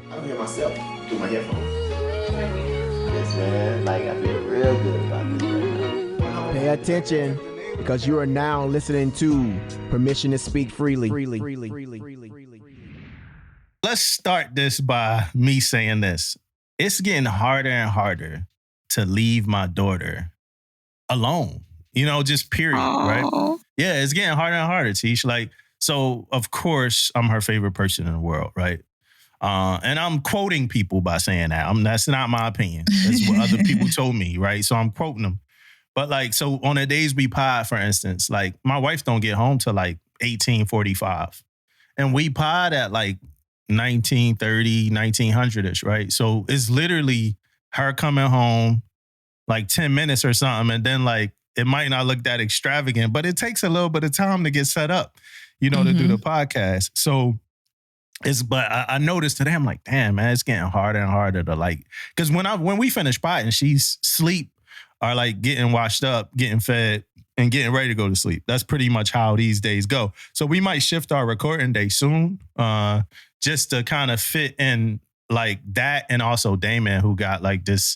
I don't hear myself through my headphones. Yes, man. Like, I feel real good about this right now. Pay attention, because you are now listening to Permission to Speak Freely. Let's start this by me saying this. It's getting harder and harder to leave my daughter alone. Just period, right? Yeah, it's getting harder and harder, Tish. Like, so of course I'm her favorite person in the world, right? And I'm quoting people by saying that. That's not my opinion. That's what other people told me, right? So I'm quoting them. But like, so on the days we pod, for instance, like my wife don't get home till like 18:45. And we pod at like 1930, 1900-ish, right? So it's literally her coming home like 10 minutes or something. And then like, it might not look that extravagant, but it takes a little bit of time to get set up, to do the podcast. So but I noticed today, I'm like, damn, man, it's getting harder and harder to like, because when we finish potting, she's sleep or like getting washed up, getting fed, and getting ready to go to sleep. That's pretty much how these days go. So we might shift our recording day soon, just to kind of fit in like that, and also Damon, who got like this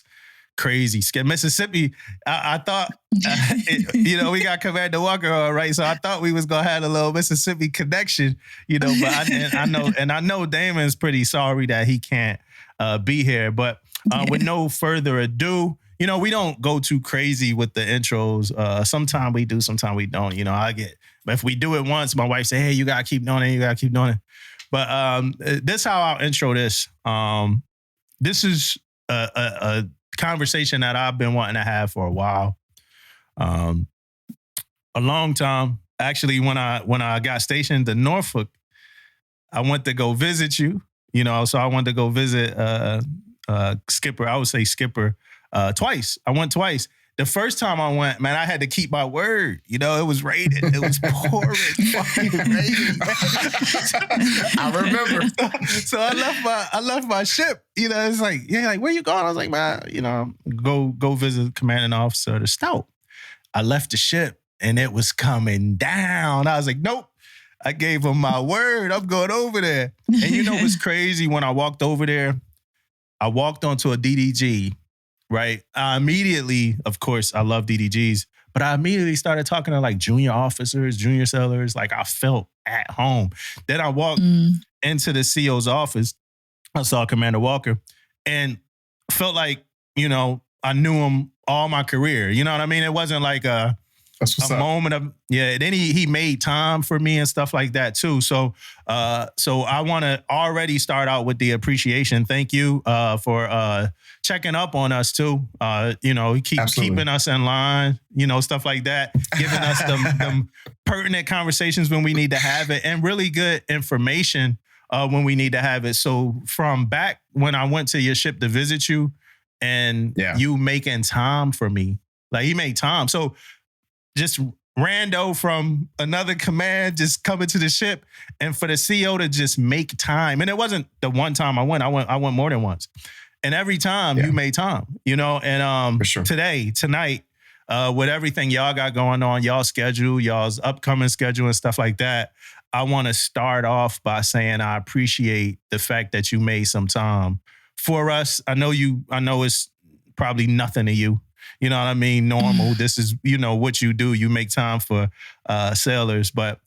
crazy skip. Mississippi, I thought, we got Commander Walker on, right? So I thought we was gonna have a little Mississippi connection, but I know Damon's pretty sorry that he can't be here. But with no further ado, we don't go too crazy with the intros. Sometimes we do, sometimes we don't. But if we do it once, my wife say, hey, you gotta keep doing it, you gotta keep doing it. But this how I'll intro this. This is a conversation that I've been wanting to have for a while. A long time. Actually, when I got stationed in Norfolk, I went to go visit you, so I went to go visit Skipper. I would say Skipper twice. I went twice. The first time I went, man, I had to keep my word. It was raining. It was pouring fucking rain. I remember. So I left my ship. It's like, where you going? I was like, man, go visit commanding officer of the Stout. I left the ship and it was coming down. I was like, nope. I gave him my word. I'm going over there. And what's crazy? When I walked over there, I walked onto a DDG. Right. I immediately, of course, I love DDGs, but I immediately started talking to like junior officers, junior sailors. Like I felt at home. Then I walked into the CO's office. I saw Commander Walker and felt like, I knew him all my career. You know what I mean? It wasn't like a moment of, then he made time for me and stuff like that too. So I want to already start out with the appreciation. Thank you for checking up on us too. Keeping us in line, stuff like that, giving us them pertinent conversations when we need to have it, and really good information when we need to have it. So from back when I went to your ship to visit you, and you making time for me, like he made time. So just rando from another command just coming to the ship, and for the CO to just make time. And it wasn't the one time I went more than once. And every time you made time, and for sure. Tonight, with everything y'all got going on, y'all's schedule, y'all's upcoming schedule and stuff like that, I want to start off by saying I appreciate the fact that you made some time for us. I know it's probably nothing to you. You know what I mean? Normal. This is, what you do. You make time for sailors, but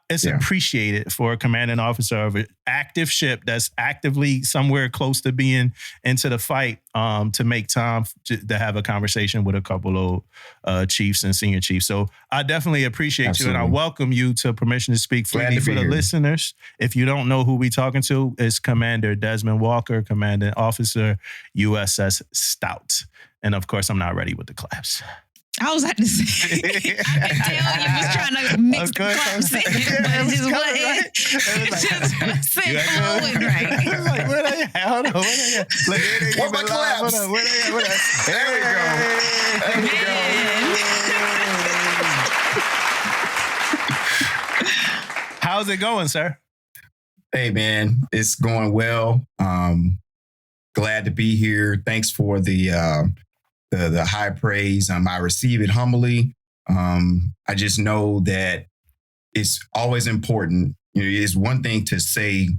it's appreciated for a commanding officer of an active ship that's actively somewhere close to being into the fight to make time to have a conversation with a couple of chiefs and senior chiefs. So I definitely appreciate you, and I welcome you to Permission to Speak Freely. For the listeners, if you don't know who we talking to, it's Commander Desmond Walker, Commanding Officer, USS Stout. And of course, I'm not ready with the claps. I was about to say, I can tell you was trying to mix the claps in, but it just wasn't flowing right. Like, where they at? Hold on, where they at? Like, what my claps? Hold on, where they at? There we go. How's it going, sir? Hey, man, it's going well. Glad to be here. Thanks for the high praise. I receive it humbly. I just know that it's always important it's one thing to say,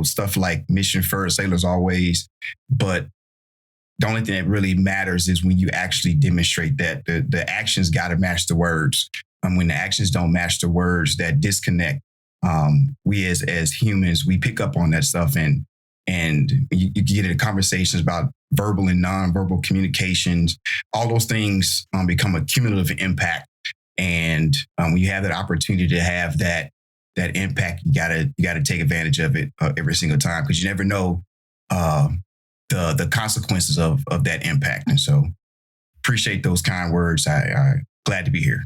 stuff like mission first, sailors always, but the only thing that really matters is when you actually demonstrate that. The actions got to match the words. When the actions don't match the words, that disconnect. We as humans, we pick up on that stuff, and you get into conversations about verbal and nonverbal communications. All those things become a cumulative impact. And when you have that opportunity to have that impact, you gotta take advantage of it every single time, because you never know the consequences of that impact. And so, appreciate those kind words. I glad to be here.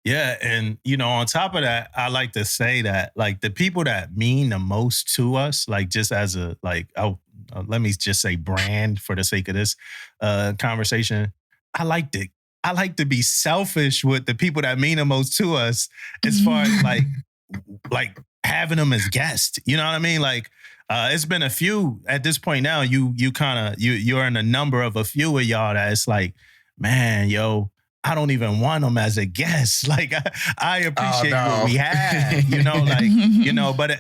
Yeah, and on top of that, I like to say that like the people that mean the most to us, like just as a let me just say brand for the sake of this conversation, I like to be selfish with the people that mean the most to us, as far as like having them as guests. You know what I mean? Like it's been a few at this point now. You're in a number of a few of y'all that it's like, man, yo, I don't even want them as a guest. Like I appreciate what we had, but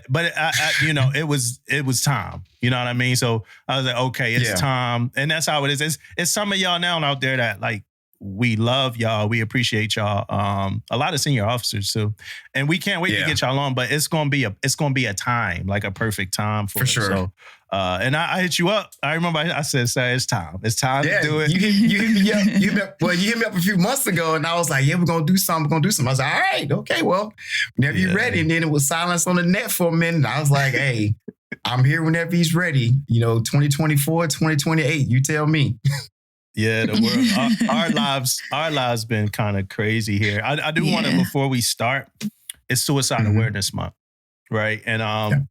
it was time. You know what I mean? So I was like, okay, it's time. And that's how it is. It's some of y'all now out there that like, we love y'all. We appreciate y'all. A lot of senior officers too, and we can't wait to get y'all on. But it's gonna be a time, like a perfect time for us. Sure. So, and I hit you up. I remember I said, it's time. It's time to do it. You hit me up. You hit me up a few months ago, and I was like, yeah, we're gonna do something. I was like, all right, okay, well, whenever you're ready. And then it was silence on the net for a minute. I was like, hey, I'm here whenever he's ready. 2024, 2028. You tell me. Yeah, the world, our lives been kind of crazy here. I do want to, before we start, it's Suicide Awareness Month, right? And I'm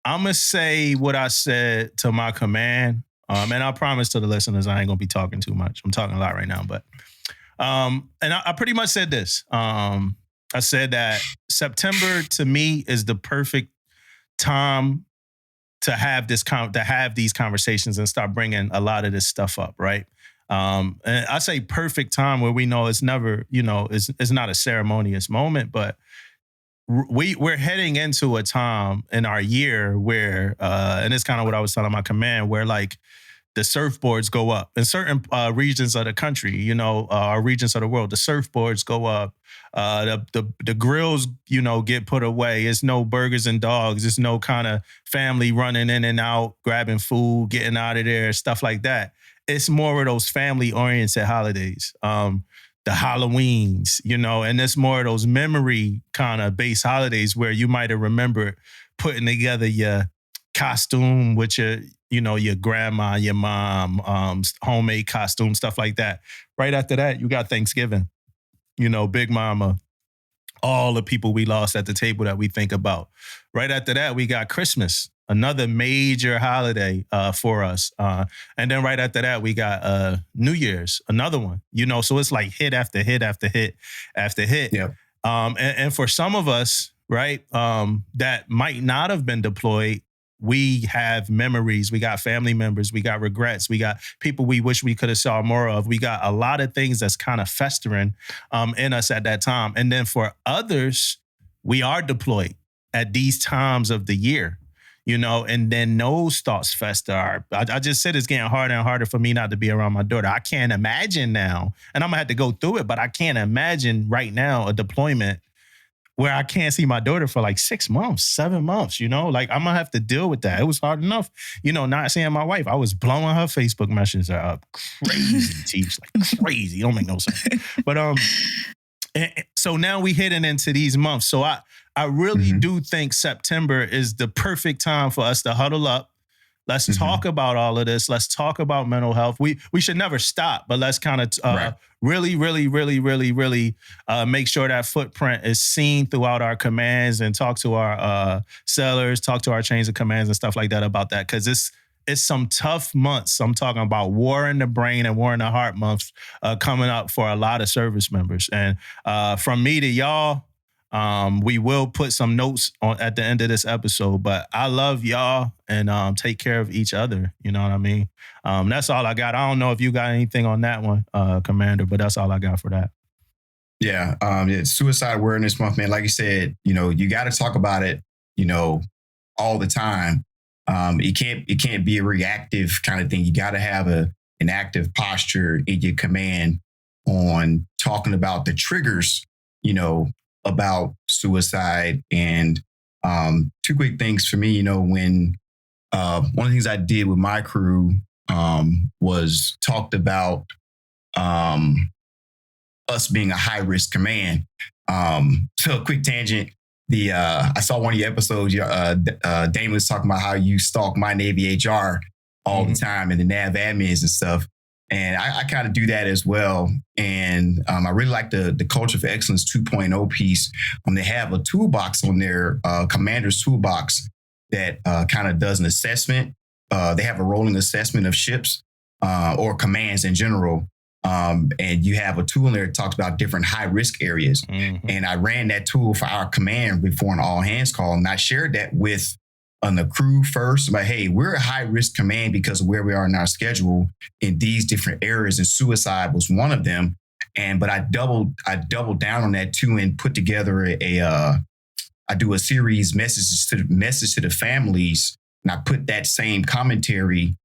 gonna say what I said to my command, and I promise to the listeners I ain't gonna be talking too much. I'm talking a lot right now, but and I pretty much said this. I said that September to me is the perfect time to have these conversations and start bringing a lot of this stuff up, right? And I say perfect time where we know it's never, it's not a ceremonious moment, but we're heading into a time in our year where, and it's kind of what I was telling my command, where like the surfboards go up in certain regions of the country, or regions of the world. The surfboards go up, the grills, get put away. It's no burgers and dogs. It's no kind of family running in and out, grabbing food, getting out of there, stuff like that. It's more of those family-oriented holidays, the Halloweens, and it's more of those memory kind of based holidays where you might have remembered putting together your costume with your grandma, your mom, homemade costume, stuff like that. Right after that, you got Thanksgiving, Big Mama, all the people we lost at the table that we think about. Right after that, we got Christmas, another major holiday for us. And then right after that, we got New Year's, another one, so it's like hit after hit after hit after hit. Yep. And for some of us, right, that might not have been deployed, we have memories, we got family members, we got regrets, we got people we wish we could have saw more of. We got a lot of things that's kind of festering in us at that time. And then for others, we are deployed at these times of the year, and then those thoughts fester. I just said it's getting harder and harder for me not to be around my daughter. I can't imagine now, and I'm gonna have to go through it, but I can't imagine right now a deployment where I can't see my daughter for like 6 months, 7 months, like I'm gonna have to deal with that. It was hard enough, not seeing my wife. I was blowing her Facebook messages up crazy, Teach, like crazy. It don't make no sense. But and so now we heading into these months. So I really do think September is the perfect time for us to huddle up. Let's talk about all of this. Let's talk about mental health. We should never stop, but let's kind of really make sure that footprint is seen throughout our commands, and talk to our sellers, talk to our chains of commands and stuff like that about that. Because it's some tough months. I'm talking about war in the brain and war in the heart months coming up for a lot of service members. And from me to y'all, we will put some notes on at the end of this episode, but I love y'all, and take care of each other. You know what I mean? That's all I got. I don't know if you got anything on that one, Commander, but that's all I got for that. Yeah. It's Suicide Awareness Month, man. Like you said, you got to talk about it. all the time. It can't be a reactive kind of thing. You got to have an active posture in your command on talking about the triggers, about suicide. And two quick things for me, when one of the things I did with my crew was talked about us being a high risk command. So a quick tangent. I saw one of your episodes. Damon was talking about how you stalk my Navy HR all the time and the nav admins and stuff. And I kind of do that as well. And I really like the Culture for Excellence 2.0 piece. They have a toolbox on their commander's toolbox that kind of does an assessment. They have a rolling assessment of ships or commands in general. And you have a tool in there that talks about different high risk areas. And I ran that tool for our command before an all hands call. And I shared that with the crew first. But hey, we're a high risk command because of where we are in our schedule in these different areas. And suicide was one of them. But I doubled down on that too and put together I do a series message to the families. And I put that same commentary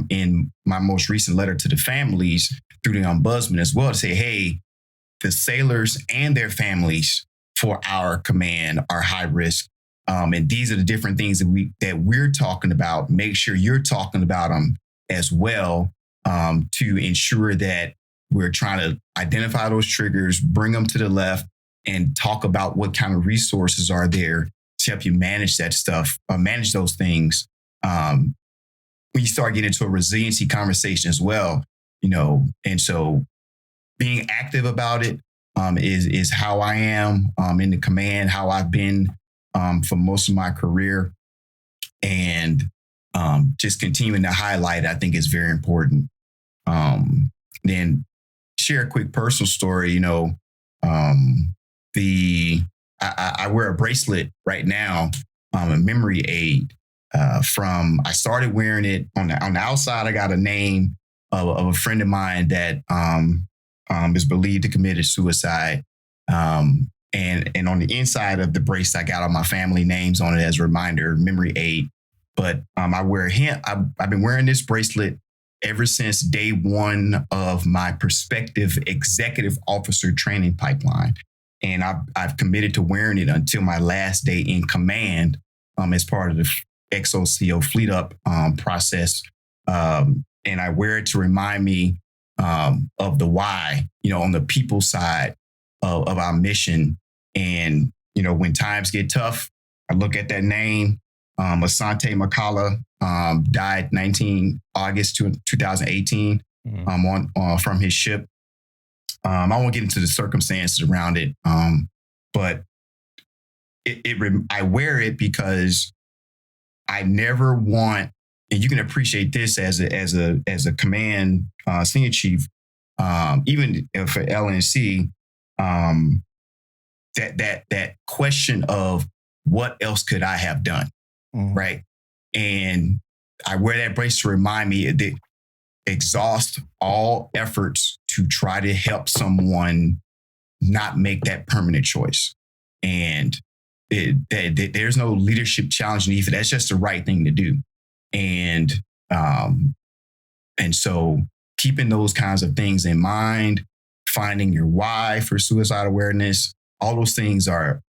in my most recent letter to the families through the ombudsman as well to say, hey, the sailors and their families for our command are high risk. And these are the different things that we're talking about. Make sure you're talking about them as well to ensure that we're trying to identify those triggers, bring them to the left, and talk about what kind of resources are there to help you manage that stuff, manage those things. When you start getting into a resiliency conversation as well, and so being active about it is how I am in the command, how I've been for most of my career, and just continuing to highlight, I think is very important. Then share a quick personal story. I wear a bracelet right now, a memory aid. I started wearing it on the outside. I got a name of a friend of mine that is believed to committed suicide. And on the inside of the bracelet, I got all my family names on it as a reminder, memory aid. But I've been wearing this bracelet ever since day one of my prospective executive officer training pipeline. And I've committed to wearing it until my last day in command as part of the XOCO Fleet Up process. And I wear it to remind me of the why, on the people side of our mission. And, when times get tough, I look at that name. Asante Makala died 19 August 2018 from his ship. I won't get into the circumstances around it, but I wear it because I never want, and you can appreciate this as a command senior chief, even for LNC, that question of what else could I have done, right? And I wear that bracelet to remind me that exhaust all efforts to try to help someone not make that permanent choice. And there's no leadership challenge in either. That's just the right thing to do. And so keeping those kinds of things in mind, finding your why for suicide awareness, all those things are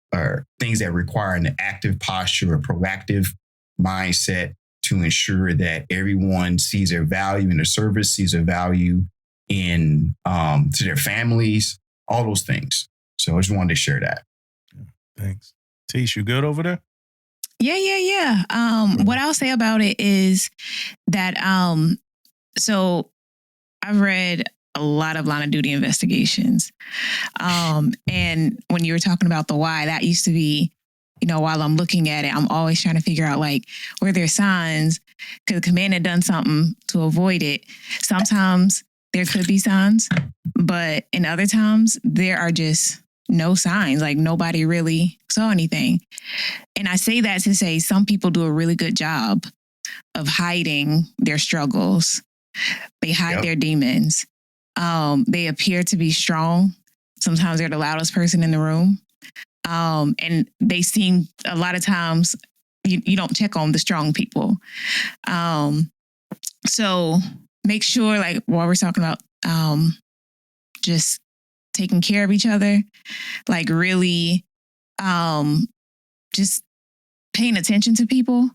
things that require an active posture, a proactive mindset to ensure that everyone sees their value in the service, sees their value in to their families, all those things. So I just wanted to share that. Yeah, thanks. Tish, you good over there? Yeah. What I'll say about it is that so I've read a lot of line of duty investigations. And when you were talking about the why, that used to be, while I'm looking at it, I'm always trying to figure out were there signs? Because the command had done something to avoid it. Sometimes there could be signs, but in other times there are just no signs. Nobody really saw anything. And I say that to say some people do a really good job of hiding their struggles. They hide their demons. They appear to be strong. Sometimes they're the loudest person in the room. And they seem a lot of times you don't check on the strong people. So make sure, like while we're talking about just taking care of each other, like really just paying attention to people,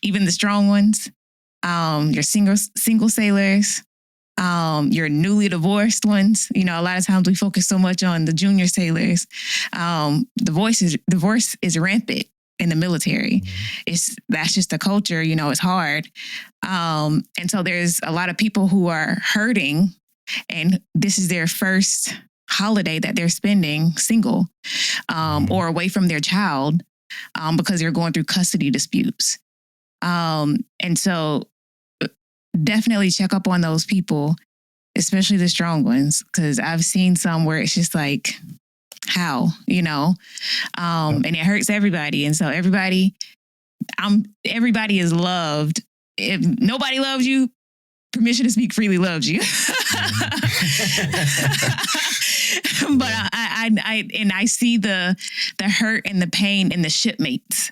even the strong ones, your single sailors, your newly divorced ones. You know, a lot of times we focus so much on the junior sailors. Divorce is rampant in the military. That's just the culture. You know, it's hard. And so there's a lot of people who are hurting, and this is their first holiday that they're spending single, or away from their child, because they're going through custody disputes. And so definitely check up on those people, especially the strong ones, because I've seen some where it's just like, how, you know, and it hurts everybody. And so everybody is loved. If nobody loves you, Permission to Speak Freely loves you. But I see the hurt and the pain in the shipmates,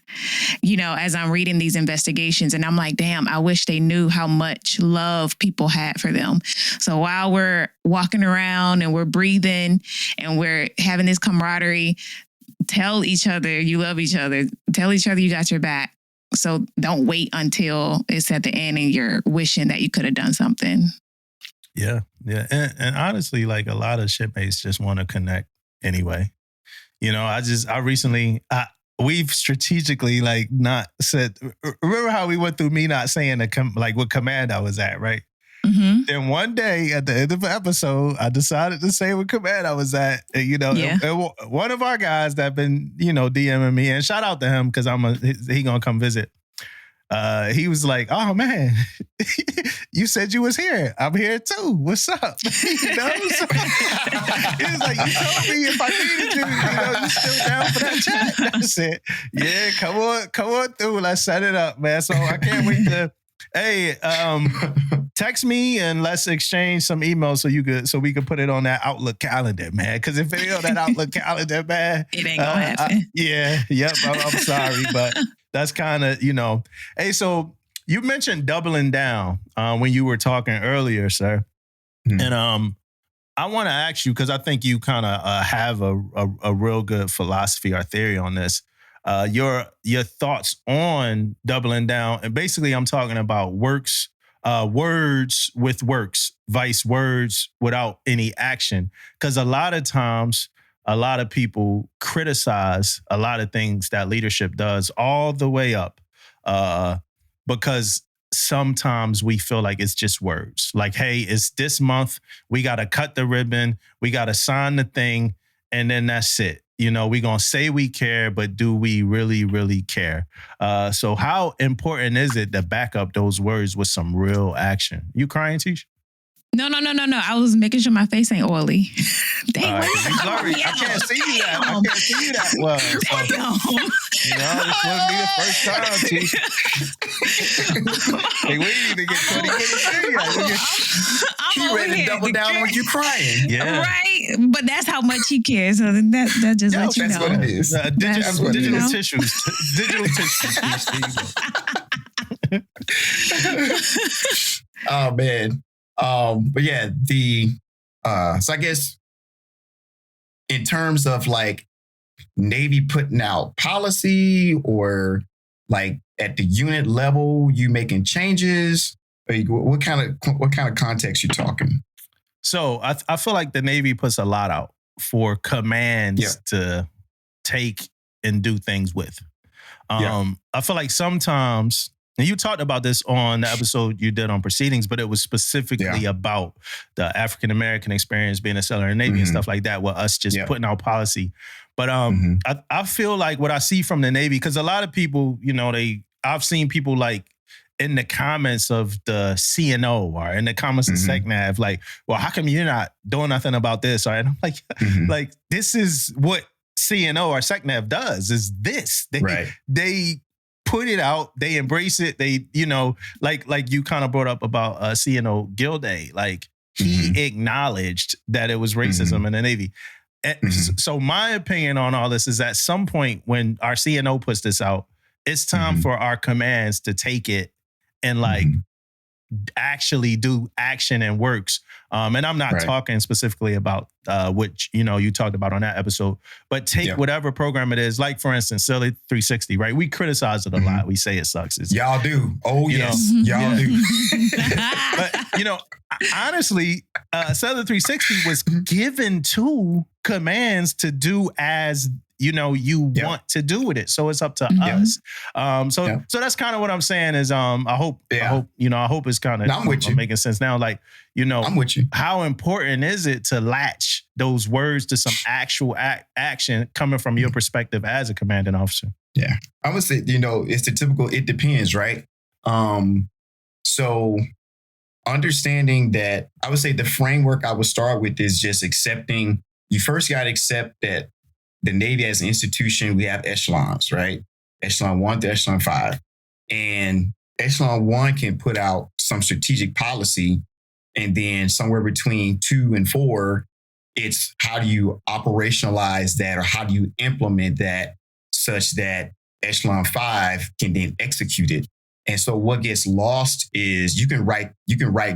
you know, as I'm reading these investigations, and I'm like, damn, I wish they knew how much love people had for them. So while we're walking around and we're breathing and we're having this camaraderie, tell each other you love each other. Tell each other you got your back. So don't wait until it's at the end and you're wishing that you could have done something. Yeah. And honestly, like a lot of shipmates just want to connect anyway. You know, we've strategically like not said, remember how we went through me not saying like what command I was at, right? Mm-hmm. Then one day at the end of the episode, I decided to say what command I was at. You know, and one of our guys that been, you know, DMing me, and shout out to him because he gonna come visit. He was like, "Oh man, you said you was here. I'm here too. What's up?" You know, so, he was like, "You told me if I needed you, you know, you still down for that chat." I said, "Yeah, come on through. Let's set it up, man." So I can't wait to. Hey, text me and let's exchange some emails so we could put it on that Outlook calendar, man. Because if it ain't on that Outlook calendar, man, it ain't gonna happen. I'm sorry, but that's kind of, you know. Hey, so you mentioned doubling down when you were talking earlier, sir, and I want to ask you because I think you kind of have a real good philosophy or theory on this. Your thoughts on doubling down, and basically I'm talking about words with works, vice words without any action. Because a lot of times, a lot of people criticize a lot of things that leadership does all the way up, because sometimes we feel like it's just words. Like, hey, it's this month, we got to cut the ribbon, we got to sign the thing, and then that's it. You know, we're going to say we care, but do we really, really care? So how important is it to back up those words with some real action? You crying, Tish? No. I was making sure my face ain't oily. Dang, you blurry. I can't see you that. I can't see you that well. So, you know, this wouldn't be the first time, Tish. Hey, we need to get 2023. He ready to double down on you crying. Yeah. Right? But that's how much he cares. So that just lets you know. That's what it is. Digital tissues. Digital tissues. Oh, man. But yeah, so I guess in terms of like Navy putting out policy or like at the unit level, you making changes, what kind of context you talking? So I feel like the Navy puts a lot out for commands to take and do things with. I feel like sometimes, and you talked about this on the episode you did on proceedings, but it was specifically about the African-American experience being a sailor in the Navy and stuff like that, with us just putting out policy. But I feel like what I see from the Navy, because a lot of people, you know, I've seen people like in the comments of the CNO or in the comments of SecNav, like, well, how come you're not doing nothing about this? And I'm like, like, this is what CNO or SecNav does, is this. They put it out, they embrace it, they, you know, like you kind of brought up about CNO Gilday, like he acknowledged that it was racism in the Navy. So my opinion on all this is at some point when our CNO puts this out, it's time for our commands to take it and like actually do action and works. And I'm not talking specifically about what you talked about on that episode, but take whatever program it is. Like for instance, Sailor 360, right? We criticize it a lot. We say it sucks. Y'all do. Oh yes, y'all do. But honestly, Sailor 360 was given two commands to do as you want to do with it. So it's up to us. So that's kind of what I'm saying is I hope it's kind of making sense now. Like, I'm with you. How important is it to latch those words to some actual action coming from your perspective as a commanding officer? Yeah. I would say, it's the typical, it depends, right? So understanding that, I would say the framework I would start with is just accepting, you first got to accept that the Navy as an institution, we have echelons, right? Echelon 1 to echelon 5. And echelon 1 can put out some strategic policy. And then somewhere between 2 and 4, it's how do you operationalize that or how do you implement that such that echelon 5 can then execute it. And so what gets lost is you can write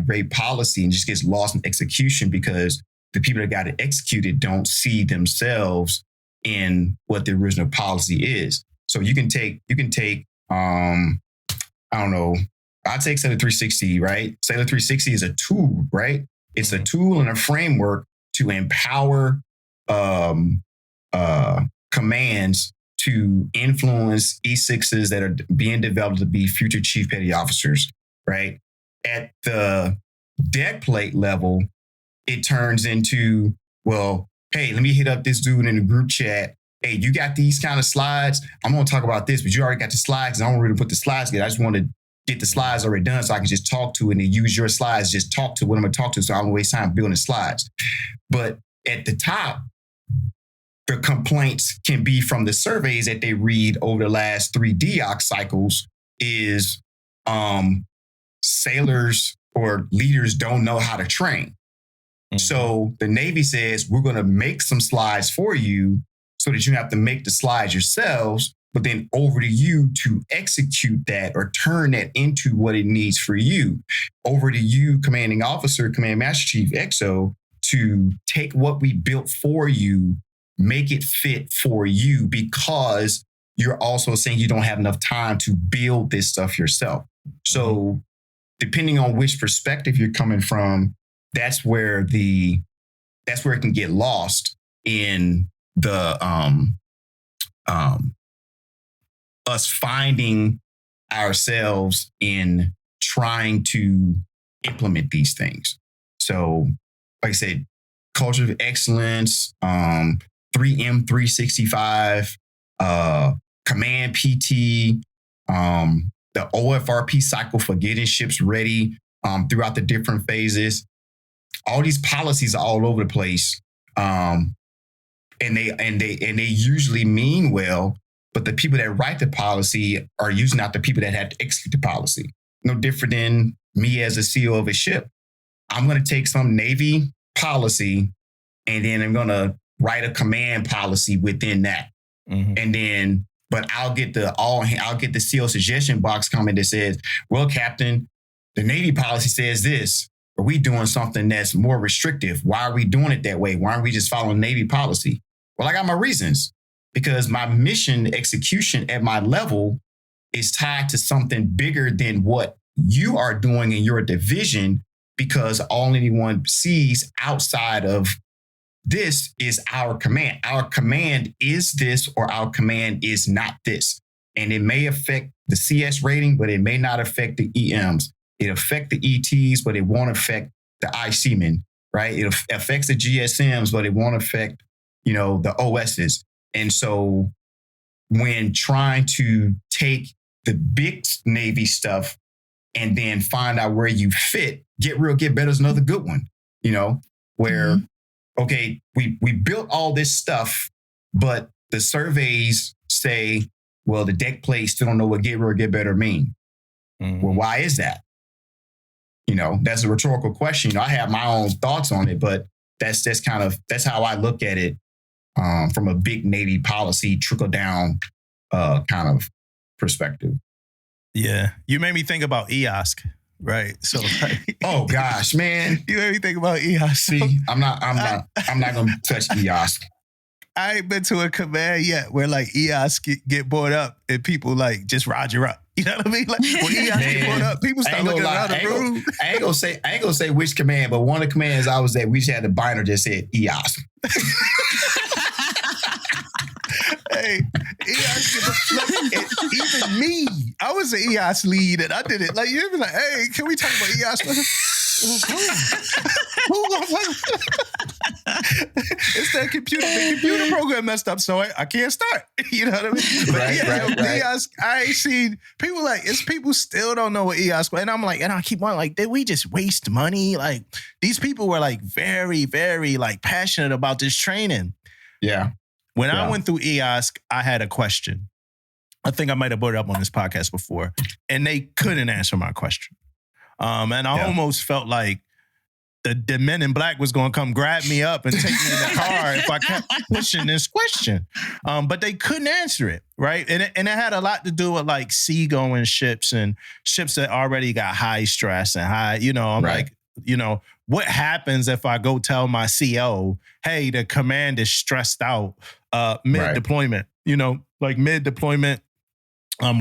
great policy and just gets lost in execution because the people that got to execute it don't see themselves in what the original policy is. So you can take, I don't know, I take Sailor 360, right? Sailor 360 is a tool, right? It's a tool and a framework to empower commands to influence E6s that are being developed to be future chief petty officers, right? At the deck plate level, it turns into, well, hey, let me hit up this dude in the group chat. Hey, you got these kind of slides? I'm going to talk about this, but you already got the slides. And I don't really put the slides together. I just want to get the slides already done so I can just talk to it and then use your slides, just talk to what I'm going to talk to so I don't waste time building slides. But at the top, the complaints can be from the surveys that they read over the last 3 DOC cycles is sailors or leaders don't know how to train. So the Navy says, we're going to make some slides for you so that you have to make the slides yourselves, but then over to you to execute that or turn that into what it needs for you. Over to you, commanding officer, command master chief, XO, to take what we built for you, make it fit for you because you're also saying you don't have enough time to build this stuff yourself. So depending on which perspective you're coming from, that's where it can get lost in the us finding ourselves in trying to implement these things. So, like I said, culture of excellence, 3M 365, command PT, the OFRP cycle for getting ships ready throughout the different phases. All these policies are all over the place, and they usually mean well, but the people that write the policy are usually not the people that have to execute the policy. No different than me as a CEO of a ship. I'm going to take some Navy policy, and then I'm going to write a command policy within that, and then. But I'll get the CO suggestion box comment that says, "Well, Captain, the Navy policy says this. Are we doing something that's more restrictive? Why are we doing it that way? Why aren't we just following Navy policy?" Well, I got my reasons because my mission execution at my level is tied to something bigger than what you are doing in your division because all anyone sees outside of this is our command. Our command is this or our command is not this. And it may affect the CS rating, but it may not affect the EMs. It affects the ETs, but it won't affect the ICmen, right? It affects the GSMs, but it won't affect, the OSs. And so when trying to take the big Navy stuff and then find out where you fit, Get Better is another good one, where, okay, we built all this stuff, but the surveys say, well, the deck plates still don't know what Get Real, Get Better mean. Well, why is that? That's a rhetorical question. I have my own thoughts on it, but that's how I look at it from a big Navy policy trickle down kind of perspective. Yeah. You made me think about EOSC, right? So like, Oh gosh, man. you made me think about EOSC. See, I'm not gonna touch EOSC. I ain't been to a command yet where like EOSC get brought up and people like just Roger up. You know what I mean? Like when EOSC get brought up, people start looking around the room. I ain't gonna say which command, but one of the commands I was at, we just had the binder that said EOSC. Hey, EOS, look, even me, I was an EOS lead and I did it. Like, you'd be like, hey, can we talk about EOS? It's that computer. The computer program messed up, so I can't start. You know what I mean? But Right. EOS, I ain't seen people like, it's people still don't know what EOS, and I'm like, and I keep on like, did we just waste money? Like, these people were like very, very like passionate about this training. Yeah. When I went through EOSC, I had a question. I think I might have brought it up on this podcast before, and they couldn't answer my question. And I almost felt like the men in black was going to come grab me up and take me in the car if I kept pushing this question. But they couldn't answer it, right? And it had a lot to do with like seagoing ships and ships that already got high stress and high, I'm like, what happens if I go tell my CO, hey, the command is stressed out mid-deployment, like mid-deployment,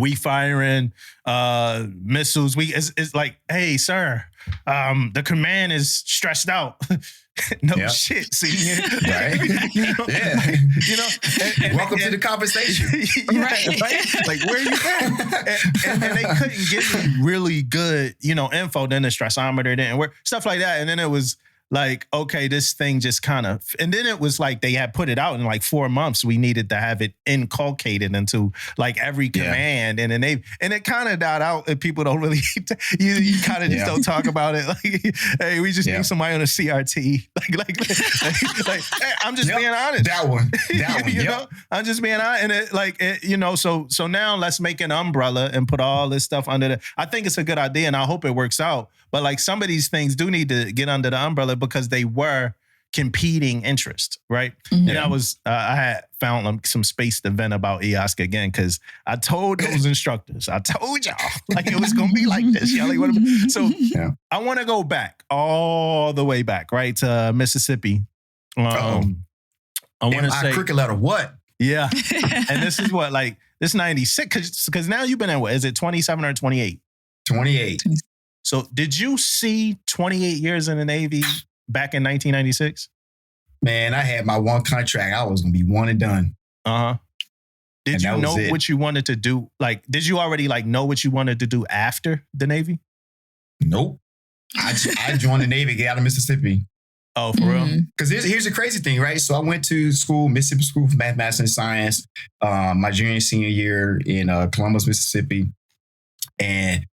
we firing missiles. It's like, hey, sir, the command is stressed out. Shit, senior. Right. And welcome to the conversation. Right. Like, where you been? And they couldn't give me really good, info. Then the stressometer didn't work, stuff like that. And then it was like, okay, this thing just kind of, and then it was like they had put it out in like 4 months. We needed to have it inculcated into like every command, and then it kind of died out. And people don't really, you kind of just don't talk about it. Like, hey, we just need somebody on a CRT. Like hey, I'm just being honest. That one, you know, I'm just being honest, and so now let's make an umbrella and put all this stuff under the. I think it's a good idea, and I hope it works out. But like some of these things do need to get under the umbrella because they were competing interests, right? Mm-hmm. And I had found some space to vent about EOSC again because I told those instructors, I told y'all like it was gonna be like this. Y'all like, what? So I want to go back all the way back, right, to Mississippi. I want to say curriculum or what? Yeah, and this is what like this 96 because now you've been at what is it 27 or 28? 28. So did you see 28 years in the Navy back in 1996? Man, I had my one contract. I was going to be one and done. Uh-huh. Did you know what you wanted to do? Like, did you already like know what you wanted to do after the Navy? Nope. I joined the Navy, get out of Mississippi. Oh, for real? Because here's the crazy thing, right? So I went to school, Mississippi School for Mathematics and Science, my junior and senior year in Columbus, Mississippi. And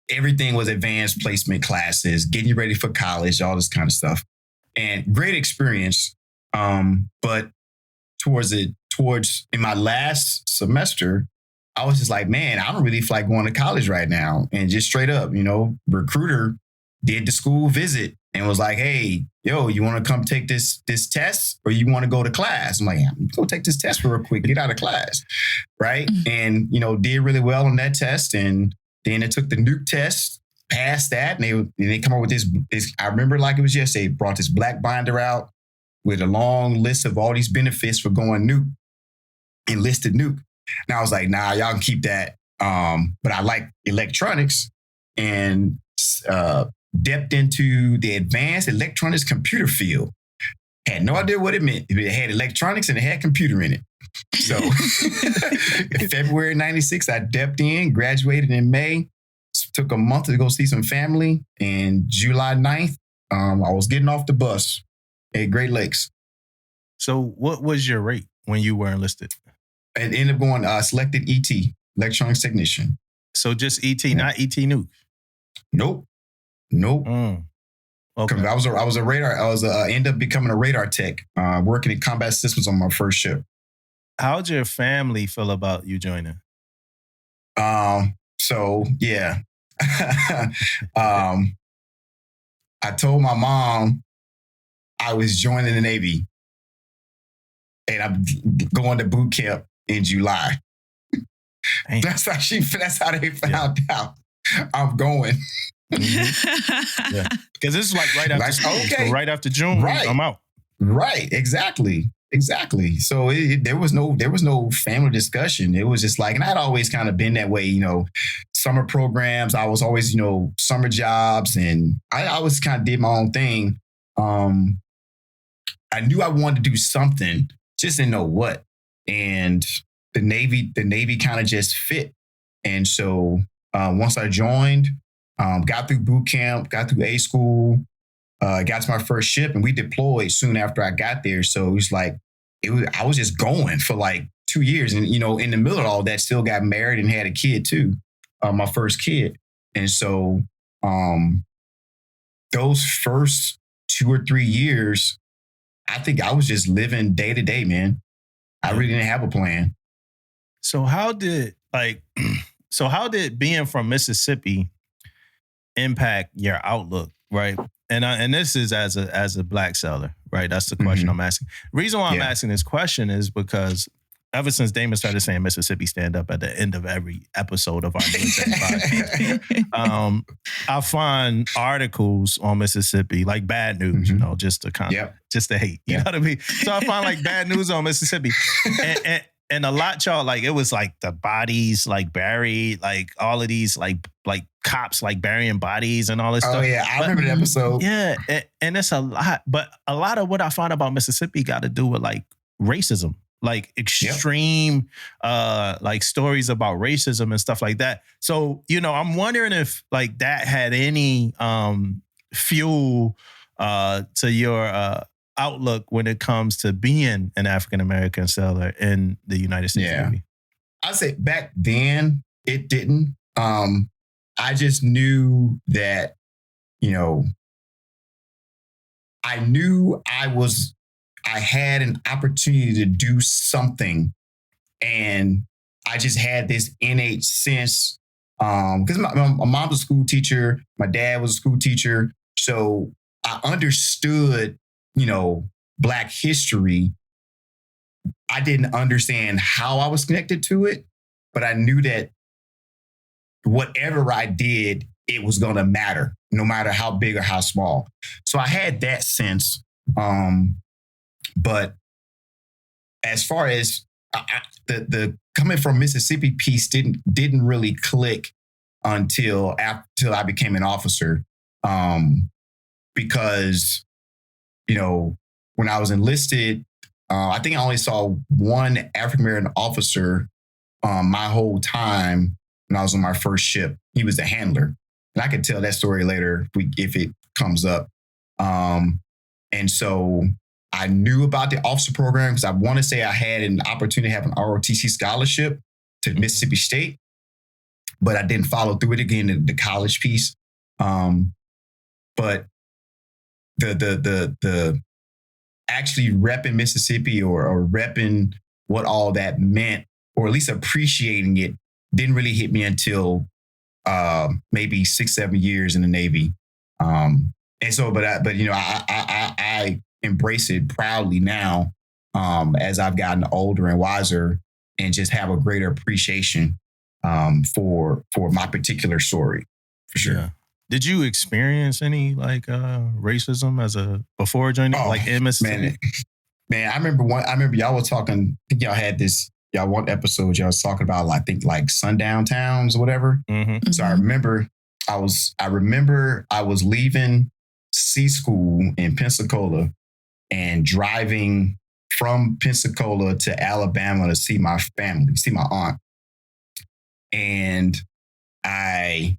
everything was advanced placement classes, getting you ready for college, all this kind of stuff. And great experience. But towards in my last semester, I was just like, man, I don't really feel like going to college right now. And just straight up, recruiter did the school visit and was like, hey, yo, you want to come take this test or you want to go to class? I'm like, I'm going to take this test real quick, get out of class. Right. And, did really well on that test. And then it took the nuke test, passed that, and they come up with this. I remember like it was yesterday. Brought this black binder out with a long list of all these benefits for going nuke, enlisted nuke. And I was like, nah, y'all can keep that. But I like electronics and dipped into the advanced electronics computer field. Had no idea what it meant. It had electronics and it had computer in it. So February 96, I dipped in, graduated in May, took a month to go see some family. And July 9th, I was getting off the bus at Great Lakes. So what was your rate when you were enlisted? I ended up going selected ET, electronics technician. So just ET, not ET nuke? Nope. Okay. I was a radar. Ended up becoming a radar tech, working in combat systems on my first ship. How'd your family feel about you joining? So yeah. I told my mom I was joining the Navy. and I'm going to boot camp in July. Dang. That's how they found out I'm going. Yeah, because this is like right after school. Okay. So right after June, Right. I'm out. Right, exactly. So there was no family discussion. It was just like, and I'd always kind of been that way, you know, summer programs. I was always, you know, summer jobs, and I always kind of did my own thing. I knew I wanted to do something, just didn't know what. And the Navy kind of just fit. And so once I joined, got through boot camp, got through A school, got to my first ship, and we deployed soon after I got there. So it was like, I was just going for like 2 years. And, you know, in the middle of all that, still got married and had a kid too, my first kid. And so those first 2 or 3 years, I think I was just living day to day, man. I really didn't have a plan. So how did being from Mississippi impact your outlook, right? And this is as a Black seller, right? That's the question I'm asking. The reason why I'm asking this question is because ever since Damon started saying Mississippi stand up at the end of every episode of our podcast, I find articles on Mississippi, like bad news, you know, just to kind of, just to hate, you know what I mean? So I find like bad news on Mississippi. And a lot, y'all, like it was like the bodies like buried, like all of these like cops like burying bodies and all this stuff. Oh yeah, I remember the episode. Yeah, and it's a lot. But a lot of what I find about Mississippi got to do with like racism, like extreme like stories about racism and stuff like that. So, you know, I'm wondering if like that had any fuel to your outlook when it comes to being an African-American seller in the United States Navy. I'd say back then it didn't. I just knew that, you know, I knew I had an opportunity to do something, and I just had this innate sense, because my mom's a school teacher, my dad was a school teacher, so I understood, you know, Black history. I didn't understand how I was connected to it, but I knew that whatever I did, it was going to matter, no matter how big or how small. So I had that sense. But as far as the coming from Mississippi piece didn't really click until I became an officer, because, you know, when I was enlisted, I think I only saw one African American officer my whole time when I was on my first ship. He was the handler, and I could tell that story later if it comes up. And so I knew about the officer program because I want to say I had an opportunity to have an ROTC scholarship to Mississippi State, but I didn't follow through it again, the college piece. But the actually repping Mississippi or repping what all that meant, or at least appreciating it, didn't really hit me until maybe 6-7 years in the Navy. And so, but you know, I embrace it proudly now, as I've gotten older and wiser, and just have a greater appreciation for my particular story, for sure. Yeah. Did you experience any like racism before joining, like in Mississippi? Man, I remember y'all were talking. I think y'all had this. Y'all one episode y'all was talking about, I think like sundown towns or whatever. Mm-hmm. So I remember I was leaving C school in Pensacola and driving from Pensacola to Alabama to see my family, see my aunt. And I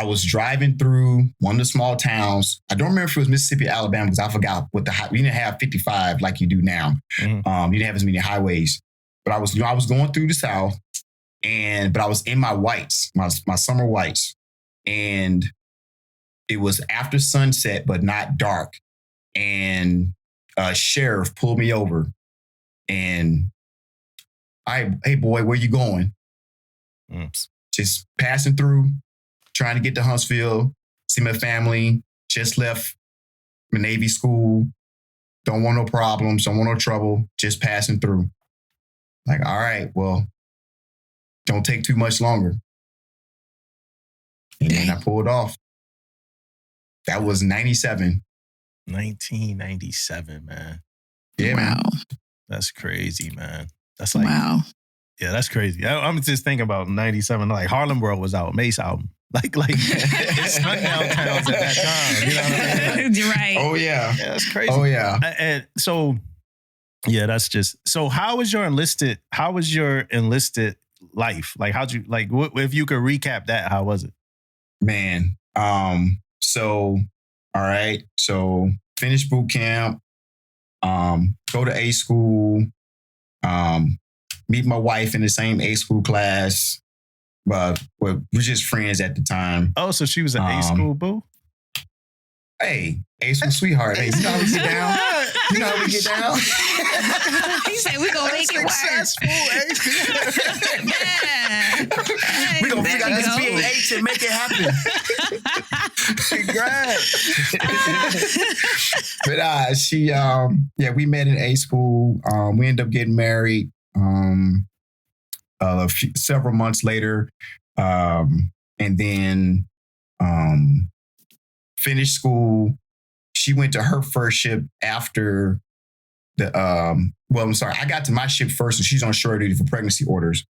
was driving through one of the small towns. I don't remember if it was Mississippi or Alabama, because I forgot what we didn't have 55 like you do now. Mm-hmm. You didn't have as many highways. But I was going through the South, but I was in my whites, my summer whites. And it was after sunset, but not dark. And a sheriff pulled me over and, hey boy, where you going? Just passing through, trying to get to Huntsville, see my family, just left my Navy school. Don't want no problems. Don't want no trouble. Just passing through. Like, all right, well, don't take too much longer. And then I pulled off. That was 97. 1997, man. Yeah, Wow. man. That's crazy, man. That's like, Wow. yeah, that's crazy. I'm just thinking about 97. Like Harlem World was out, Mace album. Like it's sundown towns at that time. You know what I mean? Like, You're right. Oh, yeah. yeah, that's crazy. Oh, yeah. And so, yeah, that's just. So, how was your enlisted life? Like, how'd you like? If you could recap that, how was it? Man. So, all right. So, finish boot camp. Go to A school. Meet my wife in the same A school class. But we're just friends at the time. Oh, so she was an A school boo? Hey, A school sweetheart. Hey, you know how we get down? You know how we get down? He said we're gonna make it work. Yeah. We're gonna figure out this There you go. PH and make it happen. But she we met in A school. We ended up getting married several months later. And then finished school. She went to her first ship after I got to my ship first, and she's on shore duty for pregnancy orders.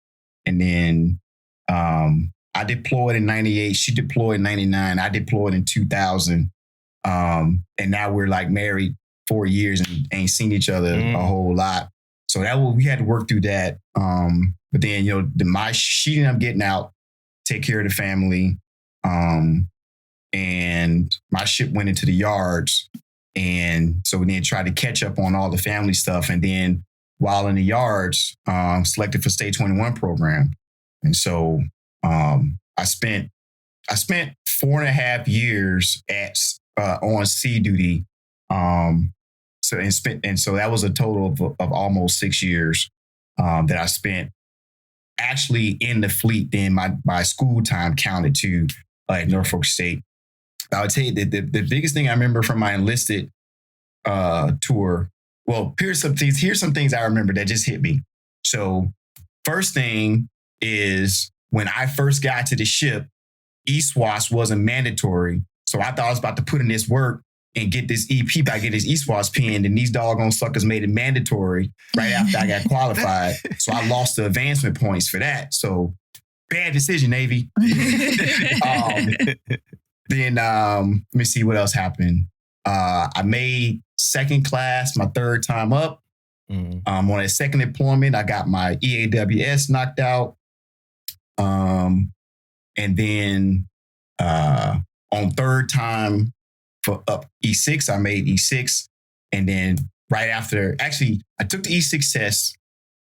And then I deployed in 98. She deployed in 99. I deployed in 2000. And now we're like married 4 years and ain't seen each other a whole lot. So we had to work through that. But then, she ended up getting out, take care of the family. And my ship went into the yards. And so we then tried to catch up on all the family stuff. And then while in the yards, selected for State 21 program. And so I spent 4.5 years on sea duty. So that was a total of almost 6 years that I spent actually in the fleet. Then my school time counted too at Norfolk State. I would tell you that the biggest thing I remember from my enlisted tour. Well, here's some things I remember that just hit me. So first thing is when I first got to the ship, ESWAS wasn't mandatory. So I thought I was about to put in this work and get this EP by getting this ESWAS pinned, and these doggone suckers made it mandatory right after I got qualified. So I lost the advancement points for that. So bad decision, Navy. Then let me see what else happened. I made second class my third time up. On a second deployment, I got my EAWS knocked out. And then on third time for up E6, I made E6. And then right after, actually, I took the E6 test,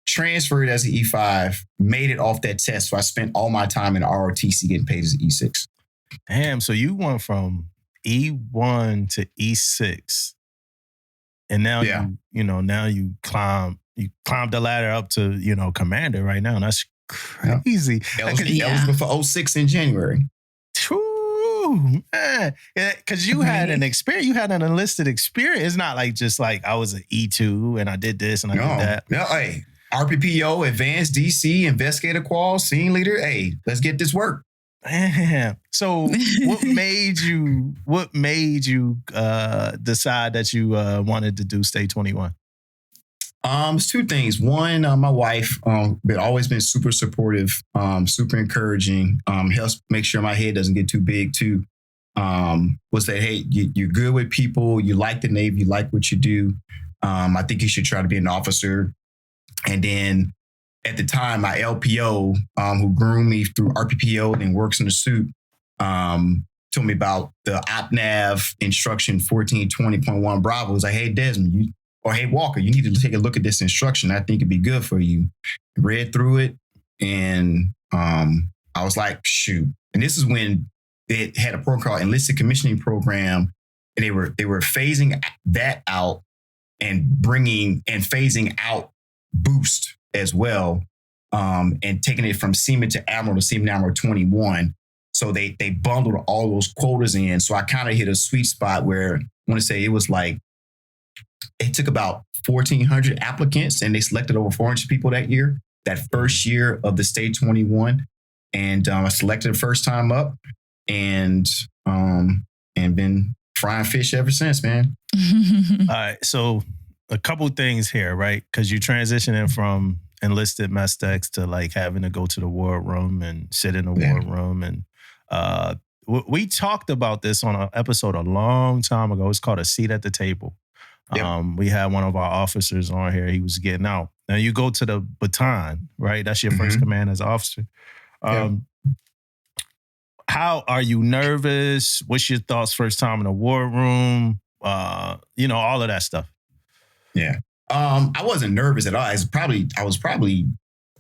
transferred as an E5, made it off that test. So I spent all my time in ROTC getting paid as an E6. Damn, so you went from E1 to E6. And now you climb the ladder up to, commander right now. That's crazy. Eligible for 06 in January. True, man. Because you had an experience, you had an enlisted experience. It's not like just like I was an E2 and I did this and I did that. No, hey, RPPO, advanced DC, investigator qual, scene leader. Hey, let's get this work. Damn. So what made you decide that you wanted to do State 21? It's two things. One, my wife, always been super supportive, super encouraging, helps make sure my head doesn't get too big too. Was that, hey, you're good with people, you like the Navy, you like what you do. I think you should try to be an officer. And then at the time, my LPO, who groomed me through RPPO and works in the suit, told me about the OpNav instruction 1420.1 Bravo. It was like, hey, Desmond, hey, Walker, you need to take a look at this instruction. I think it'd be good for you. Read through it. And I was like, shoot. And this is when they had a program called Enlisted Commissioning Program. And they were phasing that out and phasing out boost as well, and taking it from Seaman to Admiral to Seaman Admiral 21. So they bundled all those quotas in. So I kind of hit a sweet spot where I want to say it was like it took about 1,400 applicants, and they selected over 400 people that year, that first year of the State 21. And I selected the first time up, and been frying fish ever since, man. All right, so a couple things here, right? Because you're transitioning from enlisted mess techs to like having to go to the war room and sit in the war room. And we talked about this on an episode a long time ago. It's called A Seat at the Table. We had one of our officers on here. He was getting out. Now you go to the baton, right? That's your first command as an officer. How are you nervous? What's your thoughts first time in the war room? All of that stuff. Yeah. I wasn't nervous at all. I was probably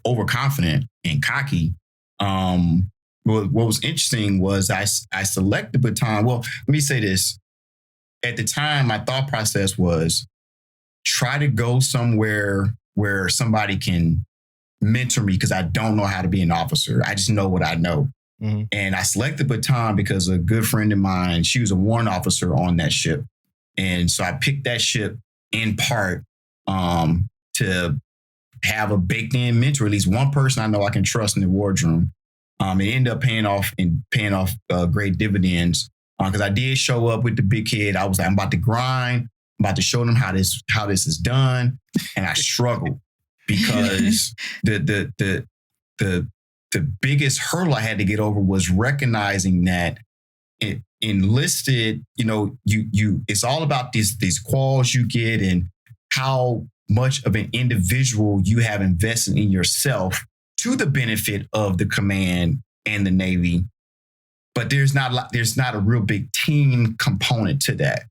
overconfident and cocky. What was interesting was I selected the baton. Well, let me say this. At the time, my thought process was try to go somewhere where somebody can mentor me, because I don't know how to be an officer. I just know what I know. Mm-hmm. And I selected baton because a good friend of mine, she was a warrant officer on that ship. And so I picked that ship in part to have a baked in mentor, at least one person I know I can trust in the wardroom. It ended up paying off great dividends, because I did show up with the big kid. I was like, I'm about to grind. I'm about to show them how this is done. And I struggled because the biggest hurdle I had to get over was recognizing that enlisted, you it's all about these quals you get and how much of an individual you have invested in yourself to the benefit of the command and the Navy. But there's not a real big team component to that.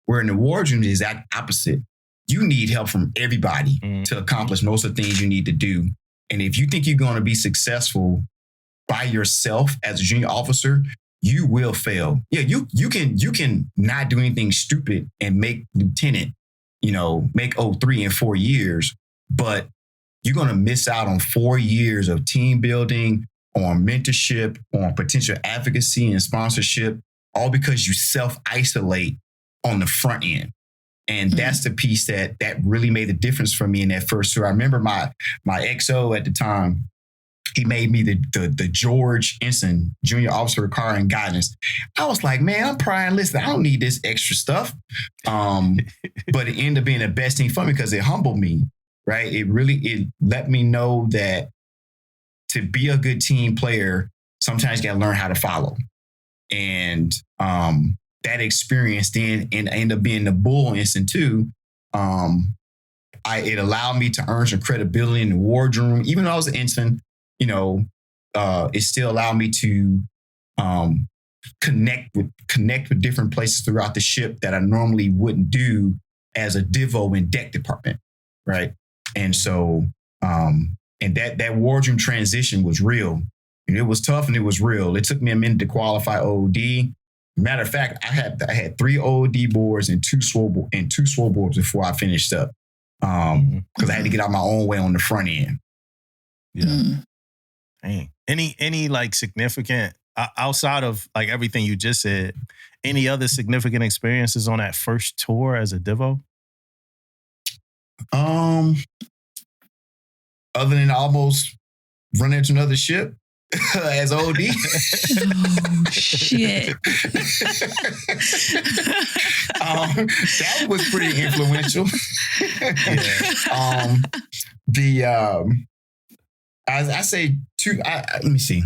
Where in the wardroom, the exact opposite. You need help from everybody to accomplish most of the things you need to do. And if you think you're going to be successful by yourself as a junior officer, you will fail. Yeah, you can not do anything stupid and make lieutenant, make 03 in 4 years, but you're going to miss out on 4 years of team building, on mentorship, on potential advocacy and sponsorship, all because you self-isolate on the front end. And that's the piece that really made the difference for me in that first tour. I remember my XO at the time, he made me the George Ensign Junior Officer of Car and Guidance. I was like, man, I'm prior enlisted. I don't need this extra stuff. But it ended up being the best thing for me because it humbled me, right? It let me know that to be a good team player, sometimes you got to learn how to follow. And that experience then ended up being the Bull Ensign too. It allowed me to earn some credibility in the wardroom. Even though I was an ensign, it still allowed me to connect with different places throughout the ship that I normally wouldn't do as a divo in deck department, right? And so, and that wardroom transition was real. And it was tough and it was real. It took me a minute to qualify OOD. Matter of fact, I had 3 OOD boards and two SWO boards before I finished up, because I had to get out my own way on the front end. Yeah. Dang. Any like significant outside of like everything you just said, any other significant experiences on that first tour as a divo? Other than almost running into another ship as OD. Oh, shit. That was pretty influential. I say two. Let me see.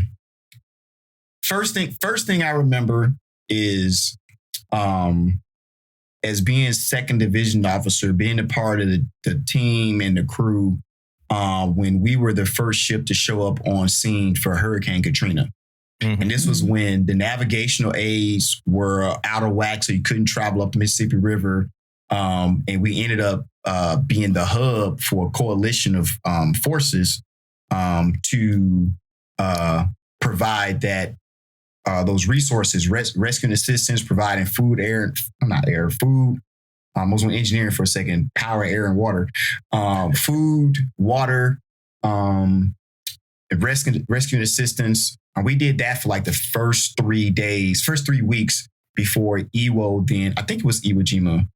First thing I remember is, as being second division officer, being a part of the team and the crew, when we were the first ship to show up on scene for Hurricane Katrina. Mm-hmm. And this was when the navigational aids were out of whack, so you couldn't travel up the Mississippi River. And we ended up being the hub for a coalition of forces to provide those resources, rescue and assistance, providing food, food. I was on engineering for a second, power, air, and water. Food, water, rescue and assistance. And we did that for like the first 3 weeks before Iwo then, I think it was Iwo Jima,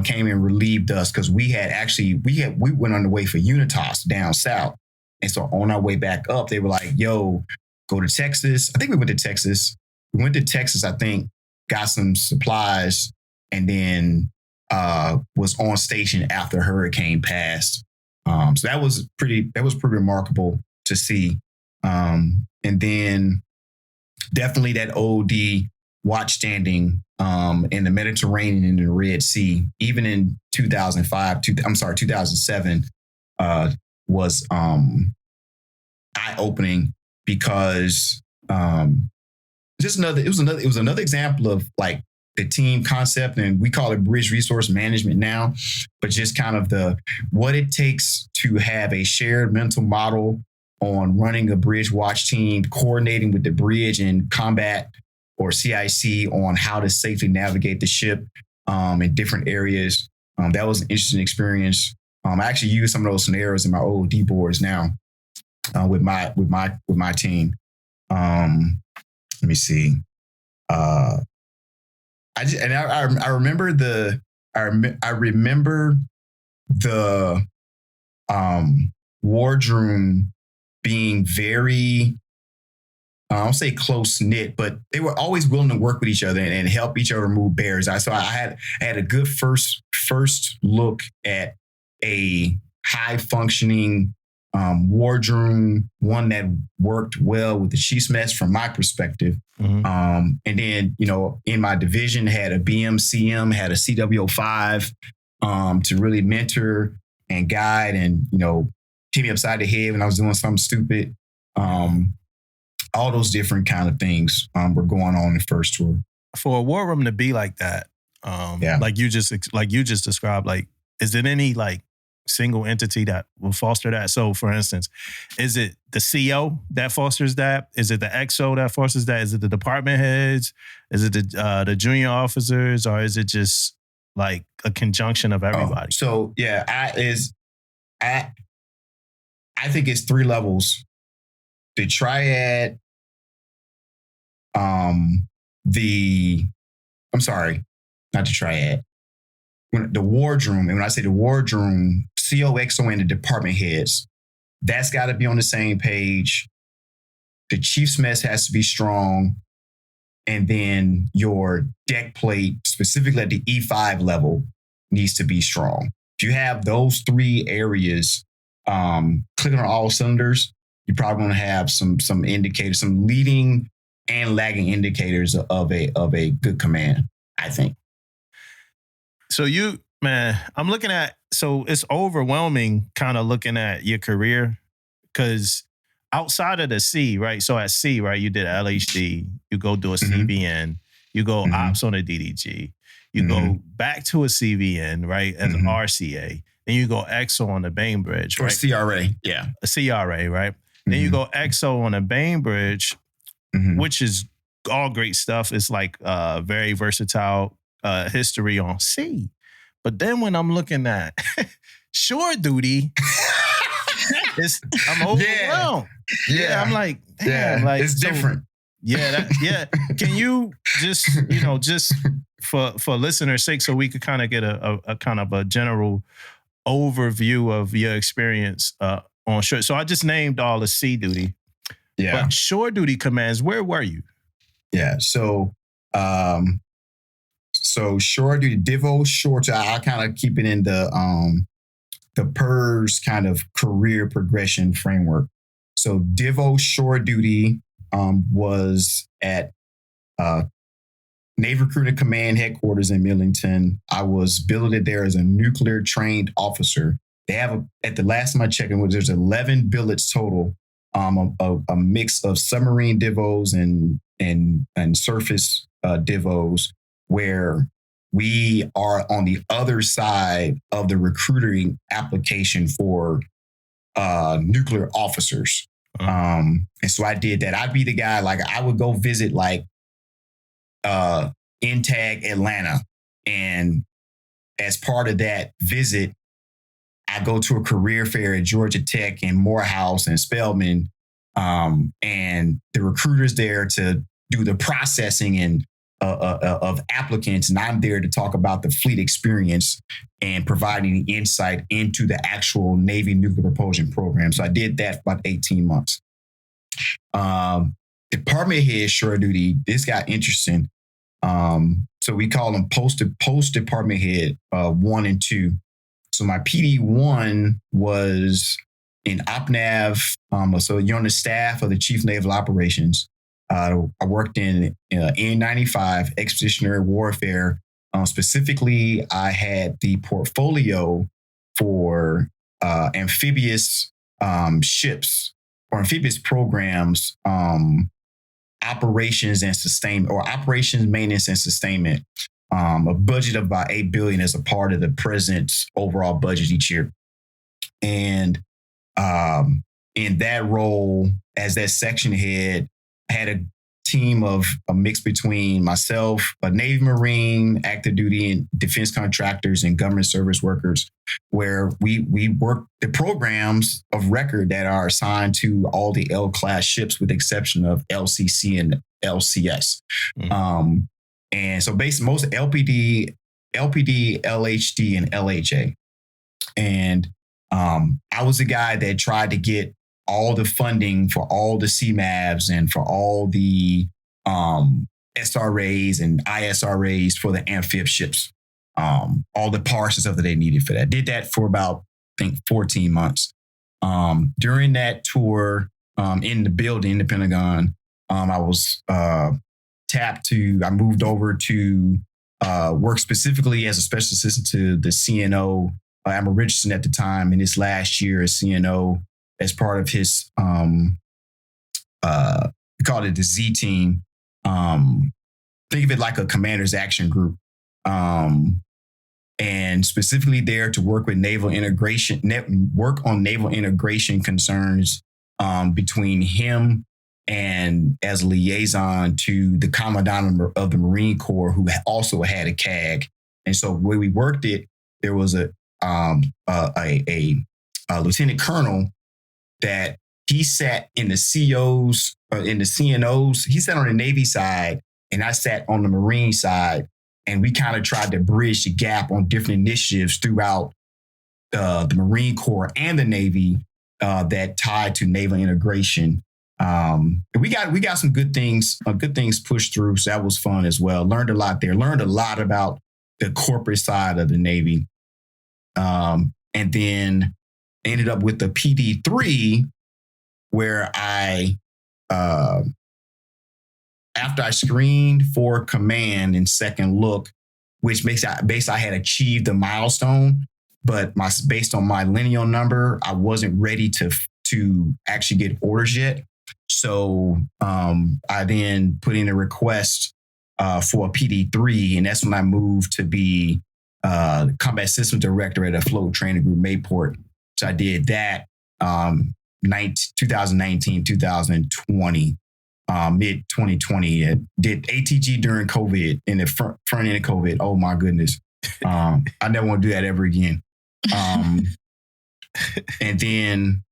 came and relieved us because we went on the way for Unitas down south. And so on our way back up, they were like, yo, go to Texas. I think we went to Texas. We went to Texas, I think, got some supplies, and then was on station after hurricane passed. So that was pretty remarkable to see. And then definitely that OD watch standing in the Mediterranean and the Red Sea, even in 2007, was eye-opening because it was another example of like the team concept, and we call it bridge resource management now, but just kind of what it takes to have a shared mental model on running a bridge watch team, coordinating with the bridge and combat or CIC on how to safely navigate the ship in different areas. That was an interesting experience. I actually use some of those scenarios in my OOD boards now with my team. Let me see. I remember the wardroom being very, I don't say close knit, but they were always willing to work with each other and help each other move bears. So I had a good first look at a high functioning wardroom, one that worked well with the chief's mess from my perspective. Mm-hmm. And then, in my division had a BMCM, had a CW05 to really mentor and guide and, hit me upside the head when I was doing something stupid. All those different kind of things were going on in the first tour. For a war room to be like that, like you just described, like, is it any like single entity that will foster that? So, for instance, is it the CO that fosters that? Is it the XO that fosters that? Is it the department heads? Is it the junior officers, or is it just like a conjunction of everybody? I think it's 3 levels. The triad, not the triad. The wardroom, and when I say the wardroom, CO, XO, and the department heads, that's got to be on the same page. The chief's mess has to be strong. And then your deck plate, specifically at the E5 level, needs to be strong. If you have those 3 areas clicking on all cylinders, you're probably going to have some indicators, some leading and lagging indicators of a good command, I think. So I'm looking at, so it's overwhelming kind of looking at your career, because outside of the C, right? So at C, right, you did LHD, you go do a CVN, you go ops on a DDG, you go back to a CVN, right, as an RCA, then you go EXO on the Bainbridge, right? Or CRA, yeah. A CRA, right? Then you go EXO on a Bainbridge, which is all great stuff. It's like very versatile history on C. But then when I'm looking at shore duty, I'm overwhelmed. Yeah, I'm like, damn, like it's different. Can you just, just for listeners' sake, so we could kind of get a kind of a general overview of your experience on shore. So I just named all the sea duty. Yeah. But shore duty commands, where were you? Yeah. So shore duty, Divo, shore. I kind of keep it in the PERS kind of career progression framework. So Divo shore duty was at Navy Recruiting Command headquarters in Millington. I was billeted there as a nuclear trained officer. They have at the last time I checked, there's 11 billets total. A mix of submarine divos and surface divos, where we are on the other side of the recruiting application for nuclear officers. And so I did that. I'd be the guy, like I would go visit like INTAG Atlanta. And as part of that visit, I go to a career fair at Georgia Tech and Morehouse and Spelman. And the recruiters there to do the processing and of applicants, and I'm there to talk about the fleet experience and providing insight into the actual Navy nuclear propulsion program. So I did that for about 18 months. Department head shore duty, this got interesting. So we call them post department head 1 and 2. So my PD 1 was in OpNav. So you're on the staff of the Chief Naval Operations. I worked in N95 expeditionary warfare. Specifically, I had the portfolio for amphibious ships or amphibious programs, operations and sustainment, or operations, maintenance, and sustainment. A budget of about $8 billion as a part of the president's overall budget each year. And in that role, as that section head, I had a team of a mix between myself, a Navy Marine, active duty and defense contractors, and government service workers, where we work the programs of record that are assigned to all the L-class ships, with the exception of LCC and LCS. Mm-hmm. And so basically most LPD, LHD, and LHA. And I was the guy that tried to get all the funding for all the CMAVs and for all the SRAs and ISRAs for the amphib ships, all the parts and stuff that they needed for that. Did that for about, I think, 14 months. During that tour in the building, in the Pentagon, I was I moved over to work specifically as a special assistant to the CNO, Admiral Richardson at the time, in his last year as CNO, as part of his, we called it the Z team. Think of it like a commander's action group. And specifically there to work with naval integration, work on naval integration concerns between him and as a liaison to the commandant of the Marine Corps, who also had a CAG. And so where we worked it, there was a lieutenant colonel that he sat in the COs, in the CNOs. He sat on the Navy side, and I sat on the Marine side. And we kind of tried to bridge the gap on different initiatives throughout the Marine Corps and the Navy that tied to naval integration. We got some good things pushed through. So that was fun as well. Learned a lot there. Learned a lot about the corporate side of the Navy. And then ended up with the PD3, where I, after I screened for command in second look, which basically I had achieved the milestone, but based on my lineal number, I wasn't ready to actually get orders yet. So I then put in a request for a PD3, and that's when I moved to be combat system director at a float training group, Mayport. So I did that 2019, 2020, mid 2020. Did ATG during COVID, in the front end of COVID. Oh my goodness. I never want to do that ever again. And then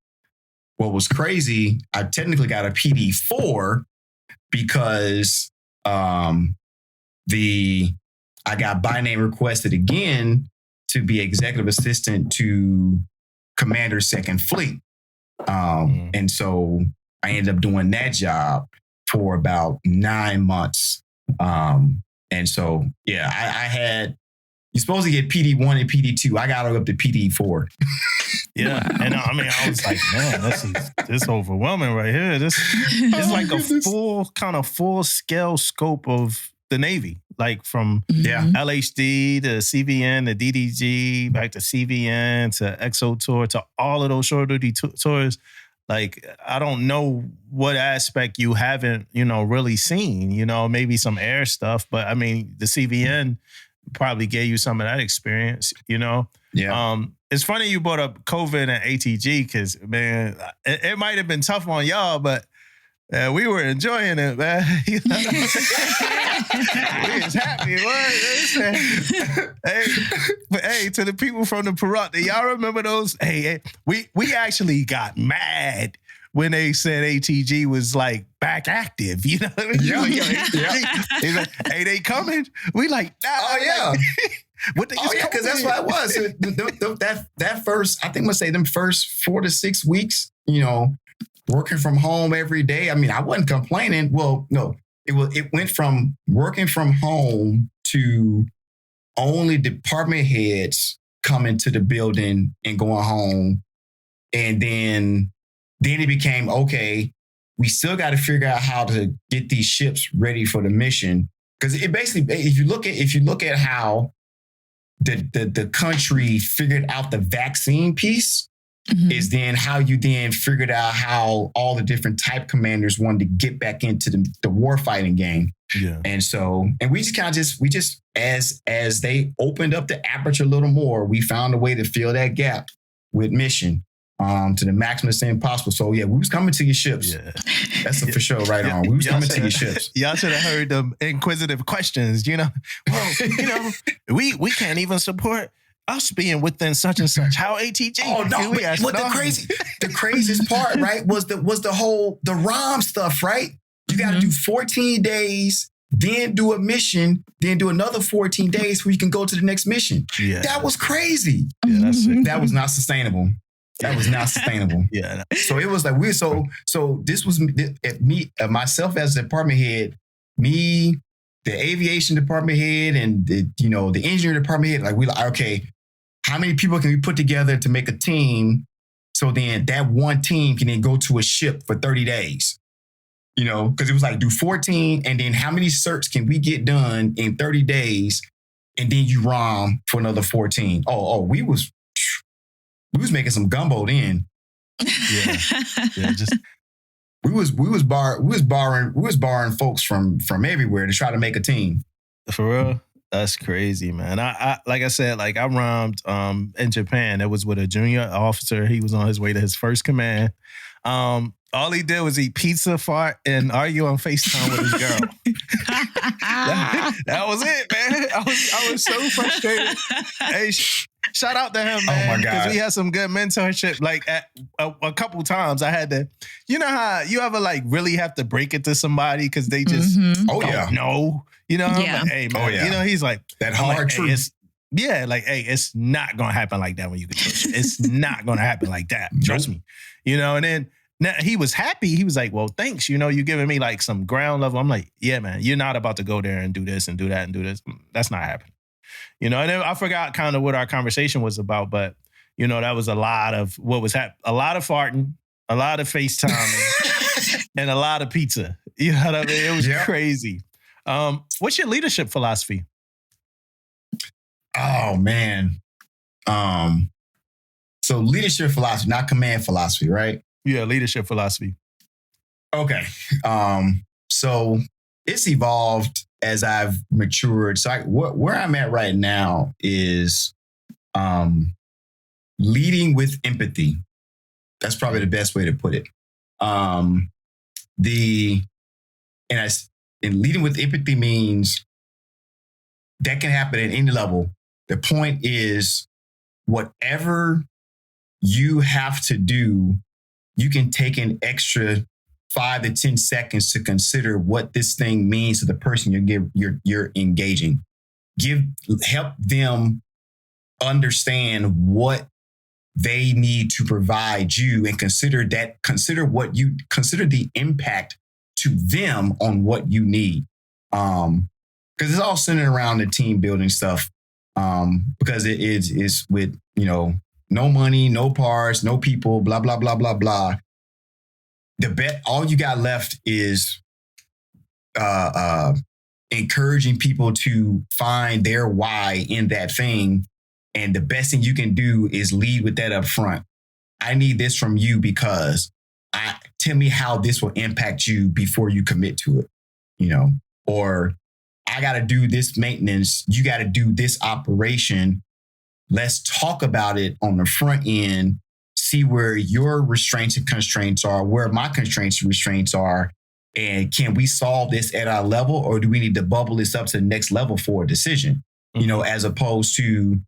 what was crazy, I technically got a PD4 because I got by name requested again to be executive assistant to Commander Second Fleet. And so I ended up doing that job for about 9 months. And so, yeah, I had, you're supposed to get PD1 and PD2. I got up to PD4. Yeah. Wow. And I mean, I was like, man, this overwhelming right here. This is like a full scale scope of the Navy, like from LHD to CVN to DDG, back to CVN to EXO tour to all of those short duty tours. Like, I don't know what aspect you haven't, really seen, maybe some air stuff, but I mean, the CVN probably gave you some of that experience, Yeah. It's funny you brought up COVID and ATG because, man, it might have been tough on y'all, but we were enjoying it, man. We was happy. Hey, to the people from the PHOP, do y'all remember those? Hey, we actually got mad when they said ATG was like back active, you know what I mean? Yeah. He's like, Yo, ATG. He's like, hey, they coming? We like, nah. Oh, yeah. What they Because that's what it was. That first, I think I'm gonna say them first 4 to 6 weeks, working from home every day. I mean, I wasn't complaining. Well, no, it went from working from home to only department heads coming to the building and going home. And then it became, okay, we still got to figure out how to get these ships ready for the mission. Because it basically, if you look at how the country figured out the vaccine piece, is then how you then figured out how all the different type commanders wanted to get back into the warfighting game. Yeah. And so, and we just kind of as they opened up the aperture a little more, we found a way to fill that gap with mission to the maximum extent possible. So yeah, we was coming to your ships. Yeah. That's for sure right on. We was coming to your ships. Y'all should have heard the inquisitive questions, Well, we can't even support us being within such and such. How ATG? Oh no! What the craziest part, right, was the whole ROM stuff, right? You got to do 14 days, then do a mission, then do another 14 days where you can go to the next mission. Yeah, that was crazy. Yeah, that's sick. That was not sustainable. That was not sustainable. Yeah. So it was like so this was me, myself as the department head, me, the aviation department head, and the engineering department head. Like we like, okay, how many people can we put together to make a team? So then that one team can then go to a ship for 30 days. Because it was like do 14, and then how many certs can we get done in 30 days, and then you ROM for another 14. We was making some gumbo then. Yeah, just we was borrowing folks from everywhere to try to make a team. For real. That's crazy, man. I like I said, like I ROM'd in Japan. It was with a junior officer. He was on his way to his first command. All he did was eat pizza, fart, and argue on FaceTime with his girl. that was it, man. I was so frustrated. Hey, shout out to him, man. Oh my God. Because we had some good mentorship. Like a couple times I had to, how you ever like really have to break it to somebody because they just don't know. Yeah. Like, hey, man, he's like that hard truth. It's not gonna happen like that when you get to shit. It's not gonna happen like that. Trust me. And then now he was happy. He was like, well, thanks. You're giving me like some ground level. I'm like, yeah, man, you're not about to go there and do this and do that and do this. That's not happening. And then I forgot kind of what our conversation was about, but that was a lot of what was happening. A lot of farting, a lot of FaceTiming, and a lot of pizza. You know what I mean? It was crazy. What's your leadership philosophy? Oh man. So leadership philosophy, not command philosophy, right? Yeah, leadership philosophy. Okay. So it's evolved as I've matured. So where I'm at right now is leading with empathy. That's probably the best way to put it. And leading with empathy means that can happen at any level. The point is, whatever you have to do, you can take an extra 5 to 10 seconds to consider what this thing means to the person you're engaging. Help them understand what they need to provide you, and consider the impact to them on what you need. Because it's all centered around the team building stuff. Because it's with, no money, no parts, no people, blah, blah, blah, blah, blah. All you got left is encouraging people to find their why in that thing. And the best thing you can do is lead with that up front. I need this from you because tell me how this will impact you before you commit to it, or I got to do this maintenance. You got to do this operation. Let's talk about it on the front end, see where your restraints and constraints are, where my constraints and restraints are, and can we solve this at our level, or do we need to bubble this up to the next level for a decision? As opposed to,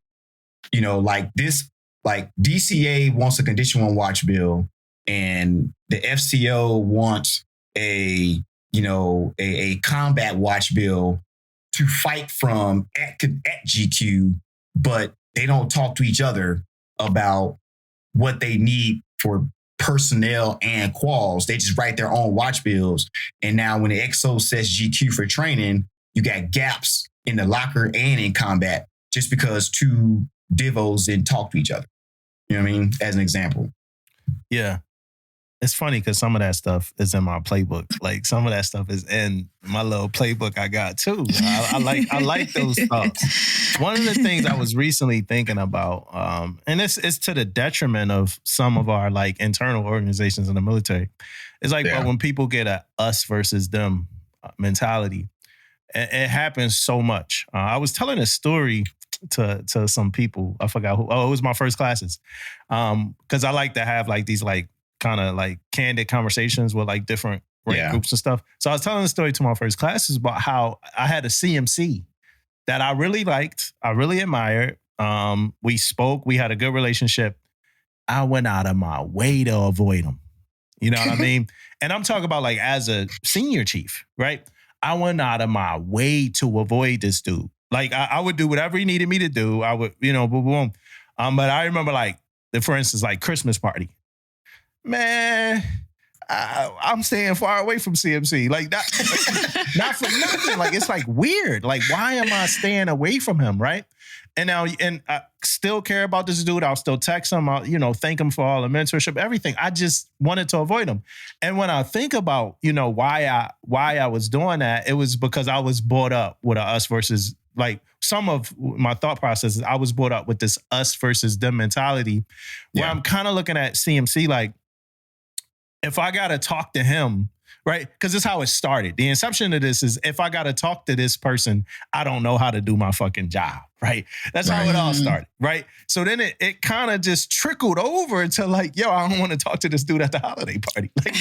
like DCA wants a condition 1 watch bill, and the FCO wants a combat watch bill to fight from at GQ, but they don't talk to each other about what they need for personnel and quals. They just write their own watch bills. And now when the XO says GQ for training, you got gaps in the locker and in combat just because two divos didn't talk to each other. You know what I mean? As an example. Yeah. It's funny because some of that stuff is in my playbook. Like some of that stuff is in my little playbook I got too. I like those thoughts. One of the things I was recently thinking about, and it's to the detriment of some of our like internal organizations in the military. It's like but when people get a us versus them mentality, it happens so much. I was telling a story to some people. I forgot who. Oh, it was my first classes. Because I like to have like these like kind of like candid conversations with like different rank groups and stuff. So I was telling the story to my first classes about how I had a CMC that I really liked, I really admired. We spoke, we had a good relationship. I went out of my way to avoid him. You know what I mean? And I'm talking about like as a senior chief, right? I went out of my way to avoid this dude. Like I would do whatever he needed me to do. I would, boom, boom. But I remember like, for instance, like Christmas party. Man, I'm staying far away from CMC. Like, not for nothing. Like, it's like weird. Like, why am I staying away from him, right? And now, and I still care about this dude. I'll still text him. I'll, thank him for all the mentorship, everything. I just wanted to avoid him. And when I think about, why I was doing that, it was because I was brought up with a us versus, like, some of my thought processes, I was brought up with this us versus them mentality, where I'm kind of looking at CMC like, if I got to talk to him, right? Because this is how it started. The inception of this is if I got to talk to this person, I don't know how to do my fucking job, right? That's how it all started, right? So then it kind of just trickled over to like, yo, I don't want to talk to this dude at the holiday party. Like,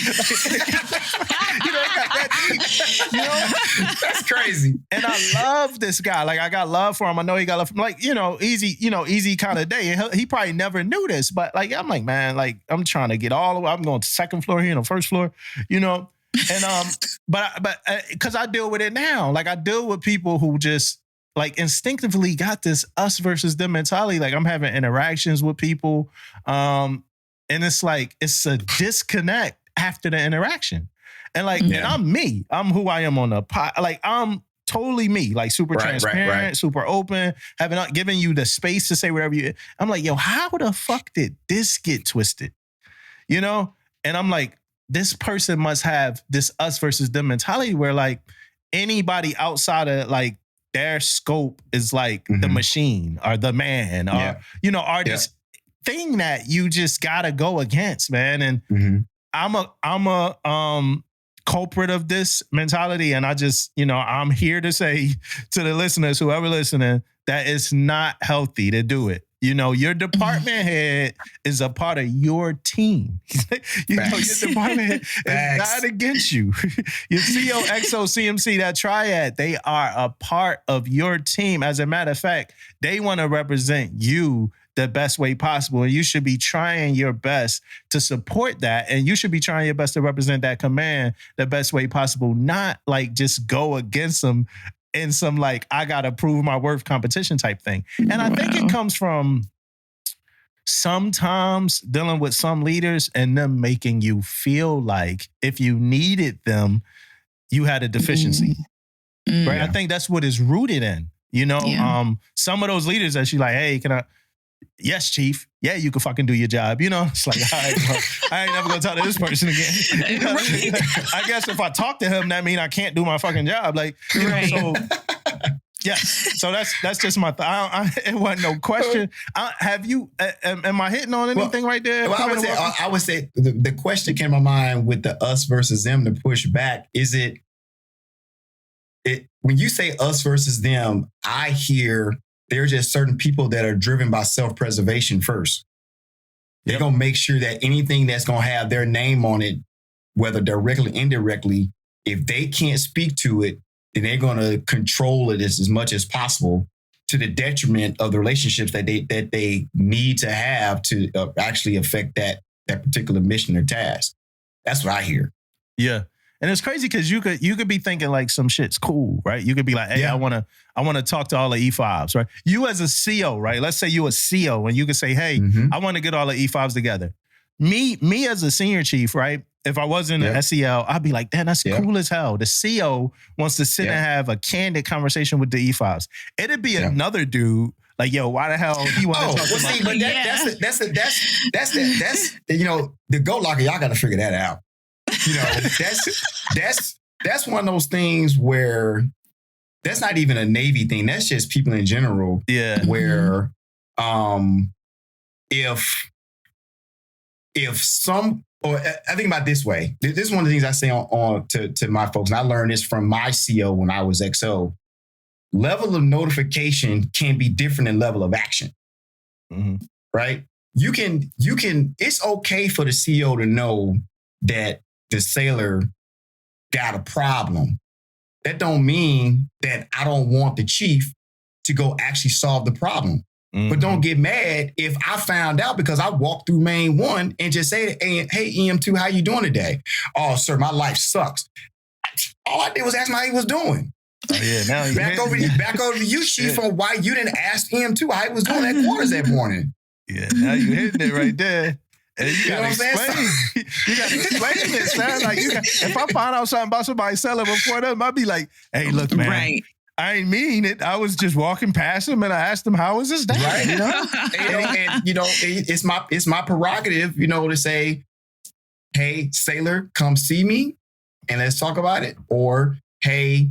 that's crazy. And I love this guy. Like, I got love for him. I know he got love for him. Like, easy kind of day. And he probably never knew this, but like, I'm like, man, like, I'm trying to get all the way. I'm going to second floor here, first floor, And, but because I deal with it now. Like, I deal with people who just like instinctively got this us versus them mentality. Like, I'm having interactions with people. And it's like, it's a disconnect after the interaction. And like, and I'm me. I'm who I am on the pod. Like, I'm totally me. Like, super transparent, super open, giving you the space to say whatever you. I'm like, yo, how the fuck did this get twisted? And I'm like, this person must have this us versus them mentality where like anybody outside of like their scope is like the machine or the man or, or this thing that you just gotta go against, man. And I'm a culprit of this mentality. And I just, I'm here to say to the listeners, whoever listening, that it's not healthy to do it. Your department head is a part of your team. Your department head is not against you. Your CO, XO, CMC, that triad, they are a part of your team. As a matter of fact, they want to represent you the best way possible. And you should be trying your best to support that. And you should be trying your best to represent that command the best way possible, not like just go against them in some like, I got to prove my worth competition type thing. And I think it comes from sometimes dealing with some leaders and them making you feel like if you needed them, you had a deficiency. Right? I think that's what is rooted in, some of those leaders that you like, hey, can I? Yes, chief. Yeah, you can fucking do your job. It's like, all right, bro, I ain't never gonna talk to this person again. I guess if I talk to him, that means I can't do my fucking job. Like, so yeah. So that's just my thought. It wasn't no question. Have you? Am I hitting on anything right there? Well, I would say the question came to my mind with the us versus them to push back. Is it when you say us versus them? I hear. There are just certain people that are driven by self-preservation first. They're going to make sure that anything that's going to have their name on it, whether directly or indirectly, if they can't speak to it, then they're going to control it as much as possible to the detriment of the relationships that they need to have to actually affect that that particular mission or task. That's what I hear. Yeah. And it's crazy because you could be thinking like some shit's cool, right? You could be like, hey, I wanna talk to all the E5s, right? You as a CO, right? Let's say you a CO and you could say, hey, I want to get all the E5s together. Me as a senior chief, right? If I wasn't an SEL, I'd be like, damn, that's cool as hell. The CO wants to sit and have a candid conversation with the E5s. It'd be another dude like, yo, why the hell he want to talk to see, but that's the goat locker. Y'all got to figure that out. That's one of those things where that's not even a Navy thing. That's just people in general. Yeah. Where if some, or I think about it this way. This is one of the things I say on to my folks, and I learned this from my CO when I was XO. Level of notification can be different than level of action. Right? You can. It's okay for the CO to know that the sailor got a problem. That don't mean that I don't want the chief to go actually solve the problem. But don't get mad if I found out because I walked through Main 1 and just say, hey, EM2, how you doing today? Oh, sir, my life sucks. All I did was ask him how he was doing. Oh, yeah, now back over to you, chief, on why you didn't ask EM2 how he was doing at quarters that morning. Yeah, now you hitting it right there. And you gotta explain. You gotta explain this, man. Like, if I find out something about somebody selling before them, I'd be like, "Hey, look, man, I ain't mean it. I was just walking past him and I asked him how was his day." Right, it's my prerogative, to say, "Hey, sailor, come see me and let's talk about it," or "Hey,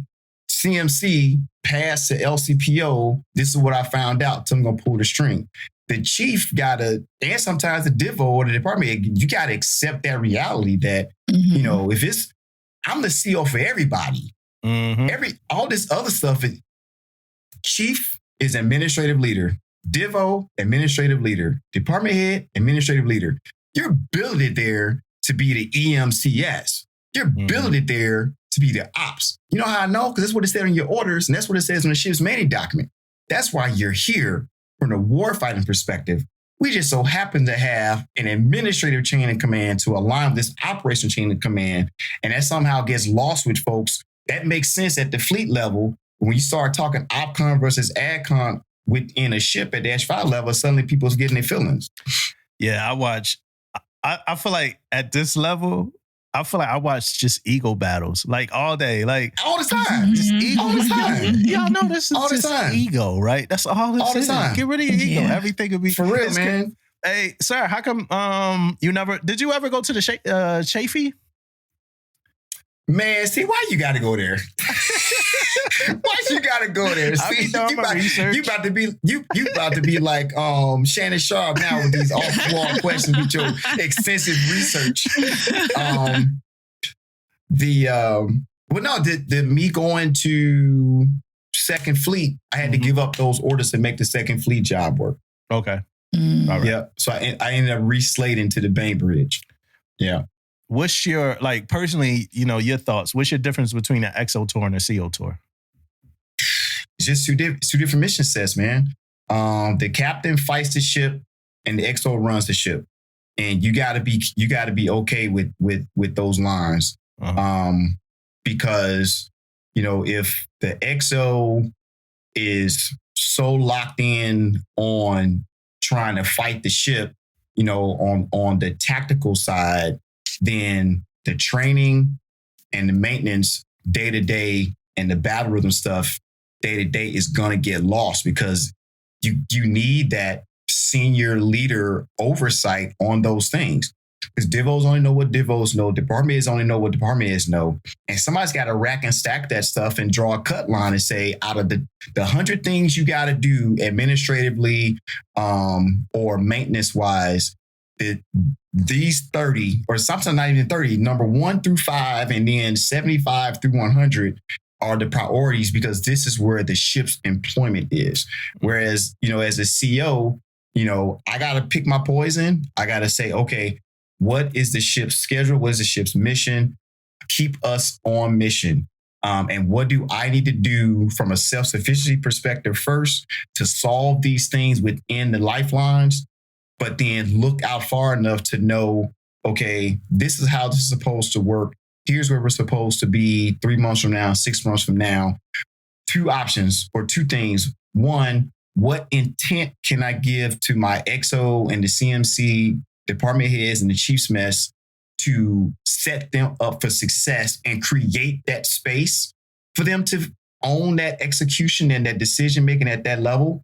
CMC, pass to LCPO. This is what I found out. So I'm gonna pull the string." The chief and sometimes the divo or the department, you gotta accept that reality that, if I'm the CO for everybody. All this other stuff, chief is administrative leader, divo, administrative leader, department head, administrative leader. You're billeted there to be the EMCS. You're billeted there to be the ops. You know how I know? Because that's what it said in your orders, and that's what it says in the ship's manning document. That's why you're here. From the warfighting perspective, we just so happen to have an administrative chain of command to align with this operational chain of command. And that somehow gets lost with folks. That makes sense at the fleet level. When you start talking OPCON versus ADCON within a ship at the H5 level, suddenly people's getting their feelings. Yeah, I feel like at this level, I watch just ego battles like all day, like all the time. Just ego. All the time. Y'all know this is all just ego, right? That's all this is. Get rid of your ego. Everything could be for real, man. Hey, sir, how come did you ever go to the Chafee? Man, see, why you gotta go there? Why you gotta go there? See, you about to be like Shannon Sharp now with these off-the-wall questions with your extensive research. The me going to Second Fleet, I had to give up those orders to make the Second Fleet job work. Okay. All right. Yeah. So I ended up reslating to the Bainbridge. Yeah. What's your, like, personally, your thoughts? What's your difference between an XO tour and a CO tour? It's just two different mission sets, man. The captain fights the ship and the XO runs the ship. And you gotta be okay with those lines. Because, if the XO is so locked in on trying to fight the ship, on the tactical side, then the training and the maintenance day-to-day and the battle rhythm stuff day-to-day is going to get lost because you need that senior leader oversight on those things. Because divos only know what divos know. Department heads only know what department heads know. And somebody's got to rack and stack that stuff and draw a cut line and say, out of the 100 things you got to do administratively or maintenance-wise, these 30, or sometimes not even 30, number 1 through 5, and then 75 through 100 are the priorities because this is where the ship's employment is. Whereas, as a CO, I got to pick my poison. I got to say, okay, what is the ship's schedule? What is the ship's mission? Keep us on mission. And what do I need to do from a self-sufficiency perspective first to solve these things within the lifelines? but then look out far enough to know, okay, this is how this is supposed to work. Here's where we're supposed to be 3 months from now, 6 months from now. 2 options or 2 things. One, what intent can I give to my XO and the CMC department heads and the chief's mess to set them up for success and create that space for them to own that execution and that decision making at that level?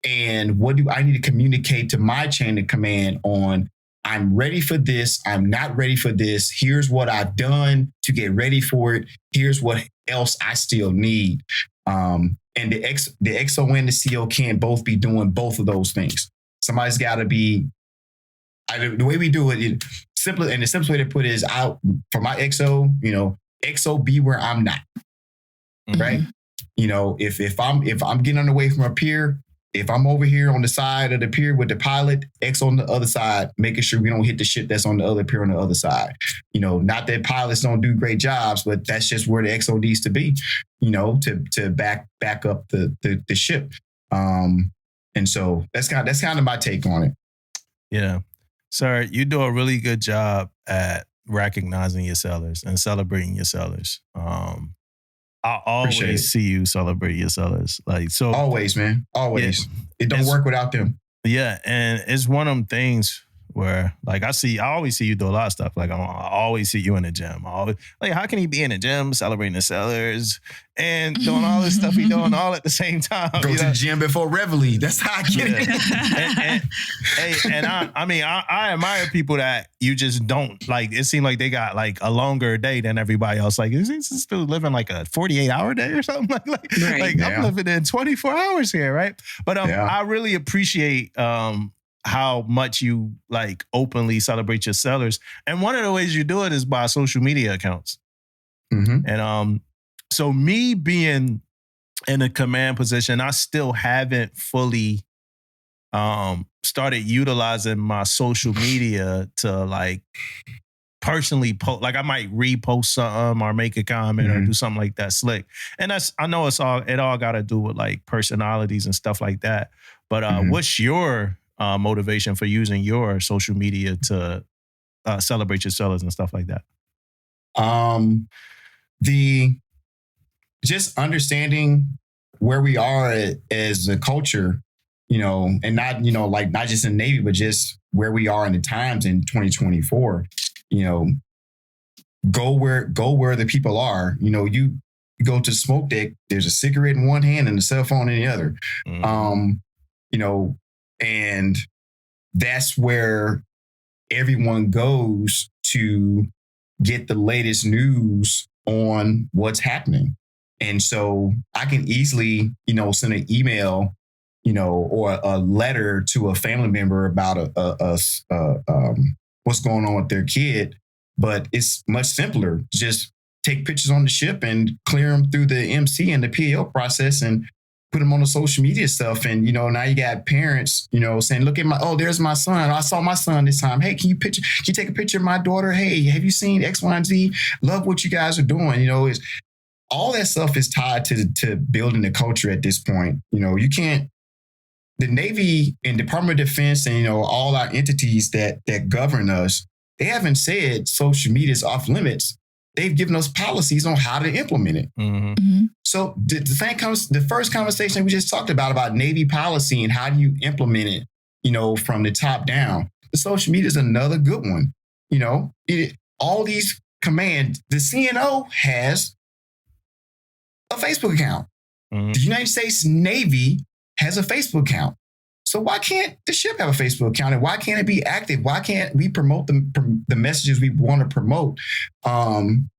And what do I need to communicate to my chain of command on? I'm ready for this. I'm not ready for this. Here's what I've done to get ready for it. Here's what else I still need. And the XO and the CO can't both be doing both of those things. Somebody's got to be. The way we do it, simply, and the simplest way to put it is, for my XO, XO be where I'm not. Mm-hmm. Right? If I'm getting on the way from a pier, if I'm over here on the side of the pier with the pilot, X on the other side, making sure we don't hit the shit that's on the other pier on the other side. Not that pilots don't do great jobs, but that's just where the XO needs to be, to back up the ship. And so that's kind of my take on it. Yeah. Sir, you do a really good job at recognizing your sellers and celebrating your sellers. I always see you celebrate your sellers. Always, man. Always. Yeah, it don't work without them. Yeah. And it's one of them things where I always see you do a lot of stuff. I always see you in the gym. How can he be in the gym celebrating the sellers and doing all this stuff he doing all at the same time? Go to the gym before Reveille. That's how I get it. I admire people that you just don't it seems like they got a longer day than everybody else. Is he still living a 48-hour day or something? I'm living in 24 hours here, right? But I really appreciate how much you openly celebrate your sellers. And one of the ways you do it is by social media accounts. Mm-hmm. And so me being in a command position, I still haven't fully started utilizing my social media to personally post. I might repost something or make a comment or do something like that slick. And I know it all got to do with personalities and stuff like that. But what's your motivation for using your social media to celebrate your sellers and stuff like that? Just understanding where we are as a culture, and not, not just in the Navy, but just where we are in the times in 2024, go where the people are. You go to the smoke deck, there's a cigarette in one hand and a cell phone in the other. And that's where everyone goes to get the latest news on what's happening. And so I can easily, send an email, or a letter to a family member about what's going on with their kid. But it's much simpler. Just take pictures on the ship and clear them through the MC and the PAO process and put them on the social media stuff. And, now you got parents, saying, look at there's my son. I saw my son this time. Hey, can you take a picture of my daughter? Hey, have you seen X, Y, and Z? Love what you guys are doing. It's all that stuff is tied to building the culture at this point. You can't, the Navy and Department of Defense and, all our entities that govern us, they haven't said social media is off limits. They've given us policies on how to implement it. Mm-hmm. Mm-hmm. So the first conversation we just talked about Navy policy and how do you implement it, from the top down. The social media is another good one. All these commands, the CNO has a Facebook account. Mm-hmm. The United States Navy has a Facebook account. So why can't the ship have a Facebook account? And why can't it be active? Why can't we promote the messages we want to promote? And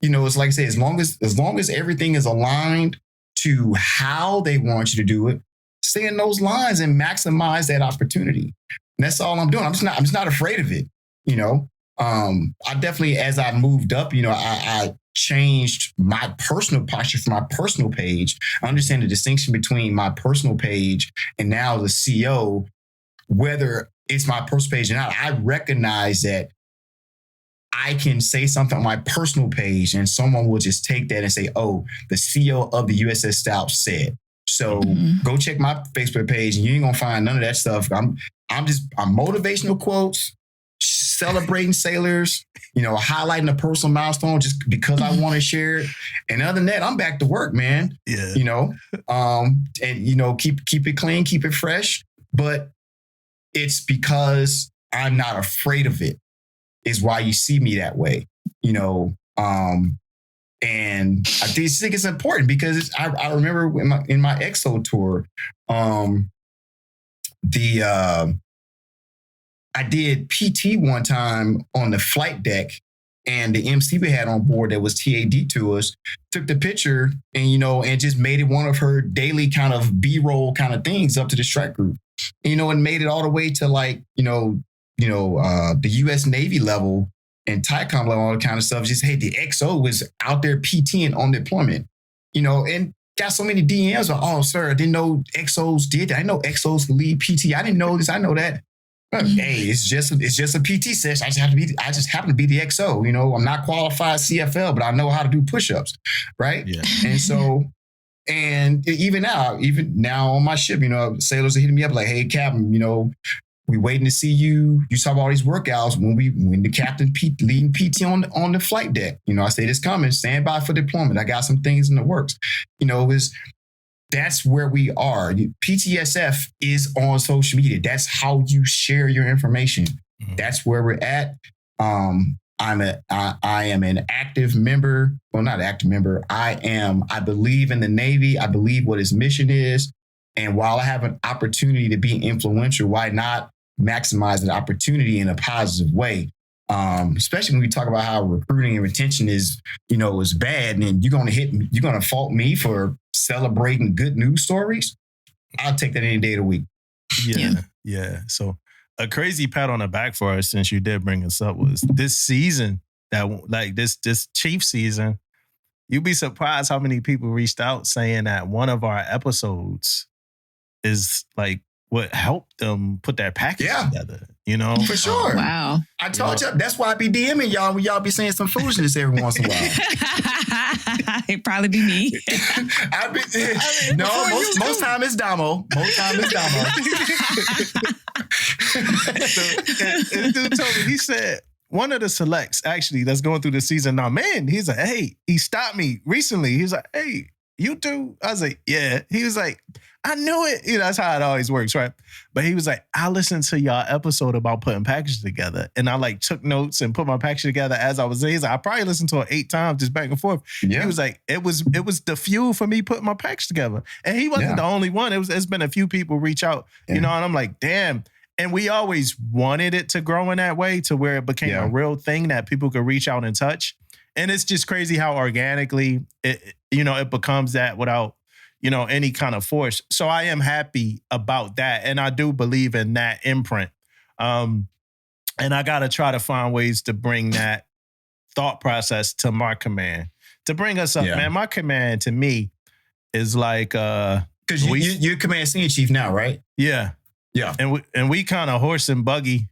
it's like I say, as long as everything is aligned to how they want you to do it, stay in those lines and maximize that opportunity. And that's all I'm doing. I'm just not afraid of it. I definitely, as I moved up, I changed my personal posture for my personal page. I understand the distinction between my personal page and now the CO, whether it's my personal page or not. I recognize that I can say something on my personal page and someone will just take that and say, oh, the CO of the USS Stout said. So go check my Facebook page and you ain't going to find none of that stuff. I'm motivational quotes, celebrating sailors, highlighting a personal milestone just because I want to share it. And other than that, I'm back to work, man. Yeah. And keep it clean, keep it fresh. But it's because I'm not afraid of it is why you see me that way, and I think it's important because I remember in my EXO tour, I did PT one time on the flight deck, and the MC we had on board that was TAD to us took the picture and just made it one of her daily kind of B-roll kind of things up to the strike group, and made it all the way to the U.S. Navy level and TICOM level, all that kind of stuff. Just, hey, the XO was out there PTing on deployment, and got so many DMs. Oh, sir, I didn't know XOs did that. I know XOs could lead PT. I didn't know this. I know that. Hey, it's just a PT session. I just happen to be the XO. I'm not qualified CFL, but I know how to do push-ups, right? Yeah. And so, and even now on my ship, sailors are hitting me up like, hey, Captain, we waiting to see you. You saw all these workouts when the captain leading PT on the flight deck. I say this coming, stand by for deployment. I got some things in the works. That's where we are. PTSF is on social media. That's how you share your information. Mm-hmm. That's where we're at. I am an active member. Well, not active member. I believe in the Navy. I believe what its mission is. And while I have an opportunity to be influential, why not maximize an opportunity in a positive way? Especially when we talk about how recruiting and retention is bad, and you're going to fault me for celebrating good news stories. I'll take that any day of the week. Yeah. So a crazy pat on the back for us, since you did bring us up, was this season this Chief season. You'd be surprised how many people reached out saying that one of our episodes is like what helped them put their package together, For sure. Wow. I told you, that's why I be DMing y'all when y'all be saying some foolishness every once in a while. It'd probably be me. Most time it's Damo. And dude told me, he said, one of the selects actually that's going through the season now, man, he's like, hey, he stopped me recently. He was like, hey, you do? I was like, yeah. He was like, I knew it. That's how it always works, right? But he was like, I listened to y'all episode about putting packages together, and I took notes and put my package together as I was there. He's like, I probably listened to it 8 times just back and forth. Yeah. He was like, it was the fuel for me putting my package together. And he wasn't the only one. It's been a few people reach out, and I'm like, damn. And we always wanted it to grow in that way to where it became a real thing that people could reach out and touch. And it's just crazy how organically it becomes that without any kind of force. So I am happy about that. And I do believe in that imprint. And I got to try to find ways to bring that thought process to my command, to bring us up, man. My command to me is like, because you're command senior chief now, right? Yeah. Yeah. And we kind of horse and buggy.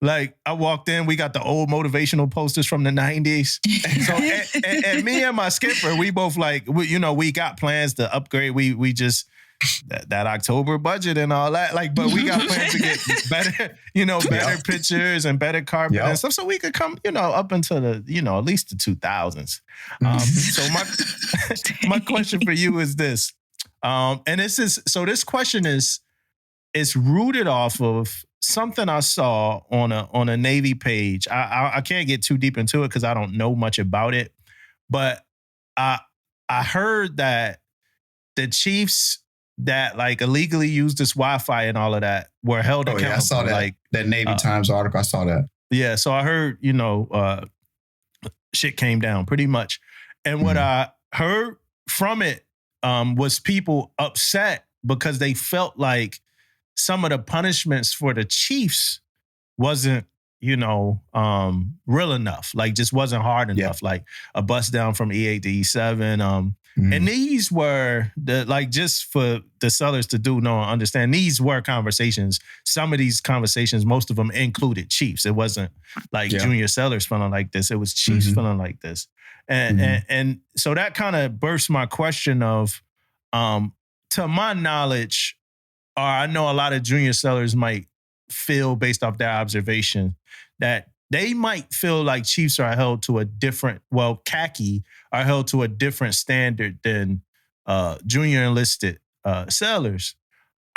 Like, I walked in, we got the old motivational posters from the 90s. So, and me and my skipper, we both we got plans to upgrade. We just, that October budget and all that. But we got plans to get better, better pictures and better carpet and stuff. So we could come, up into the, at least the 2000s. So my question for you is this. And this question is, it's rooted off of something I saw on a Navy page. I can't get too deep into it because I don't know much about it, but I heard that the chiefs that illegally used this Wi-Fi and all of that were held accountable. Yeah, I saw that. That Navy Times article. I saw that. Yeah, so I heard shit came down pretty much, and what I heard from it was people upset because they felt like some of the punishments for the chiefs wasn't, real enough. Just wasn't hard enough. Like a bust down from E8 to E7. And these were just for the sellers to do know and understand, these were conversations. Some of these conversations, most of them included chiefs. It wasn't junior sellers feeling like this. It was chiefs feeling like this. And so that kind of burst my question of, to my knowledge, or I know a lot of junior sellers might feel based off their observation that they might feel like chiefs are held to a different, well, khaki are held to a different standard than junior enlisted sailors.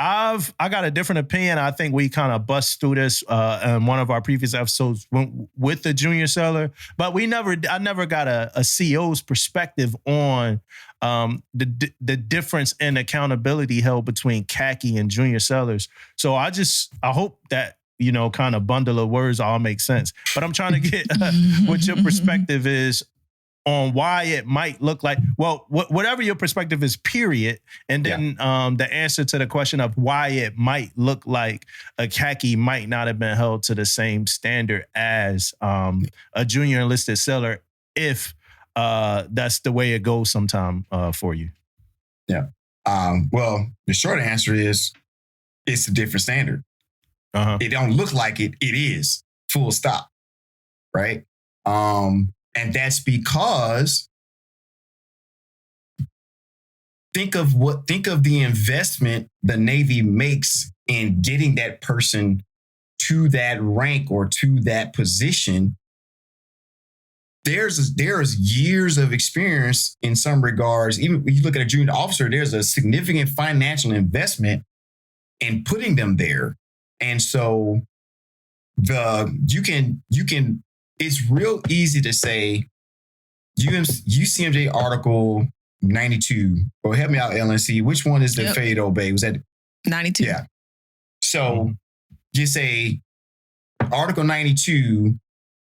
I got a different opinion. I think we kind of bust through this in one of our previous episodes with the junior sailor, but I never got a CO's perspective on the difference in accountability held between khaki and junior sailors. So I hope that, kind of bundle of words all make sense. But I'm trying to get what your perspective is on why it might look like, well, whatever your perspective is, period. And then the answer to the question of why it might look like a khaki might not have been held to the same standard as a junior enlisted sailor, if that's the way it goes sometime for you. Yeah. Well, the short answer is it's a different standard. It don't look like it. It is, full stop. Right. And that's because think of the investment the Navy makes in getting that person to that rank or to that position. There's years of experience in some regards. Even when you look at a junior officer, there's a significant financial investment in putting them there. And so you can it's real easy to say UCMJ Article 92. Or help me out, LNC. Which one is the Fade Obey? Was that 92? Yeah. So you say Article 92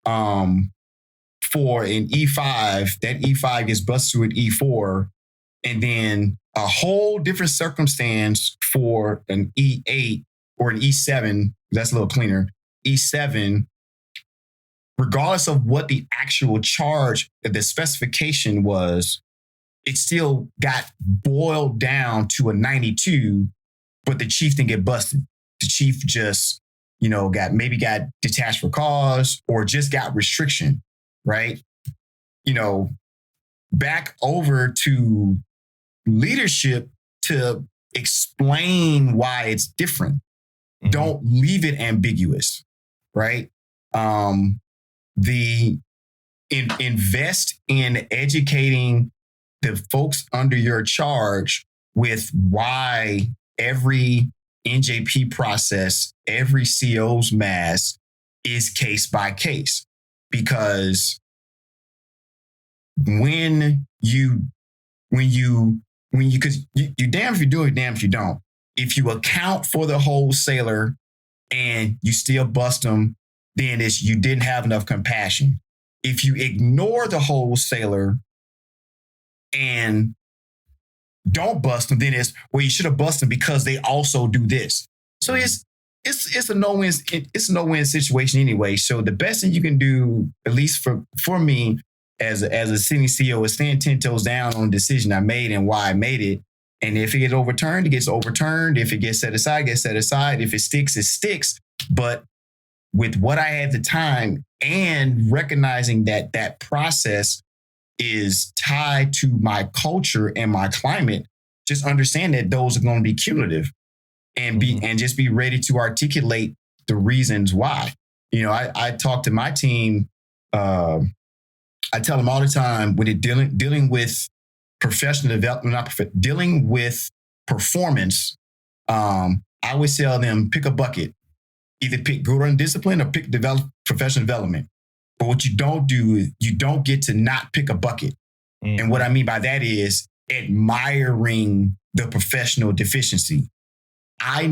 for an E5, that E5 gets busted to an E4, and then a whole different circumstance for an E8 or an E7. That's a little cleaner. E7, regardless of what the actual charge, the specification was, it still got boiled down to a 92, but the chief didn't get busted. The chief just, got detached for cause or just got restriction, right? Back over to leadership to explain why it's different. Mm-hmm. Don't leave it ambiguous, right? Invest in educating the folks under your charge with why every NJP process, every CO's mass is case by case. Because when you because you damn if you do it, damn if you don't. If you account for the whole sailor and you still bust them, then it's you didn't have enough compassion. If you ignore the whole sailor and don't bust them, then it's, well, you should have busted them because they also do this. So it's a no-win situation anyway. So the best thing you can do, at least for me as a sitting CEO, is stand 10 toes down on the decision I made and why I made it. And if it gets overturned, it gets overturned. If it gets set aside, it gets set aside. If it sticks, it sticks. But with what I had at the time and recognizing that that process is tied to my culture and my climate, just understand that those are going to be cumulative and just be ready to articulate the reasons why. I talk to my team. I tell them all the time when they're dealing with professional development, dealing with performance. I always tell them, pick a bucket. Either pick good on discipline or pick professional development. But what you don't do is you don't get to not pick a bucket. Mm-hmm. And what I mean by that is admiring the professional deficiency. I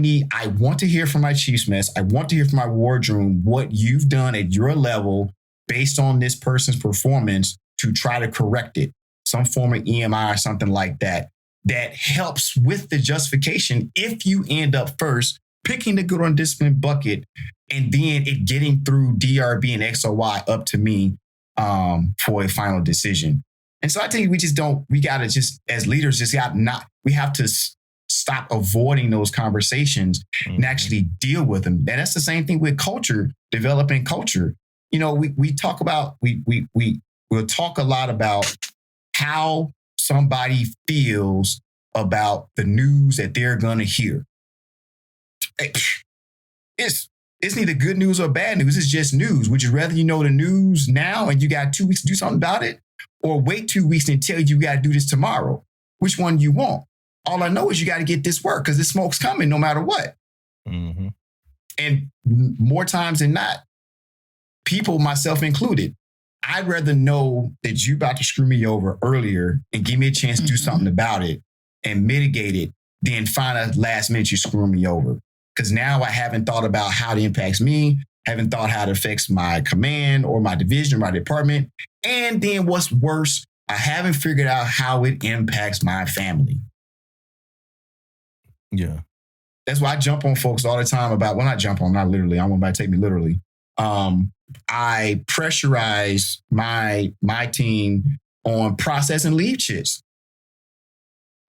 want to hear from my chief's mess. I want to hear from my wardroom what you've done at your level based on this person's performance to try to correct it. Some form of EMI or something like that. That helps with the justification if you end up first picking the good on discipline bucket and then it getting through DRB and XOY up to me for a final decision. And so I think we got to just, as leaders, we have to stop avoiding those conversations and actually deal with them. And that's the same thing with culture, developing culture. We talk about, we'll talk a lot about how somebody feels about the news that they're going to hear. It's It's neither good news or bad news. It's just news. Would you rather you know the news now and you got 2 weeks to do something about it, or wait 2 weeks and tell you got to do this tomorrow? Which one do you want? All I know is you got to get this work because the smoke's coming no matter what. Mm-hmm. And more times than not, people, myself included, I'd rather know that you about to screw me over earlier and give me a chance to do something about it and mitigate it than find a last minute you screwing me over. Because now I haven't thought about how it impacts me, haven't thought how it affects my command or my division or my department. And then what's worse, I haven't figured out how it impacts my family. Yeah. That's why I jump on folks all the time about, well, not jump on, not literally. I want anybody to take me literally. I pressurize my team on process and leave shits.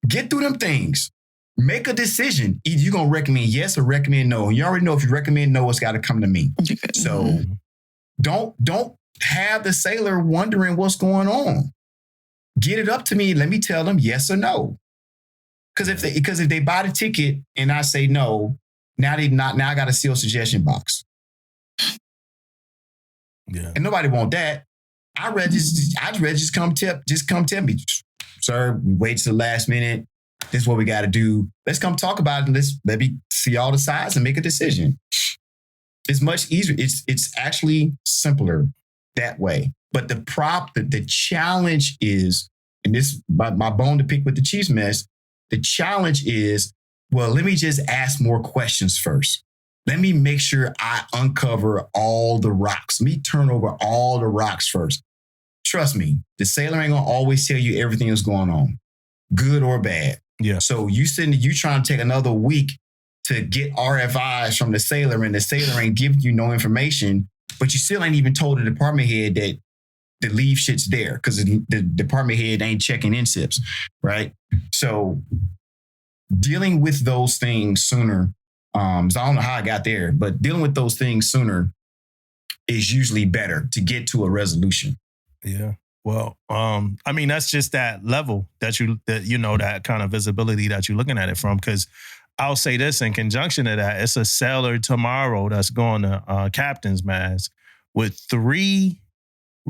Get through them things. Make a decision. Either you're going to recommend yes or recommend no. You already know if you recommend no, it's got to come to me. So don't have the sailor wondering what's going on. Get it up to me. Let me tell them yes or no. Because if they buy the ticket and I say no, now I got a sealed suggestion box. Yeah. And nobody want that. I'd rather just come tell me, sir, we wait till the last minute. This is what we got to do. Let's come talk about it and let me see all the sides and make a decision. It's much easier. It's actually simpler that way. But the challenge is, and this my bone to pick with the Chiefs mess, the challenge is, well, let me just ask more questions first. Let me make sure I uncover all the rocks. Let me turn over all the rocks first. Trust me, the sailor ain't gonna always tell you everything that's going on, good or bad. Yeah. So you trying to take another week to get RFIs from the sailor, and the sailor ain't giving you no information, but you still ain't even told the department head that the leave shit's there because the department head ain't checking NCIPs, right? So dealing with those things sooner, so I don't know how I got there, but dealing with those things sooner is usually better to get to a resolution. Yeah. Well, I mean, that's just that level that kind of visibility that you're looking at it from. Because I'll say this in conjunction to that, it's a sailor tomorrow that's going to captain's mass with 3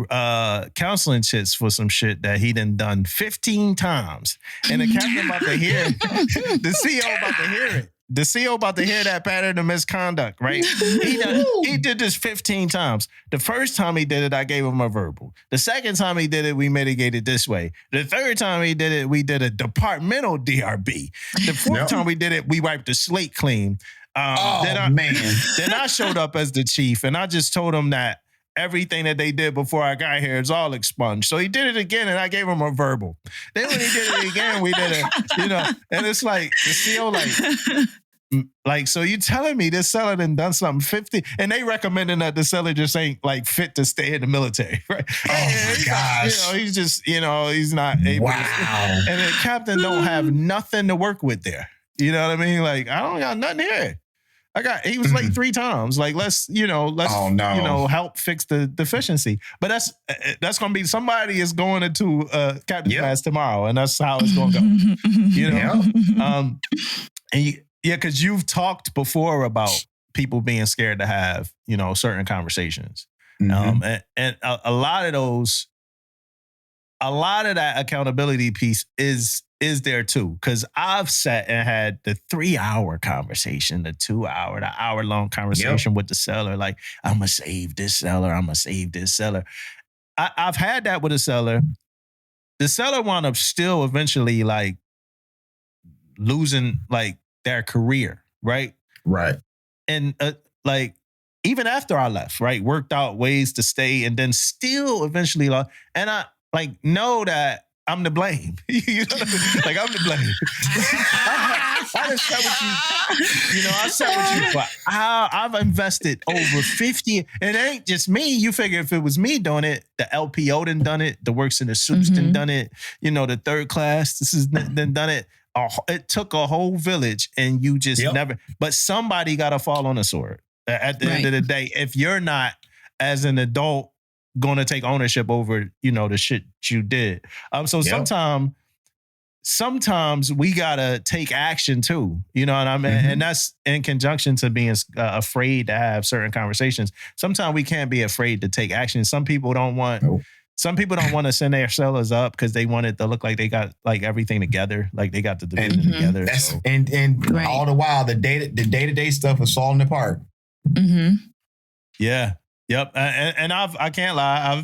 counseling shits for some shit that he done 15 times. And the captain about to hear it. The CEO about to hear it. The CEO about to hear that pattern of misconduct, right? He did this 15 times. The first time he did it, I gave him a verbal. The second time he did it, we mitigated this way. The third time he did it, we did a departmental DRB. The fourth time we did it, we wiped the slate clean. Then I showed up as the chief, and I just told him that everything that they did before I got here is all expunged. So he did it again, and I gave him a verbal. Then when he did it again, we did it, and it's like the CEO, like, so you telling me this seller done something 50, and they recommending that the seller just ain't like fit to stay in the military, right? Oh my gosh. He's just, he's not able. Wow. And the captain don't have nothing to work with there. You know what I mean? Like, I don't got nothing here. He was late 3 times. Like, let's help fix the deficiency. But that's going to be, somebody is going into captain's class tomorrow, and that's how it's going to go. Because you've talked before about people being scared to have, certain conversations. And a lot of that accountability piece is there too. Because I've sat and had the 3-hour conversation, the 2-hour, the hour-long conversation with the seller. Like, I'm going to save this seller. I'm going to save this seller. I've had that with a seller. The seller wound up still eventually like losing like their career, right? Right. And like, even after I left, right, worked out ways to stay, and then still eventually lost. And I like know that I'm to blame. Like, I'm to blame. I just sat with you. I sat with you for I've invested over 50. It ain't just me. You figure if it was me doing it, the LPO done it, the works in the suits done it, the third class, this is done it. It took a whole village, and you just never. But somebody got to fall on the sword at the end of the day. If you're not, as an adult, going to take ownership over, the shit you did. So sometimes sometimes we gotta take action too. You know what I mean? And that's in conjunction to being afraid to have certain conversations. Sometimes we can't be afraid to take action. Some people don't want. Nope. Some people don't want to send their sellers up because they want it to look like they got like everything together, like they got the division together. That's, so. and Right. all the while, the day-to-day stuff is falling apart. Mm-hmm. Yeah. Yep. And I can't lie.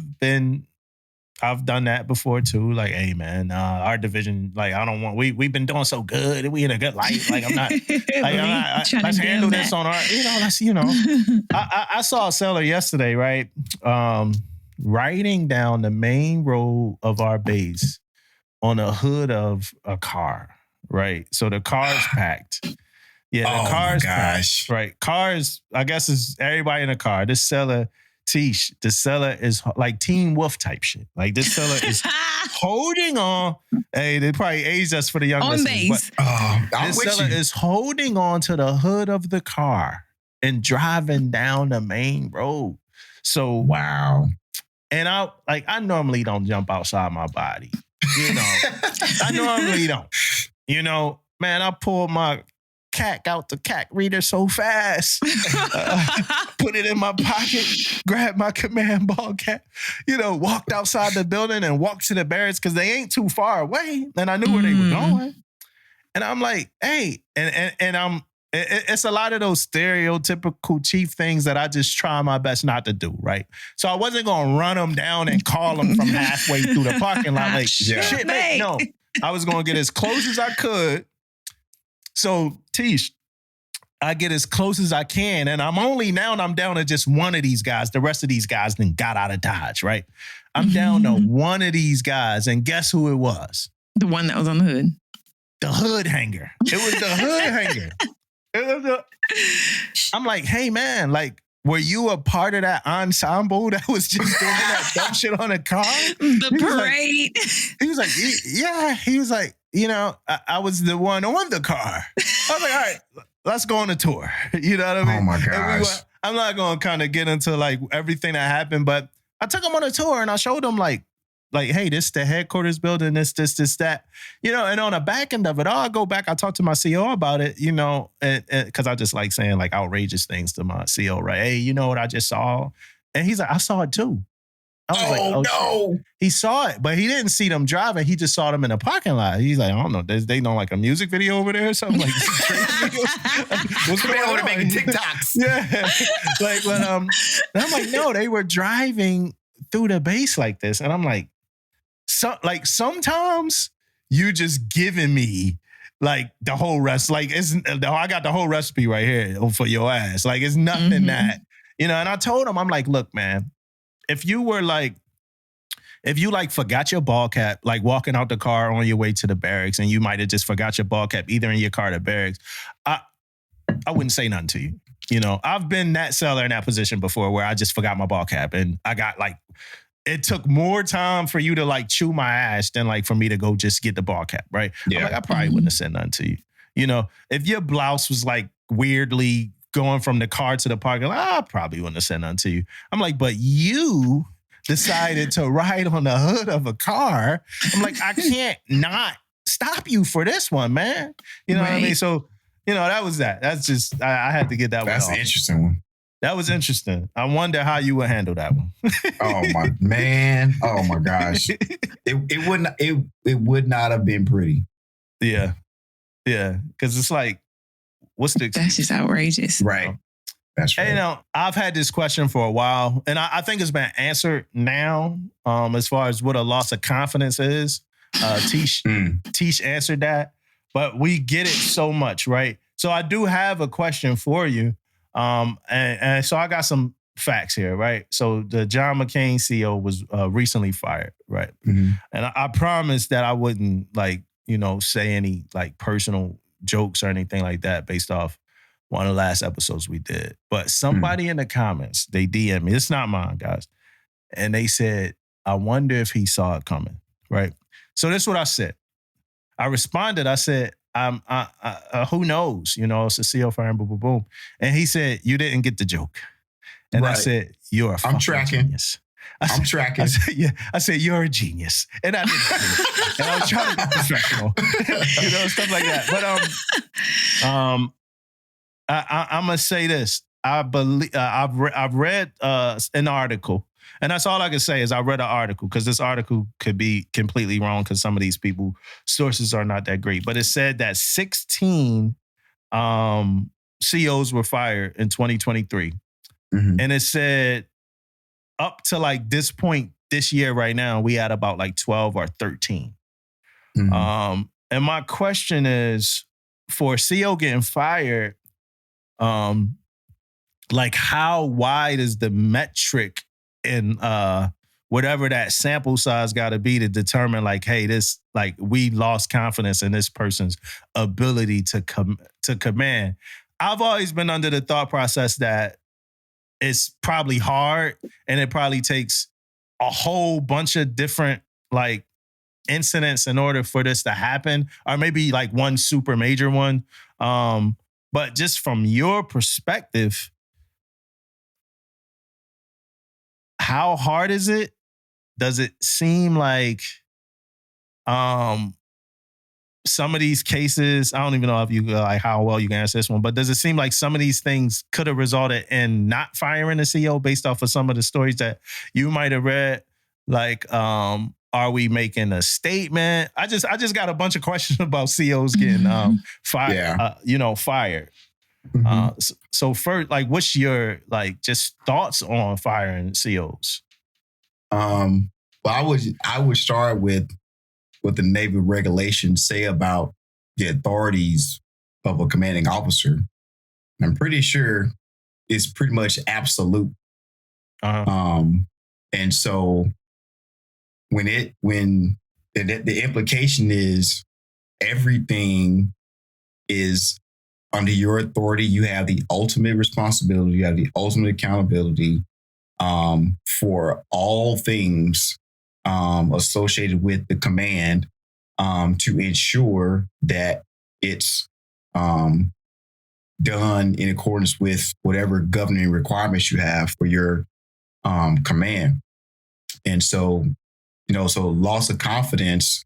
I've done that before too. Like, hey man, our division, like I don't want, we've been doing so good. We in a good light. Like I'm not, like, let's handle this on our, I saw a seller yesterday, right? Riding down the main road of our base on the hood of a car, right? So the car's packed. Yeah, the car's packed, right? Cars, I guess, is everybody in a car. This seller, Tish, the seller is like Teen Wolf type shit. Like this seller is holding on. Hey, they probably aged us for the young listeners. But this seller is holding on to the hood of the car and driving down the main road. So wow. And I normally don't jump outside my body. You know, I normally don't. You know, man, I pulled my CAC out the CAC reader so fast. Put it in my pocket, grabbed my command ball cap, walked outside the building and walked to the barracks because they ain't too far away. And I knew where they were going. And I'm like, hey, and it's a lot of those stereotypical chief things that I just try my best not to do, right? So I wasn't going to run them down and call them from halfway through the parking lot. Like, shit, mate, no. I was going to get as close as I could. So, Tish, I get as close as I can, and I'm down to just one of these guys. The rest of these guys then got out of Dodge, right? I'm down to one of these guys, and guess who it was? The one that was on the hood. The hood hanger. It was the hood hanger. I'm like, hey man, like, were you a part of that ensemble that was just doing that dumb shit on a car? The parade. He was like, yeah. He was like, I was the one on the car. I was like, all right, let's go on a tour. You know what I mean? Oh my gosh. I'm not going to kind of get into like everything that happened, but I took him on a tour and I showed him like, hey, this is the headquarters building, this, that, and on the back end of it all, I go back, I talk to my CO about it, because I just like saying like outrageous things to my CO, right? Hey, you know what I just saw? And he's like, I saw it too. I was like, oh no. Shit. He saw it, but he didn't see them driving. He just saw them in the parking lot. He's like, I don't know. They know like a music video over there or something? Like what's going on? Making TikToks. Yeah. But and I'm like, no, they were driving through the base like this. And I'm like, sometimes you just giving me like the whole rest. Like I got the whole recipe right here for your ass. Like it's nothing that, and I told him, I'm like, look, man, if you forgot your ball cap, like walking out the car on your way to the barracks and you might have just forgot your ball cap either in your car or the barracks, I wouldn't say nothing to you. I've been that seller in that position before where I just forgot my ball cap and I got like, it took more time for you to like chew my ass than like for me to go just get the ball cap, right? Yeah. I'm like, I probably wouldn't have said nothing to you. If your blouse was like weirdly going from the car to the parking lot, I probably wouldn't have said nothing to you. I'm like, but you decided to ride on the hood of a car. I'm like, I can't not stop you for this one, man. You know what I mean? So, that was that. That's just, I had to get that one off. That's an interesting one. That was interesting. I wonder how you would handle that one. Oh my man. Oh my gosh. It would not have been pretty. Yeah. Yeah. Cause it's like, what's the excuse? That's just outrageous. Right. That's right. And, I've had this question for a while and I think it's been answered now as far as what a loss of confidence is. Tish answered that, but we get it so much, right? So I do have a question for you. And so I got some facts here, right? So the John McCain CEO was recently fired, right? Mm-hmm. And I promised that I wouldn't say any like personal jokes or anything like that based off one of the last episodes we did. But somebody in the comments, they DM me, it's not mine, guys. And they said, I wonder if he saw it coming, right? So this is what I said. I responded, I said, who knows? It's a CEO firing, boom, boom, boom. And he said, you didn't get the joke. And I said, you're a fucking genius. I'm tracking. I said, you're a genius. And I didn't. And I was trying to be professional. Stuff like that. But I'm going to say this. I believe I've read an article, and that's all I can say is I read an article, because this article could be completely wrong because some of these people sources are not that great. But it said that 16 COs were fired in 2023, and it said up to like this point this year right now we had about like 12 or 13. And my question is, for a CO getting fired, like how wide is the metric in whatever that sample size got to be to determine like, hey, this, like, we lost confidence in this person's ability to command. I've always been under the thought process that it's probably hard and it probably takes a whole bunch of different like incidents in order for this to happen, or maybe like one super major one. But just from your perspective, how hard is it? Does it seem like some of these cases, I don't even know if you like how well you can answer this one, but does it seem like some of these things could have resulted in not firing a CO based off of some of the stories that you might have read? Like, are we making a statement? I just got a bunch of questions about COs getting fired. Fired. So first, like, what's your like just thoughts on firing COs? Well, I would start with what the Navy regulations say about the authorities of a commanding officer. I'm pretty sure it's pretty much absolute. And so when the implication is everything is under your authority, you have the ultimate responsibility, you have the ultimate accountability for all things associated with the command to ensure that it's done in accordance with whatever governing requirements you have for your command. And so, so loss of confidence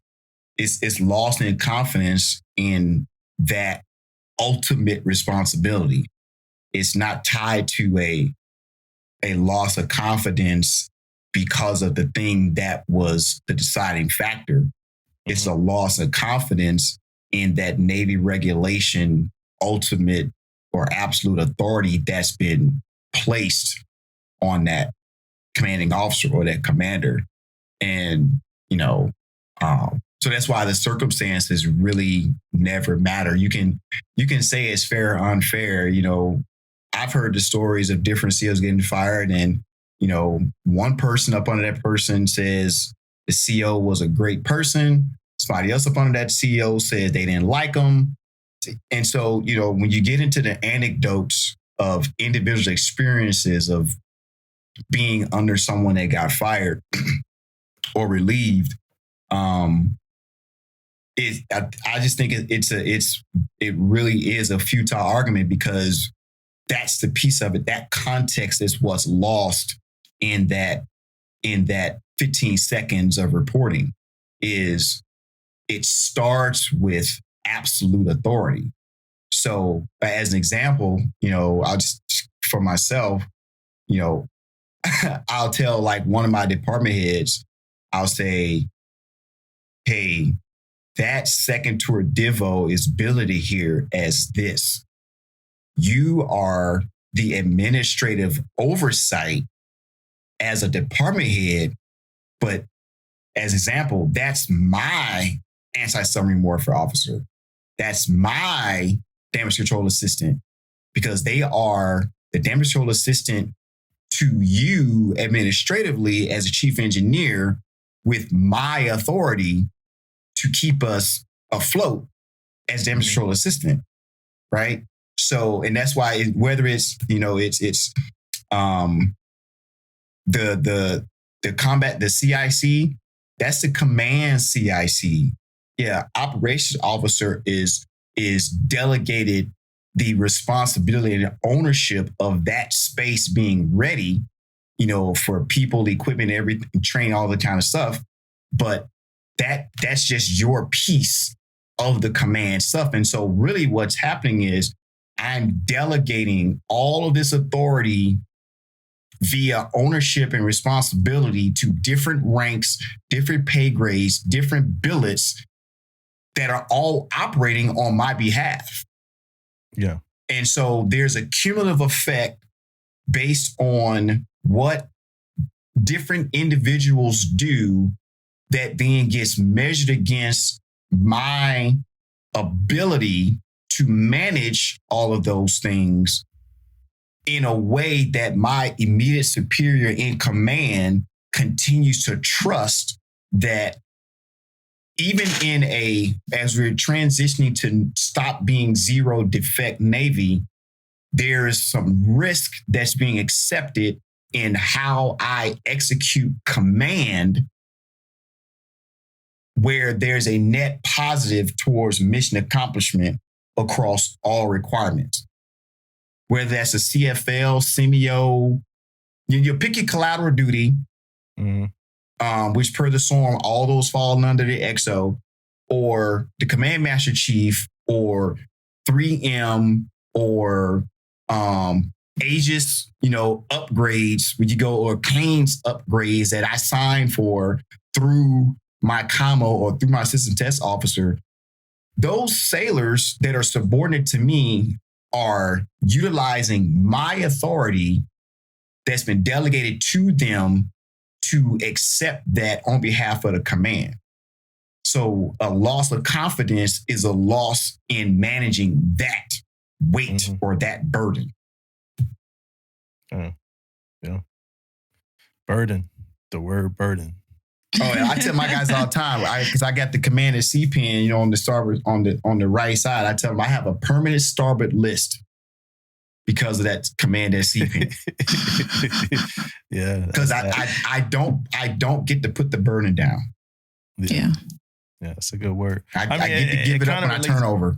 is loss in confidence in that ultimate responsibility. It's not tied to a loss of confidence because of the thing that was the deciding factor. It's a loss of confidence in that Navy regulation, ultimate or absolute authority that's been placed on that commanding officer or that commander. And, so that's why the circumstances really never matter. You can say it's fair or unfair. I've heard the stories of different COs getting fired, and one person up under that person says the CO was a great person. Somebody else up under that CO said they didn't like him. And so, when you get into the anecdotes of individual experiences of being under someone that got fired or relieved, I just think it really is a futile argument, because that's the piece of it. That context is what's lost in that 15 seconds of reporting. Is it starts with absolute authority. So as an example, I'll just, for myself, I'll tell like one of my department heads, I'll say, hey, that second tour divo is billeted here as this. You are the administrative oversight as a department head, but as example, that's my anti-submarine warfare officer. That's my damage control assistant, because they are the damage control assistant to you administratively as a chief engineer, with my authority to keep us afloat as damage control assistant, right? So, and that's why whether it's the combat, the CIC, that's the command CIC. Yeah, operations officer is delegated the responsibility and ownership of that space being ready for people, equipment, everything, train, all the kind of stuff. But that's just your piece of the command stuff. And so really what's happening is I'm delegating all of this authority via ownership and responsibility to different ranks, different pay grades, different billets that are all operating on my behalf. Yeah. And so there's a cumulative effect based on what different individuals do that then gets measured against my ability to manage all of those things in a way that my immediate superior in command continues to trust that even as we're transitioning to stop being zero defect Navy, there's some risk that's being accepted in how I execute command, where there's a net positive towards mission accomplishment across all requirements. Whether that's a CFL, SEMIO, you pick your collateral duty, which per the SORM, all those fall under the XO, or the Command Master Chief, or 3M, or Aegis, upgrades, when you go, or claims upgrades that I sign for through my commo or through my assistant test officer. Those sailors that are subordinate to me are utilizing my authority that's been delegated to them to accept that on behalf of the command. So a loss of confidence is a loss in managing that weight or that burden. Yeah. Burden. The word burden. Oh, yeah, I tell my guys all the time, because I got the commander C pen, on the starboard, on the right side. I tell them I have a permanent starboard list because of that commander C pen. Yeah, because I don't get to put the burden down. Yeah, that's a good word. I get to give it up when I turn over.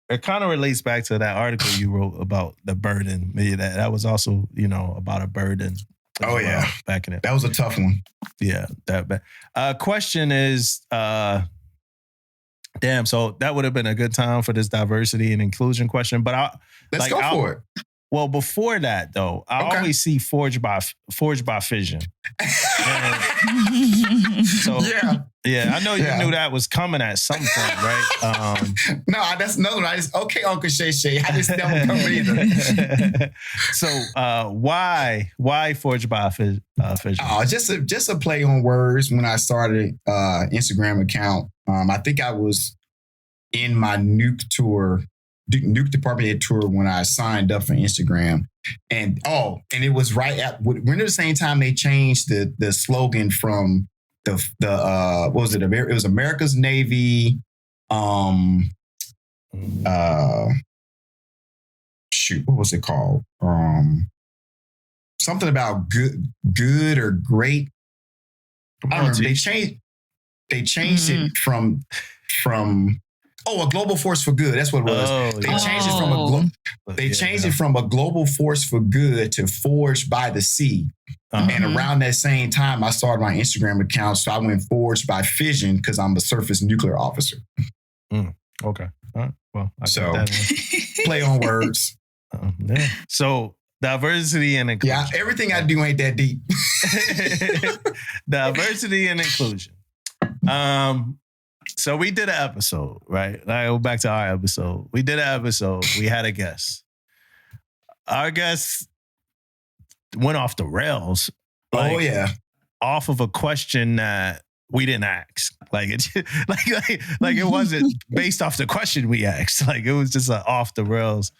It kind of relates back to that article you wrote about the burden. Maybe that was also about a burden. Oh yeah, back in it. That was a tough one. Yeah, that bad. Question is, damn. So that would have been a good time for this diversity and inclusion question. But let's go for it. Well, before that though, I always see Forged by Fission. So yeah, I know you knew that was coming at some point, right? No, that's another one. Okay, Uncle Shay Shay. I just never come either. So why Forged by Fission? Oh, just a play on words. When I started Instagram account, I think I was in my nuke department head tour when I signed up for Instagram. And it was right at the same time they changed the slogan from the what was it? It was America's Navy. What was it called? Something about good or great. I don't remember. They changed it from a global force for good. That's what it was. They changed it from a global force for good to Forged by the Sea. And around that same time, I started my Instagram account. So I went Forged by Fission because I'm a surface nuclear officer. Okay. All right. Well, so play on words. Yeah. So diversity and inclusion. Yeah, everything I do ain't that deep. Diversity and inclusion. So we did an episode, right? I go back to our episode. We did an episode. We had a guest. Our guest went off the rails. Off of a question that we didn't ask. Like it wasn't based off the question we asked. Like it was just an off the rails,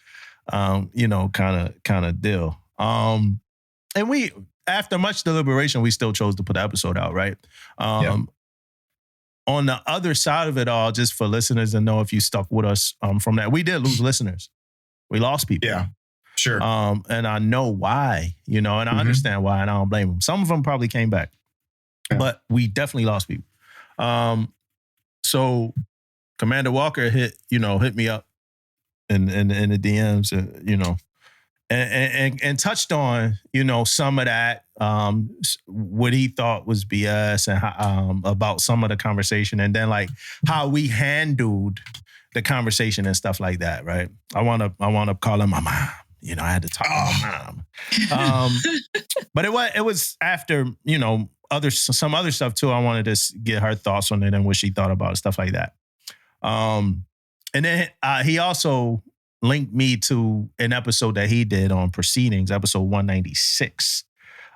kind of deal. And we, after much deliberation, we still chose to put the episode out, right? On the other side of it all, just for listeners to know if you stuck with us from that, we did lose listeners. We lost people. Yeah, sure. And I know why, and I understand why, and I don't blame them. Some of them probably came back, but we definitely lost people. So Commander Walker hit me up in the DMs, and touched on, some of that, what he thought was BS and how, about some of the conversation, and then like how we handled the conversation and stuff like that. Right. I want to call him my mom. I had to talk to my mom. But it was after, some other stuff too. I wanted to get her thoughts on it and what she thought about it, stuff like that. And then he also linked me to an episode that he did on proceedings, episode 196.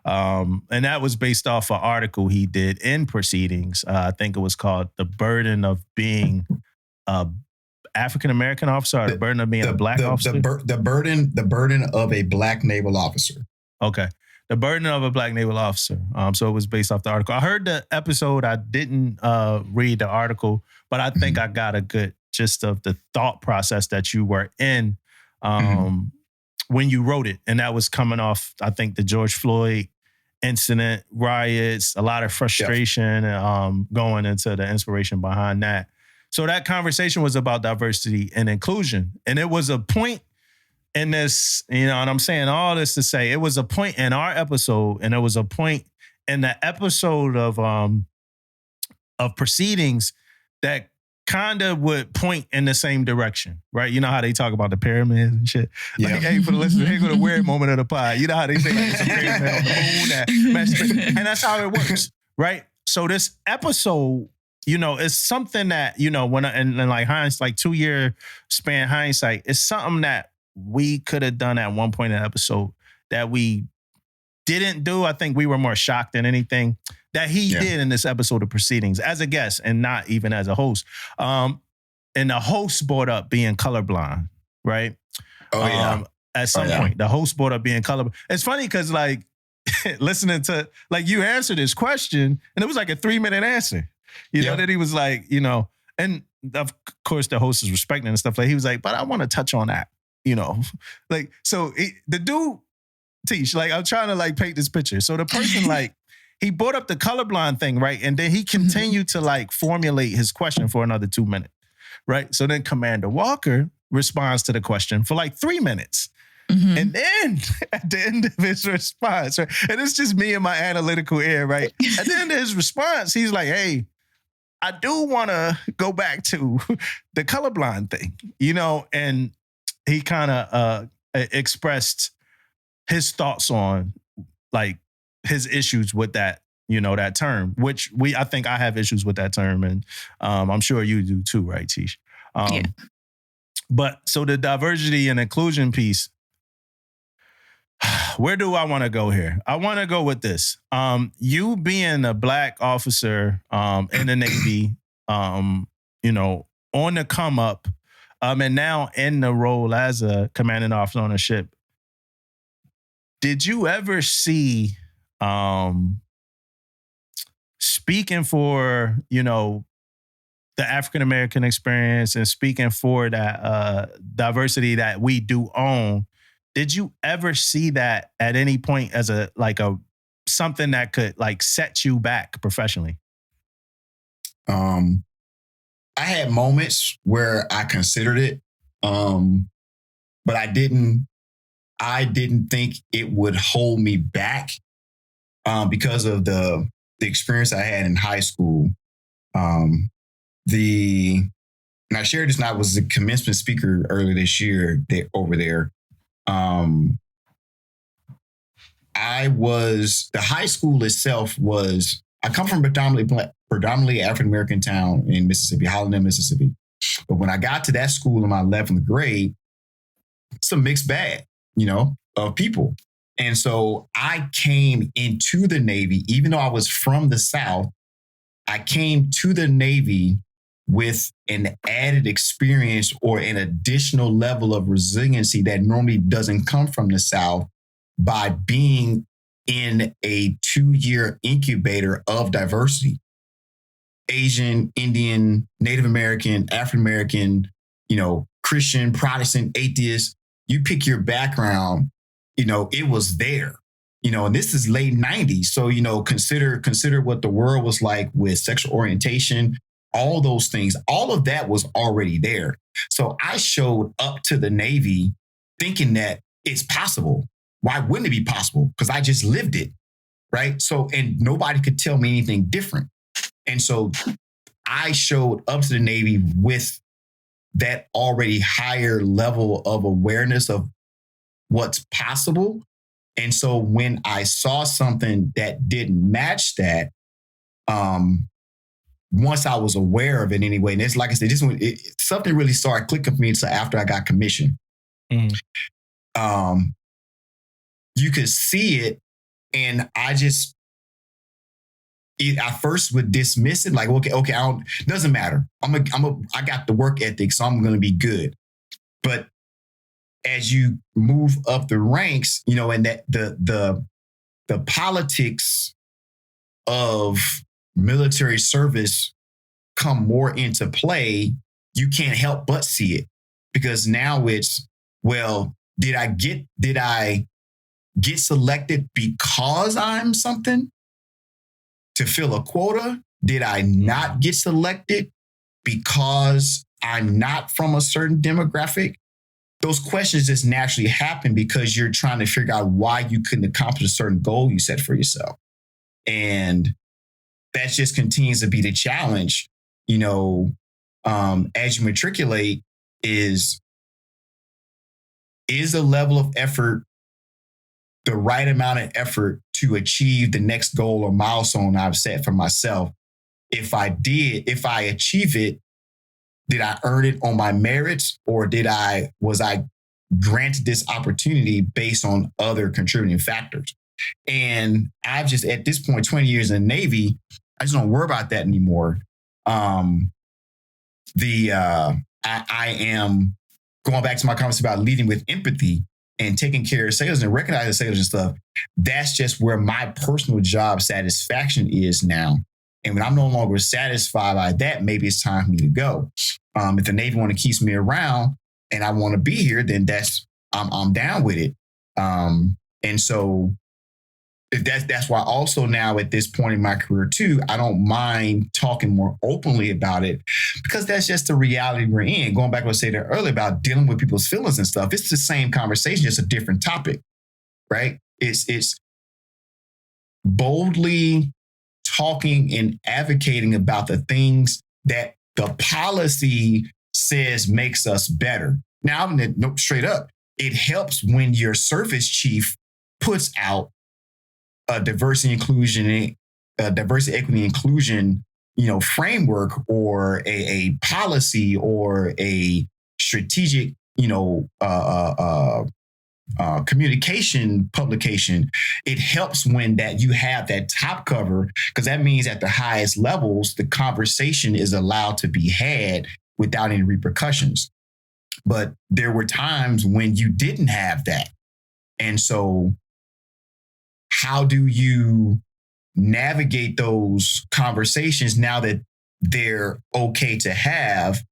And that was based off an article he did in proceedings. I think it was called "The Burden of Being a African-American Officer," or "The Burden of Being a Black Officer." The burden of a Black naval officer. Okay. "The Burden of a Black Naval Officer." So it was based off the article. I heard the episode. I didn't read the article, but I think I got a good gist of the thought process that you were in when you wrote it. And that was coming off, I think, the George Floyd incident, riots, a lot of frustration, going into the inspiration behind that. So that conversation was about diversity and inclusion. And it was a point in this, and I'm saying all this to say, it was a point in our episode, and it was a point in the episode of proceedings that kind of would point in the same direction, right? You know how they talk about the pyramids and shit? Like, hey, for the listeners, here go the weird moment of the pod. You know how they say like, it's a pyramid on the moon, and that's how it works, right? So this episode, it's something that, when and like hindsight, like 2-year span hindsight, it's something that we could have done at one point in the episode that we didn't do. I think we were more shocked than anything that he did in this episode of proceedings as a guest and not even as a host. And the host brought up being colorblind, right? At some point, the host brought up being colorblind. It's funny because like listening to, like, you answered this question and it was like a 3-minute answer. Then he was like, and of course the host is respecting and stuff. Like, he was like, but I want to touch on that, like, so the dude, Tish, like, I'm trying to like paint this picture. So the person like, he brought up the colorblind thing, right? And then he continued to like formulate his question for another 2 minutes, right? So then Commander Walker responds to the question for like 3 minutes. And then at the end of his response, right? And it's just me and my analytical ear, right? At the end of his response, he's like, hey, I do want to go back to the colorblind thing, and he kind of expressed his thoughts on like his issues with that, that term, which I think I have issues with that term. And I'm sure you do too, right, Tish? But so the diversity and inclusion piece, where do I want to go here? I want to go with this. You being a Black officer in the Navy, on the come up, and now in the role as a commanding officer on a ship, did you ever see, speaking for, the African-American experience and speaking for that diversity that we do own, did you ever see that at any point as a something that could like set you back professionally? I had moments where I considered it, but I didn't think it would hold me back because of the experience I had in high school. And I shared this, and I was the commencement speaker earlier this year over there. The high school itself was, I come from predominantly African-American town in Mississippi, Hotline, Mississippi. But when I got to that school in my 11th grade, it's a mixed bag, of people. And so I came into the Navy, even though I was from the South, I came to the Navy with an added experience or an additional level of resiliency that normally doesn't come from the South by being in a 2-year incubator of diversity. Asian, Indian, Native American, African American, Christian, Protestant, atheist, you pick your background, it was there, and this is late 90s. So, consider what the world was like with sexual orientation, all those things, all of that was already there. So I showed up to the Navy thinking that it's possible. Why wouldn't it be possible? Because I just lived it, right? So, and nobody could tell me anything different. And so I showed up to the Navy with that already higher level of awareness of what's possible. And so when I saw something that didn't match that, once I was aware of it anyway, and it's like I said, something really started clicking for me until after I got commissioned. You could see it, and I first would dismiss it, like, okay, doesn't matter. I got the work ethic, so I'm going to be good. But as you move up the ranks, and that the politics of military service come more into play, you can't help but see it, because now it's, well, did I get selected because I'm something to fill a quota? Did I not get selected because I'm not from a certain demographic? Those questions just naturally happen because you're trying to figure out why you couldn't accomplish a certain goal you set for yourself. And that just continues to be the challenge, as you matriculate, is the level of effort the right amount of effort to achieve the next goal or milestone I've set for myself? If I achieve it, did I earn it on my merits, or was I granted this opportunity based on other contributing factors? And I've just, at this point, 20 years in the Navy, I just don't worry about that anymore. I am going back to my conversation about leading with empathy and taking care of sailors and recognizing sailors and stuff. That's just where my personal job satisfaction is now. And when I'm no longer satisfied by that, maybe it's time for me to go. If the Navy want to keep me around and I want to be here, then I'm down with it. And so that's why also now at this point in my career too, I don't mind talking more openly about it, because that's just the reality we're in. Going back to what I said earlier about dealing with people's feelings and stuff, it's the same conversation, just a different topic, right? It's boldly talking and advocating about the things that the policy says makes us better. Now, straight up, it helps when your service chief puts out a diversity, equity, inclusion, framework, or a policy, or a strategic, communication publication. It helps when that you have that top cover, because that means at the highest levels, the conversation is allowed to be had without any repercussions. But there were times when you didn't have that. And so how do you navigate those conversations now that they're okay to have?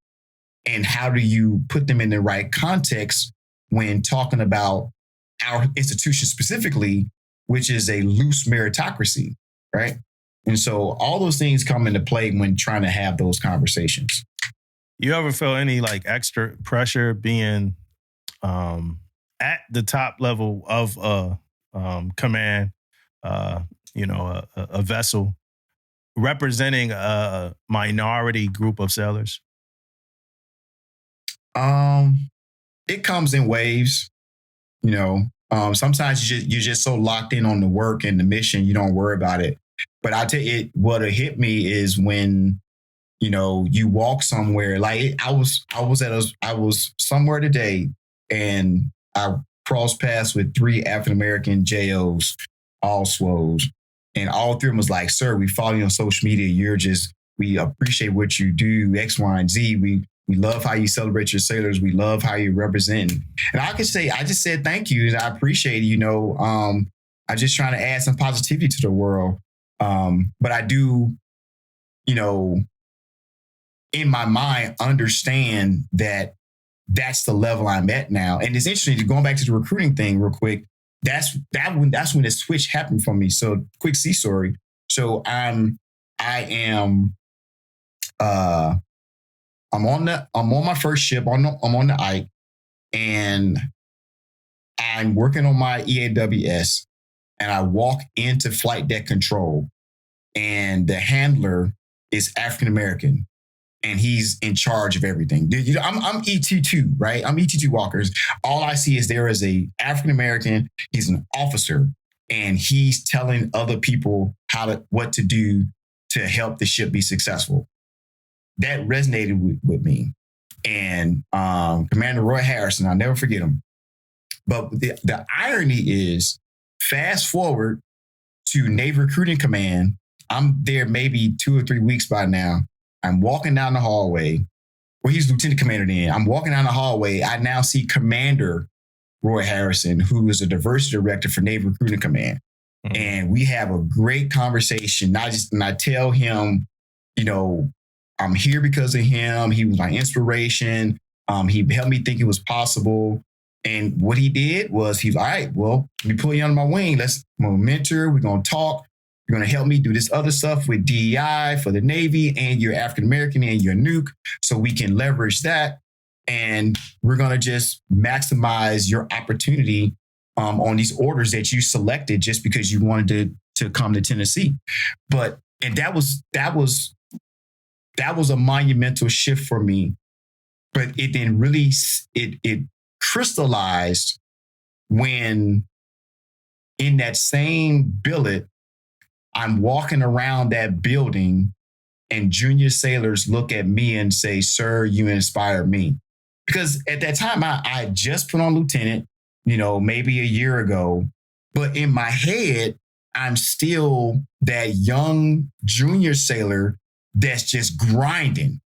And how do you put them in the right context when talking about our institution specifically, which is a loose meritocracy, right? And so all those things come into play when trying to have those conversations. You ever feel any extra pressure being at the top level of command, a vessel representing a minority group of sailors? It comes in waves, sometimes you're just so locked in on the work and the mission, you don't worry about it. But I'll tell you, what hit me is when, you walk somewhere. I was somewhere today and I crossed paths with 3 African-American JOs, all SWOs. And all 3 of them was like, "Sir, we follow you on social media. We appreciate what you do, X, Y, and Z. We love how you celebrate your sailors. We love how you represent." And I just said, thank you. I appreciate it. I'm just trying to add some positivity to the world. But I do, in my mind, understand that that's the level I'm at now. And it's interesting, going back to the recruiting thing real quick. That's when the switch happened for me. So quick sea story. So I'm on my first ship. I'm on the Ike, and I'm working on my EAWS and I walk into flight deck control and the handler is African-American and he's in charge of everything. Dude, I'm ET2, right? I'm ET2 walkers. All I see is there is a African-American, he's an officer and he's telling other people what to do to help the ship be successful. That resonated with me. And Commander Roy Harrison, I'll never forget him. But the irony is, fast forward to Navy Recruiting Command. I'm there maybe 2 or 3 weeks by now. I'm walking down the hallway. Well, he's Lieutenant Commander then. I'm walking down the hallway. I now see Commander Roy Harrison, who is a diversity director for Navy Recruiting Command. Mm-hmm. And we have a great conversation. And I tell him, I'm here because of him. He was my inspiration. He helped me think it was possible. And what he did was he was, all right, well, let me pull you under my wing. I'm a mentor. We're going to talk. You're going to help me do this other stuff with DEI for the Navy, and you're African-American and you're nuke. So we can leverage that. And we're going to just maximize your opportunity on these orders that you selected just because you wanted to come to Tennessee. And that was a monumental shift for me. But it then really, it crystallized when in that same billet, I'm walking around that building and junior sailors look at me and say, "Sir, you inspired me." Because at that time, I just put on lieutenant, maybe a year ago. But in my head, I'm still that young junior sailor that's just grinding.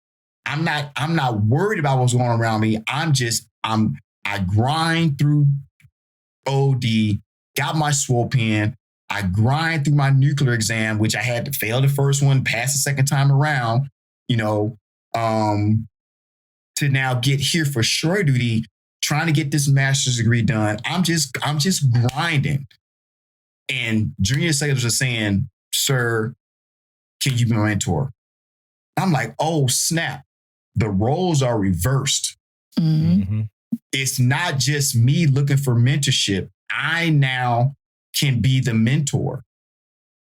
I'm not worried about what's going on around me. I grind through OD, got my SWOL pen. I grind through my nuclear exam, which I had to fail the first one, pass the second time around, to now get here for shore duty, trying to get this master's degree done. I'm just grinding. And junior sailors are saying, "Sir, can you be my mentor?" I'm like, oh, snap. The roles are reversed. Mm-hmm. It's not just me looking for mentorship. I now can be the mentor.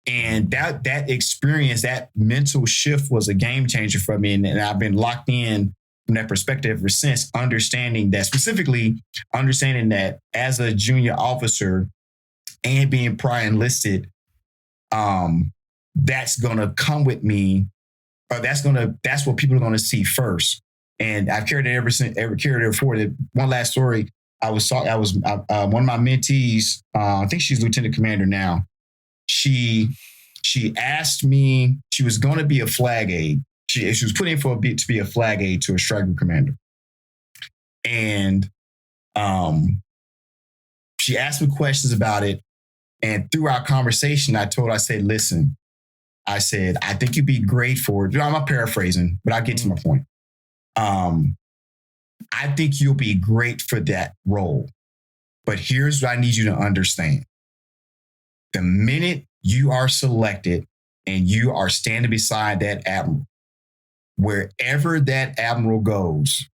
And that experience, that mental shift was a game changer for me. And I've been locked in from that perspective ever since, understanding that as a junior officer and being prior enlisted, that's going to come with me. That's what people are going to see first. And I've carried it forward. One last story. I was one of my mentees. I think she's lieutenant commander now. She asked me. She was going to be a flag aide. She was put in for to be a flag aide to a strike group commander. And she asked me questions about it. And through our conversation, I said, "Listen," I said, "I think you'd be great for it." I'm paraphrasing, but I'll get to my point. I think you'll be great for that role. But here's what I need you to understand. The minute you are selected and you are standing beside that admiral, wherever that admiral goes,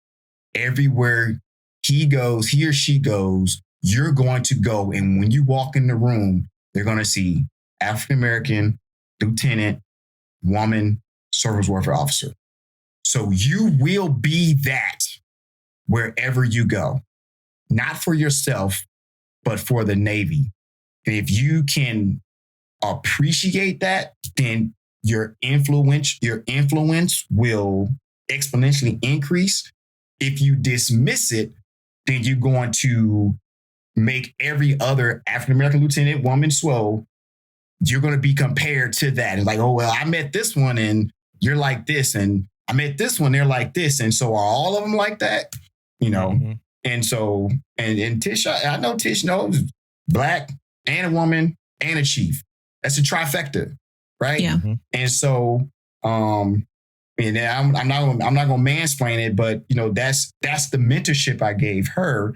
everywhere he or she goes, you're going to go. And when you walk in the room, they're going to see African-American, lieutenant, woman, surface warfare officer. So you will be that wherever you go, not for yourself, but for the Navy. And if you can appreciate that, then your influence will exponentially increase. If you dismiss it, then you're going to make every other African-American lieutenant, woman, SWO, you're going to be compared to that. It's like, oh, well, I met this one and you're like this. And I met this one, they're like this. And so are all of them like that? Mm-hmm. And so, and Tish, I know Tish knows Black and a woman and a chief. That's a trifecta, right? Yeah. Mm-hmm. And so, and I'm not going to mansplain it, but that's the mentorship I gave her,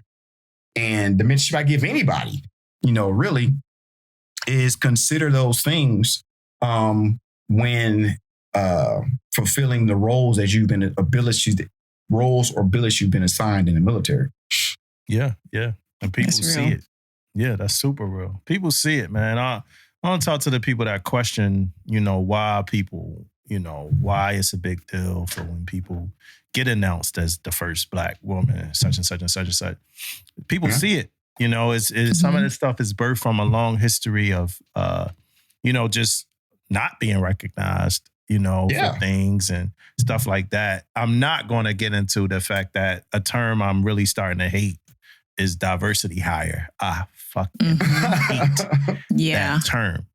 and the mentorship I give anybody. Really, is consider those things when fulfilling the roles that you've been abilities you've been assigned in the military. Yeah, yeah. And people That's see real. it. Yeah, that's super real. People see it, man. I want to talk to the people that question, why people, why it's a big deal for when people get announced as the first Black woman, such and such and such and such. People see it. It's some of this stuff is birthed from a long history of, just not being recognized, for things and stuff like that. I'm not going to get into the fact that a term I'm really starting to hate is diversity hire. I fucking hate that term.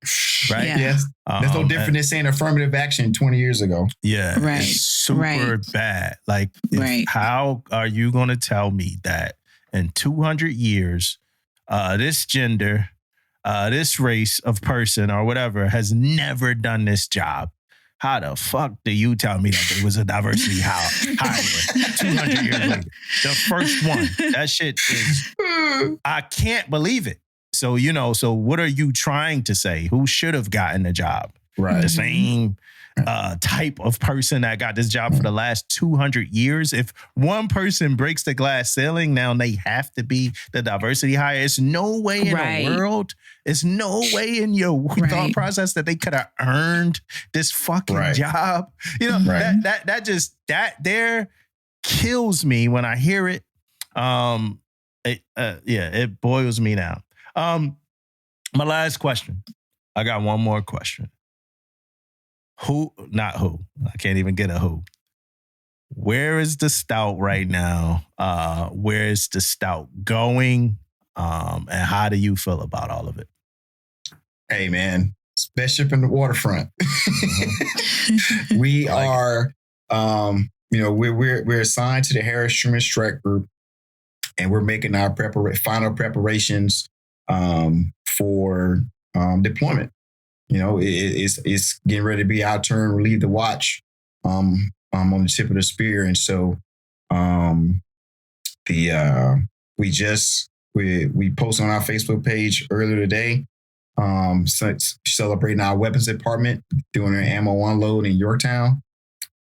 Right? Yeah. Yes. There's no different than saying affirmative action 20 years ago. Yeah. Right. It's super bad. Like, how are you going to tell me that in 200 years, this gender, this race of person or whatever has never done this job? How the fuck do you tell me that there was a diversity hire 200 years later? The first one. That shit is, I can't believe it. So, so what are you trying to say? Who should have gotten the job? Right. The same type of person that got this job for the last 200 years. If one person breaks the glass ceiling, now they have to be the diversity hire. It's no way in the world. It's no way in your thought process that they could have earned this fucking job. That there kills me when I hear it. It boils me down. My last question. I got one more question. Not who. I can't even get a who. Where is the Stout right now? Where is the Stout going? And how do you feel about all of it? Hey, man. Best ship in the waterfront. We are, we're assigned to the Harris Truman Strike Group, and we're making our final preparations for deployment. It's getting ready to be our turn to relieve the watch on the tip of the spear. And so we posted on our Facebook page earlier today, celebrating our weapons department, doing an ammo unload in Yorktown.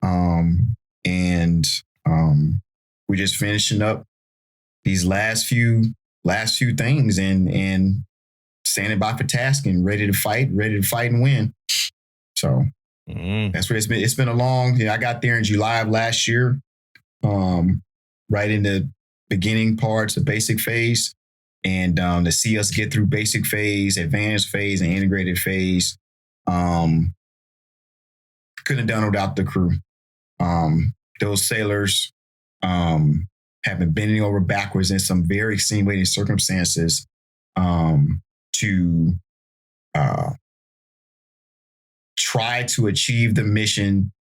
And we're just finishing up these last few things and standing by for task and ready to fight and win. So that's where it's been. It's been a long, I got there in July of last year, right in the beginning parts of basic phase. And to see us get through basic phase, advanced phase, and integrated phase, couldn't have done without the crew. Those sailors have been bending over backwards in some very extenuating circumstances to try to achieve the mission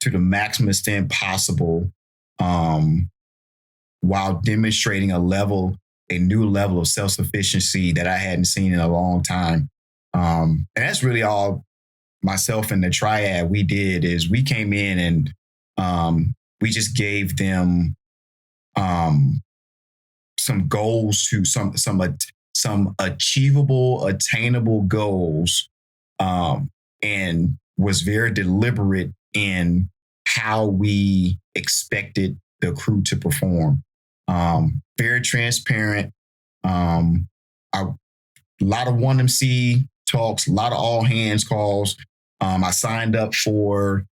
to the maximum extent possible, while demonstrating a new level of self-sufficiency that I hadn't seen in a long time. And that's really all myself and the triad we did is we came in and we just gave them some goals to some achievable, attainable goals, and was very deliberate in how we expected the crew to perform. Very transparent. A lot of 1MC talks, a lot of all hands calls. I signed up for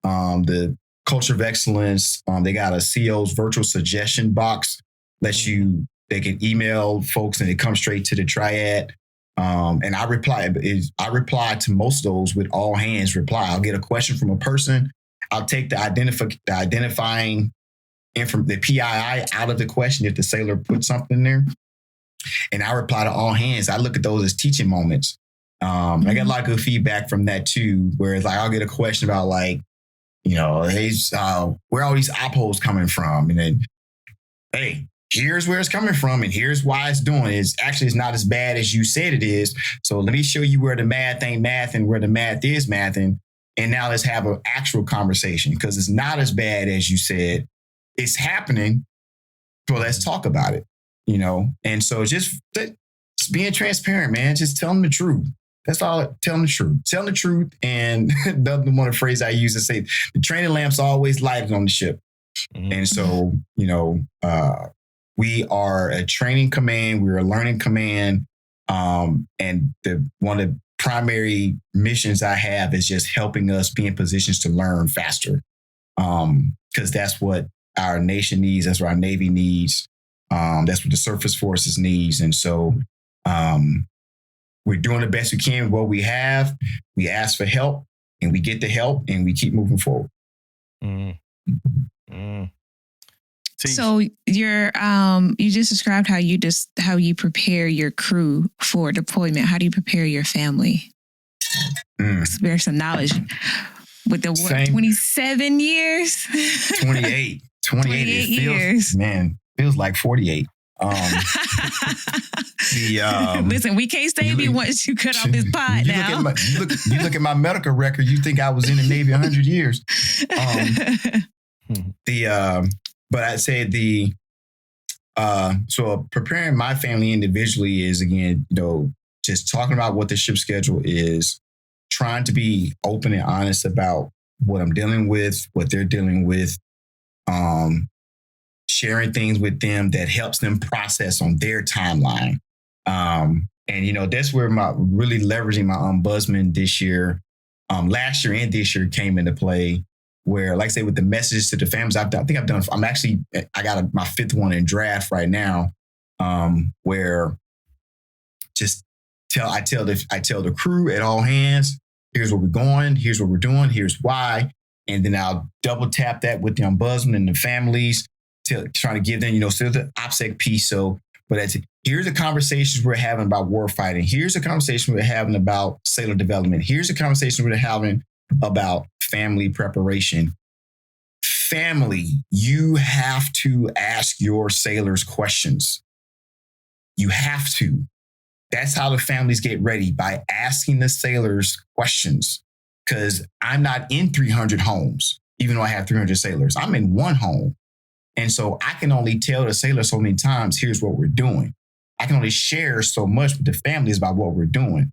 the Culture of Excellence. They got a CO's virtual suggestion box. They can email folks and it comes straight to the triad. And I reply to most of those with all hands reply. I'll get a question from a person. I'll take the identifying the PII out of the question if the sailor put something there. And I reply to all hands. I look at those as teaching moments. I got a lot of good feedback from that too, where it's like I'll get a question about like, where are all these oppos coming from? And then, hey, here's where it's coming from and here's why it's doing it. It's not as bad as you said it is. So let me show you where the math ain't math and where the math is mathing. And now let's have an actual conversation because it's not as bad as you said. It's happening. So let's talk about it, And so just being transparent, man, just tell them the truth. That's all. Tell them the truth. Tell them the truth. And the one of the phrase I use to say, the training lamp's always lighted on the ship. Mm-hmm. And so, We are a training command. We're a learning command. And one of the primary missions I have is just helping us be in positions to learn faster. Because that's what our nation needs. That's what our Navy needs. That's what the surface forces needs. And so we're doing the best we can with what we have. We ask for help and we get the help and we keep moving forward. So you're you just described how you prepare your crew for deployment. How do you prepare your family? Spare some knowledge with the 27 years? 28. 28 years. Man, feels like 48. Listen, we can't save you once you cut off this pod now. You look at my medical record, you think I was in the Navy 100 years. But I'd say so preparing my family individually is, again, just talking about what the ship schedule is, trying to be open and honest about what I'm dealing with, what they're dealing with, sharing things with them that helps them process on their timeline. And, that's where really leveraging my ombudsman this year, last year and this year came into play, where, like I say, with the messages to the families, I got my fifth one in draft right now, where I tell the crew at all hands, here's where we're going, here's what we're doing, here's why. And then I'll double tap that with the ombudsman and the families, trying to give them, still the OPSEC piece. But here's the conversations we're having about war fighting. Here's the conversation we're having about sailor development. Here's the conversation we're having about family preparation. Family, you have to ask your sailors questions. You have to. That's how the families get ready, by asking the sailors questions. Because I'm not in 300 homes, even though I have 300 sailors. I'm in one home. And so I can only tell the sailors so many times, here's what we're doing. I can only share so much with the families about what we're doing.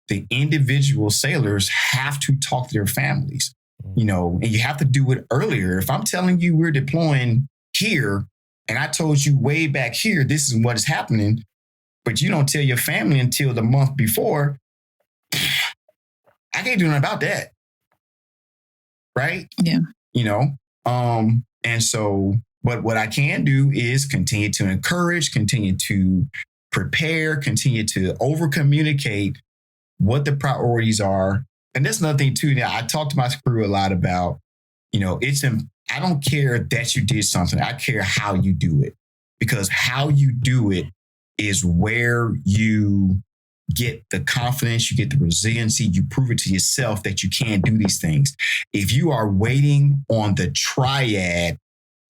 The individual sailors have to talk to their families, and you have to do it earlier. If I'm telling you we're deploying here, and I told you way back here, this is what is happening, but you don't tell your family until the month before, I can't do nothing about that. Right? Yeah. And so, but what I can do is continue to encourage, continue to prepare, continue to over-communicate what the priorities are. And that's another thing too. Now, I talk to my crew a lot about, I don't care that you did something. I care how you do it, because how you do it is where you get the confidence, you get the resiliency, you prove it to yourself that you can do these things. If you are waiting on the triad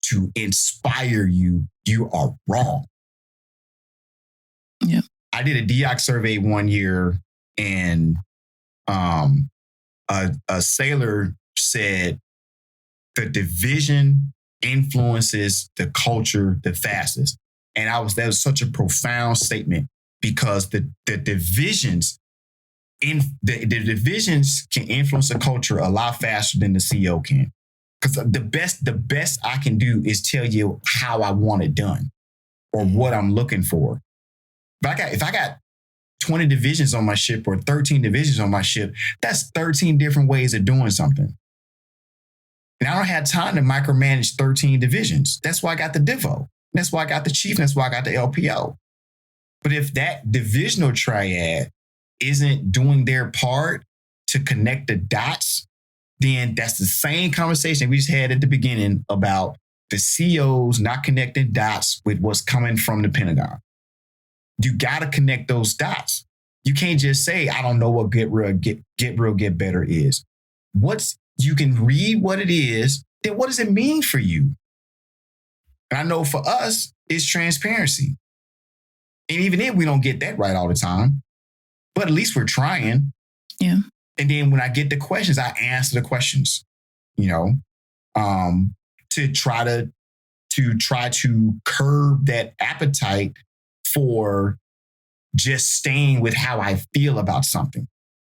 to inspire you, you are wrong. Yeah. I did a DOC survey one year, and a sailor said the division influences the culture the fastest. And that was such a profound statement, because the divisions the divisions can influence the culture a lot faster than the CEO can. Because the best I can do is tell you how I want it done or what I'm looking for. But if I got 20 divisions on my ship or 13 divisions on my ship, that's 13 different ways of doing something. And I don't have time to micromanage 13 divisions. That's why I got the divo. That's why I got the chief. That's why I got the LPO. But if that divisional triad isn't doing their part to connect the dots, then that's the same conversation we just had at the beginning about the COs not connecting dots with what's coming from the Pentagon. You got to connect those dots. You can't just say, I don't know what get real, get better is. You can read what it is, then what does it mean for you? And I know for us, it's transparency. And even if we don't get that right all the time, but at least we're trying. Yeah. And then when I get the questions, I answer the questions, to try to curb that appetite for just staying with how I feel about something.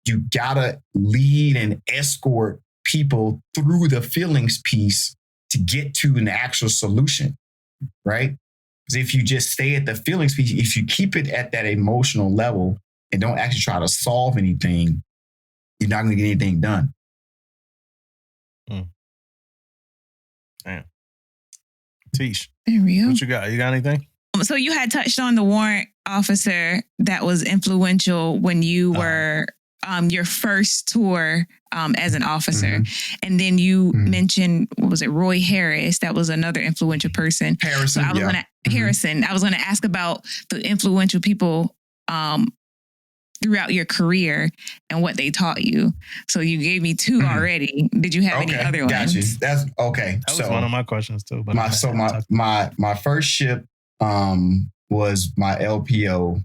You gotta lead and escort people through the feelings piece to get to an actual solution, right? Because if you just stay at the feelings piece, if you keep it at that emotional level and don't actually try to solve anything, you're not going to get anything done. Damn. Tish, There we go. what you got? You got anything? So you had touched on the warrant officer that was influential when you were your first tour as an officer. And then you mentioned, what was it, Roy Harris? That was another influential person. Harrison, So I was Harrison. I was going to ask about the influential people throughout your career and what they taught you. So you gave me two already. Did you have any other got ones? you. That's okay. That was one of my questions too. But my first ship was my LPO,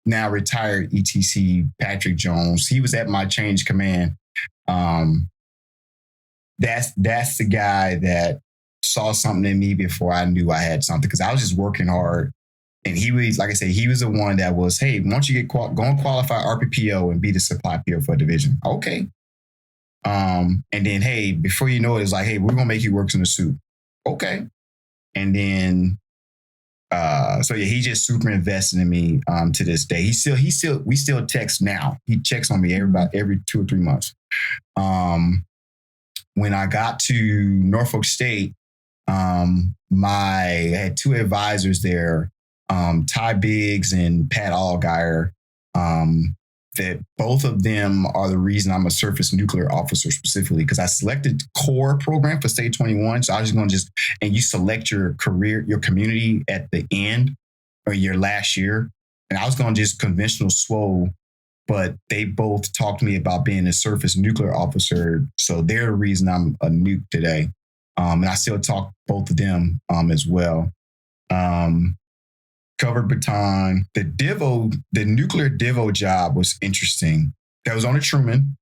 now retired ETC Patrick Jones. He was at my change command. That's the guy that saw something in me before I knew I had something, because I was just working hard. And he was, like I said, he was the one that was, hey, why don't you go and qualify RPPO and be the supply PO for a division? Okay. And then, hey, before you know it, it's like, hey, we're gonna make you work in the suit. Okay. And then so yeah, he just super invested in me to this day. We still text now. He checks on me every 2 or 3 months. When I got to Norfolk State, I had two advisors there, Ty Biggs and Pat Allgaier, that both of them are the reason I'm a surface nuclear officer specifically, because I selected core program for State 21. So I was going to and you select your career, your community at the end or your last year. And I was going to just conventional SWO, but they both talked to me about being a surface nuclear officer. So they're the reason I'm a nuke today. And I still talk both of them as well. Covered baton. The nuclear Divo job was interesting. That was on a Truman.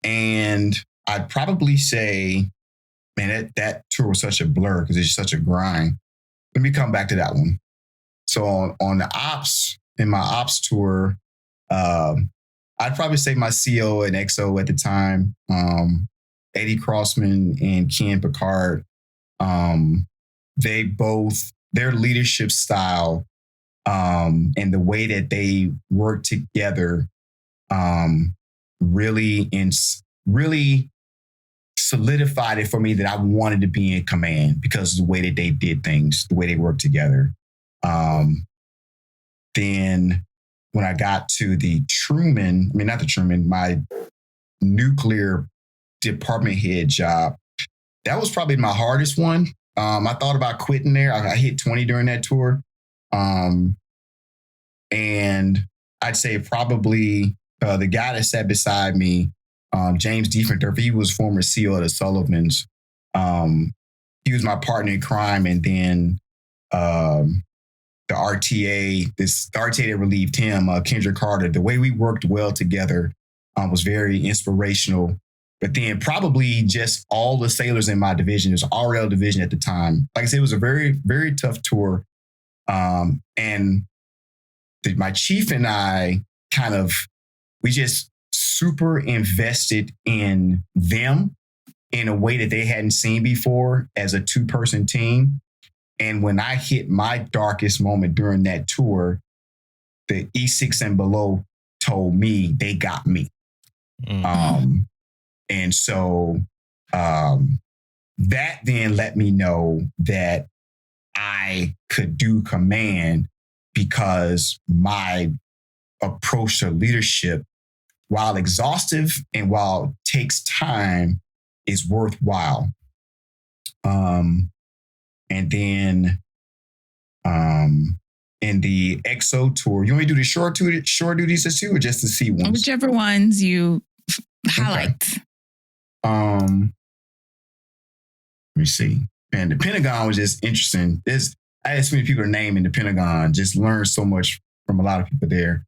And I'd probably say, man, that tour was such a blur because it's such a grind. Let me come back to that one. So on the ops, in my ops tour, I'd probably say my CO and XO at the time, Eddie Crossman and Ken Picard, their leadership style and the way that they work together really solidified it for me that I wanted to be in command because of the way that they did things, the way they worked together. Then when I got to my nuclear department head job, that was probably my hardest one. I thought about quitting there. I hit 20 during that tour. And I'd say probably the guy that sat beside me, James Diefenderf, he was former CEO of the Sullivans. He was my partner in crime. And then the RTA that relieved him, Kendra Carter, the way we worked well together was very inspirational. But then probably just all the sailors in my division, it was RL division at the time. Like I said, it was a very, very tough tour. And my chief and I we just super invested in them in a way that they hadn't seen before as a 2-person team. And when I hit my darkest moment during that tour, the E6 and below told me they got me. And so that then let me know that I could do command because my approach to leadership, while exhaustive and while takes time, is worthwhile. And then in the XO tour, you want me to do the shore duties as two or just the C ones? Whichever ones you highlight. Okay. Let me see. Man, the Pentagon was just interesting. I had so many people to name in the Pentagon, just learned so much from a lot of people there.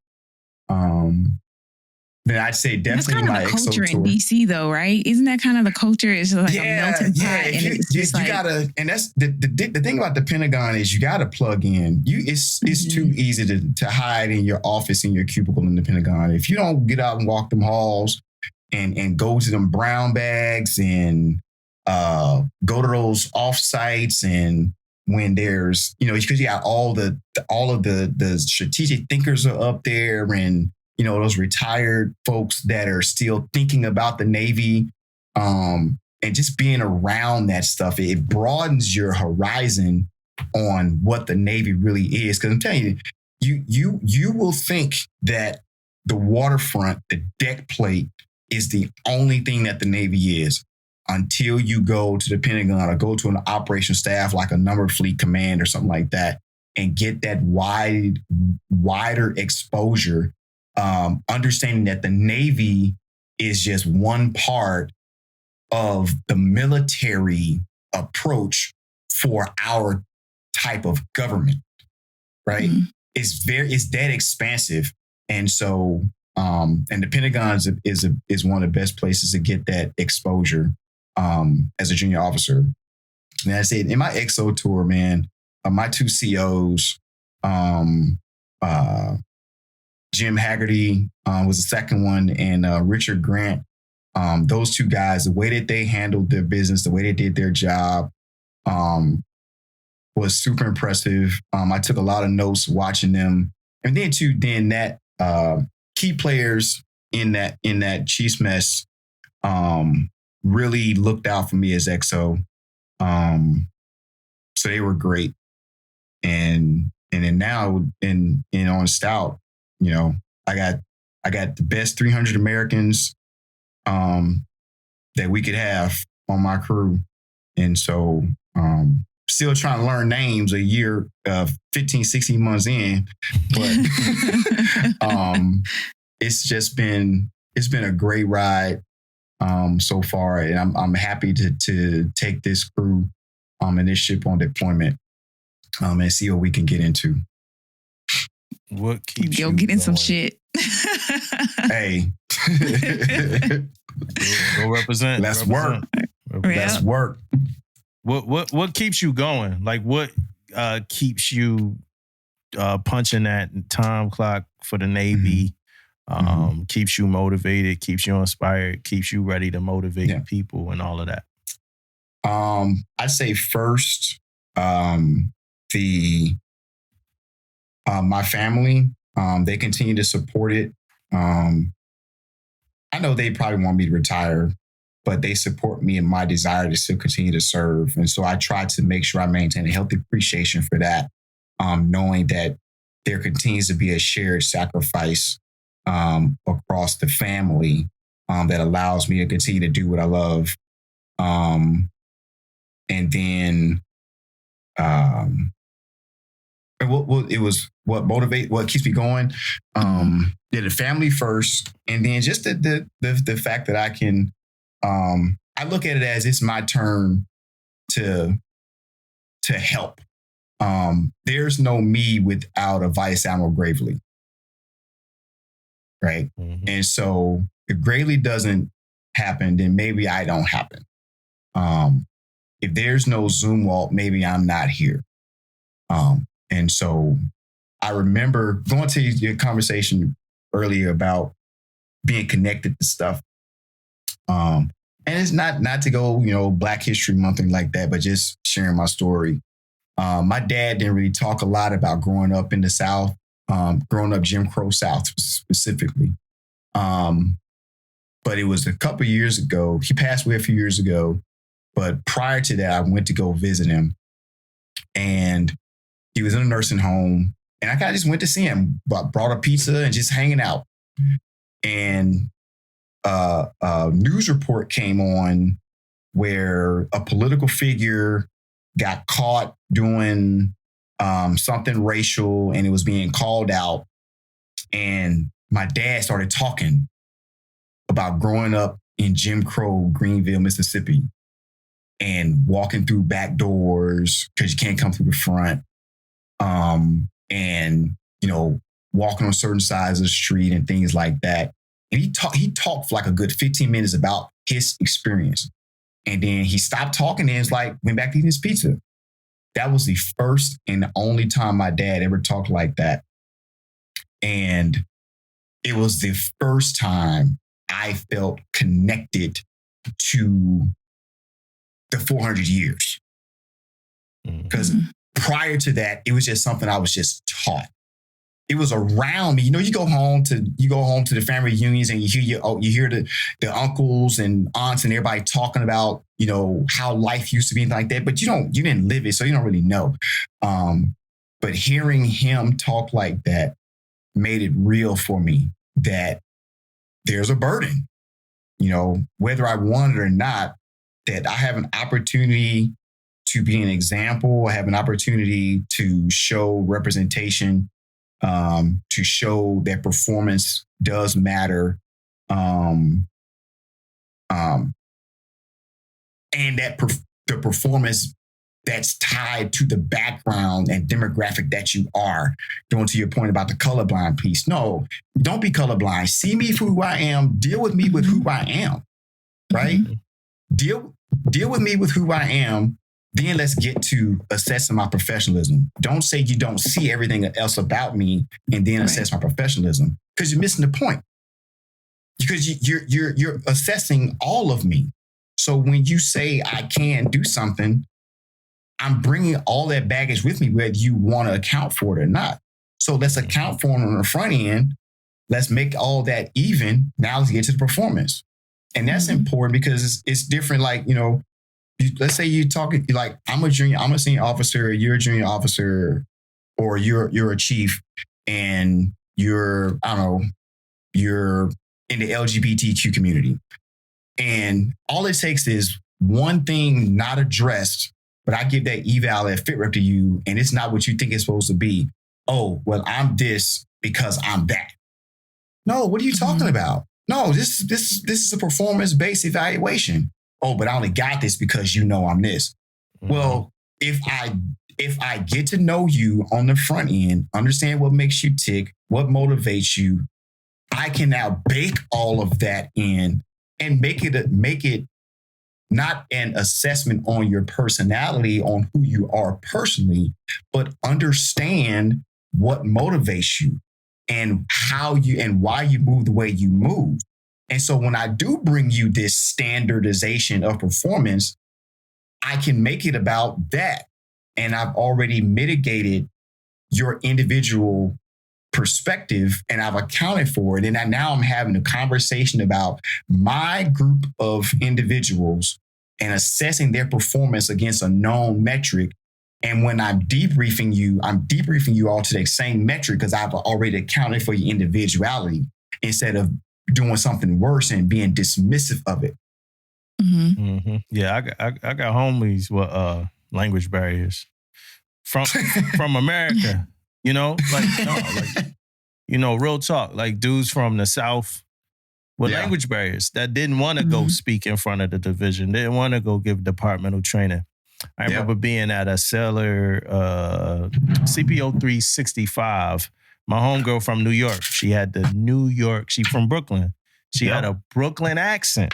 Then I'd say definitely my That's kind of the culture XO tour. in DC though, right? Isn't that kind of the culture? It's just like a melting pot. And it's just you like, gotta, and that's the thing about the Pentagon is you gotta plug in. It's too easy to hide in your office, in your cubicle in the Pentagon. If you don't get out and walk them halls and go to them brown bags and go to those offsites and when there's, because you got all of the strategic thinkers are up there, and those retired folks that are still thinking about the Navy, and just being around that stuff, it broadens your horizon on what the Navy really is. Because I'm telling you, you will think that the waterfront, the deck plate, is the only thing that the Navy is, until you go to the Pentagon or go to an operations staff like a Numbered Fleet Command or something like that, and get that wider exposure, understanding that the Navy is just one part of the military approach for our type of government, right? Mm-hmm. It's that expansive. And so, and the Pentagon is one of the best places to get that exposure as a junior officer. And I said, in my EXO tour, man, my two COs, Jim Haggerty was the second one, and Richard Grant. Those two guys, the way that they handled their business, the way they did their job, was super impressive. I took a lot of notes watching them, and then that key players in that Chiefs mess really looked out for me as EXO. So they were great, and then now on Stout, I got the best 300 Americans that we could have on my crew, and so still trying to learn names a year, 15, 16 months in, but it's been a great ride so far, and I'm happy to take this crew and this ship on deployment and see what we can get into. What keeps you get in going? some shit. Hey, go represent. Let's work. Let's work. What keeps you going? Like, what keeps you punching that time clock for the Navy? Keeps you motivated, keeps you inspired, keeps you ready to motivate people, and all of that? I'd say first, my family, they continue to support it. I know they probably want me to retire, but they support me in my desire to still continue to serve. And so I try to make sure I maintain a healthy appreciation for that, knowing that there continues to be a shared sacrifice across the family that allows me to continue to do what I love. And then what keeps me going? The family first, and then just the fact that I can, I look at it as it's my turn to help. There's no me without a Vice Admiral Gravely. Right. Mm-hmm. And so if Gravely doesn't happen, then maybe I don't happen. If there's no Zoom walk, maybe I'm not here. And so I remember going to your conversation earlier about being connected to stuff. And it's not to go, Black History Month and like that, but just sharing my story. My dad didn't really talk a lot about growing up in the South, growing up Jim Crow South specifically. But it was a couple of years ago. He passed away a few years ago. But prior to that, I went to go visit him. And he was in a nursing home. And I kind of just went to see him, brought a pizza and just hanging out. And a news report came on where a political figure got caught doing something racial, and it was being called out. And my dad started talking about growing up in Jim Crow, Greenville, Mississippi, and walking through back doors because you can't come through the front. And, walking on certain sides of the street and things like that. And he talked for like a good 15 minutes about his experience. And then he stopped talking and went back to eating his pizza. That was the first and the only time my dad ever talked like that. And it was the first time I felt connected to the 400 years. Because prior to that, it was just something I was just taught. It was around me. You know, you go home to the family reunions and you hear the uncles and aunts and everybody talking about, you know, how life used to be and like that, but you didn't live it, so you don't really know. But hearing him talk like that made it real for me that there's a burden, you know, whether I want it or not, that I have an opportunity to be an example. I have an opportunity to show representation, to show that performance does matter, and that the performance that's tied to the background and demographic that you are. Going to your point about the colorblind piece. No, don't be colorblind. See me for who I am. Deal with me with who I am, right? Deal with me with who I am. Then let's get to assessing my professionalism. Don't say you don't see everything else about me and then assess my professionalism, because you're missing the point. Because you're assessing all of me. So when you say I can do something, I'm bringing all that baggage with me, whether you want to account for it or not. So let's account for it on the front end. Let's make all that even. Now let's get to the performance. And that's important because it's different. Like, you know, let's say you're talking like I'm a senior officer, you're a junior officer, or you're a chief, and you're in the LGBTQ community. And all it takes is one thing not addressed, but I give that eval at fit rep to you, and it's not what you think it's supposed to be. Oh, well, I'm this because I'm that. No, what are you talking about? No, this is a performance-based evaluation. Oh, but I only got this because you know I'm this. Well, if I get to know you on the front end, understand what makes you tick, what motivates you, I can now bake all of that in and make it not an assessment on your personality, on who you are personally, but understand what motivates you and how you and why you move the way you move. And so when I do bring you this standardization of performance, I can make it about that. And I've already mitigated your individual perspective and I've accounted for it. And now I'm having a conversation about my group of individuals and assessing their performance against a known metric. And when I'm debriefing you all to the same metric because I've already accounted for your individuality instead of doing something worse and being dismissive of it. Yeah, I got homies with language barriers from America. You know, real talk. Like dudes from the South with language barriers that didn't want to go speak in front of the division, didn't want to go give departmental training. I remember being at a sailor CPO 365. My homegirl from New York. She had she's from Brooklyn. She had a Brooklyn accent.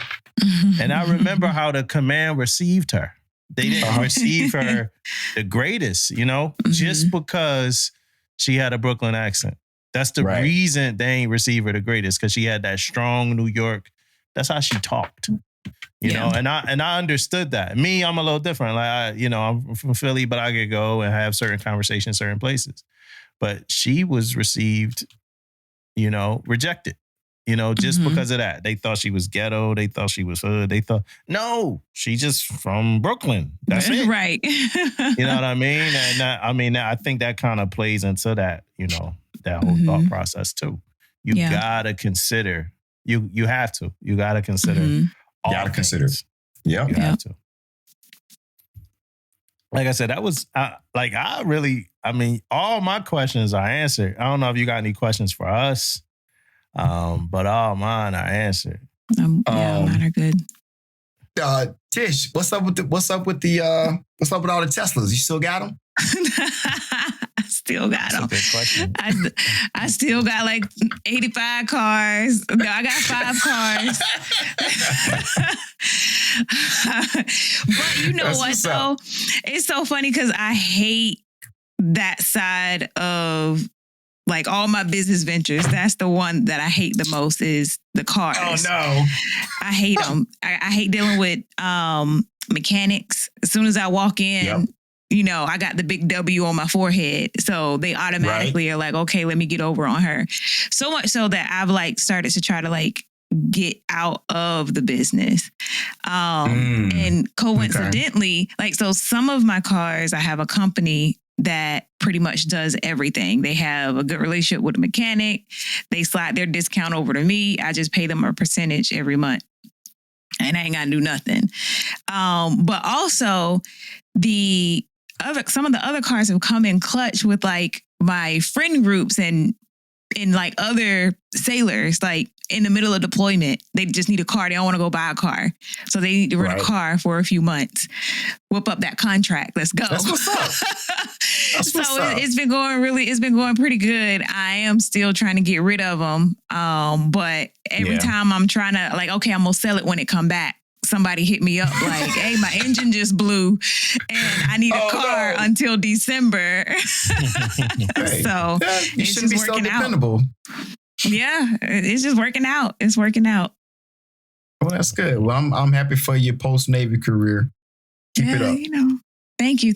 And I remember how the command received her. They didn't receive her the greatest, you know, just because she had a Brooklyn accent. That's the reason they ain't receive her the greatest, because she had that strong New York. That's how she talked. You know, and I understood that. Me, I'm a little different. Like I'm from Philly, but I could go and have certain conversations, certain places. But she was received, rejected, just because of that. They thought she was ghetto. They thought she was hood. No, she just from Brooklyn. That's it. Right. You know what I mean? And I think that kind of plays into that, that whole thought process too. You gotta consider, you have to consider all gotta things. Consider. Yeah. You have to. Like I said, that was all my questions are answered. I don't know if you got any questions for us, but all mine are answered. Mine are good. Tish, what's up with all the Teslas? You still got them? I still got them. That's a good question. I still got like 85 cars. No, I got 5 cars. But you know what though? It's so funny because I hate that side of like all my business ventures. That's the one that I hate the most is the cars. Oh no. I hate them. I hate dealing with mechanics. As soon as I walk in, I got the big W on my forehead. So they automatically are like, okay, let me get over on her. So much so that I've like started to try to like get out of the business. And coincidentally, like, so some of my cars, I have a company that pretty much does everything. They have a good relationship with a mechanic. They slide their discount over to me. I just pay them a percentage every month. And I ain't got to do nothing. But also some of the other cars have come in clutch with like my friend groups and like other sailors, like in the middle of deployment, they just need a car. They don't want to go buy a car. So they need to rent a car for a few months. Whip up that contract. Let's go. That's what's up. It's been going pretty good. I am still trying to get rid of them. But every time I'm trying to like, okay, I'm going to sell it when it come back. Somebody hit me up like, hey, my engine just blew and I need a car until December. So you shouldn't be so dependable. Yeah, it's just working out. It's working out. Well, that's good. Well, I'm happy for your post-Navy career. Keep it up. Thank you.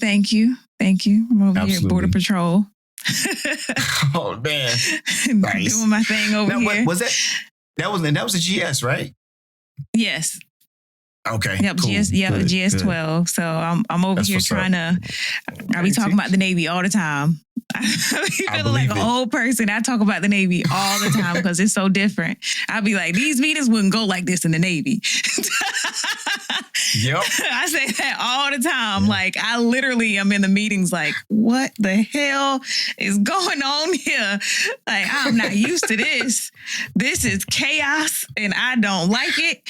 I'm over here at Border Patrol. Oh man, nice. Doing my thing over here. What was that? That was a GS, right? Yes. Okay. Yep. Cool. GS-12. Good. So I'm over here trying to. I be talking about the Navy all the time. I feel like an old person. I talk about the Navy all the time because it's so different. I'll be like, these meetings wouldn't go like this in the Navy. Yep. I say that all the time. Yeah. Like, I literally am in the meetings like, what the hell is going on here? Like, I'm not used to this. This is chaos and I don't like it.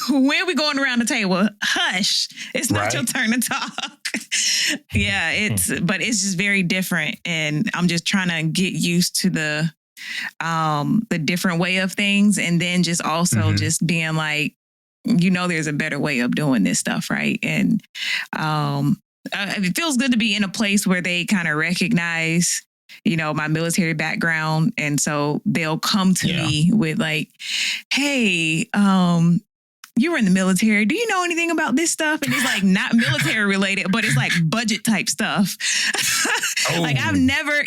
When we going around the table? Hush. It's not your turn to talk. Yeah, but it's just very different. And I'm just trying to get used to the different way of things. And then just also just being like, there's a better way of doing this stuff, right? And it feels good to be in a place where they kind of recognize, my military background. And so they'll come to me with like, hey, you were in the military. Do you know anything about this stuff? And it's like not military related, but it's like budget type stuff. Like I've never,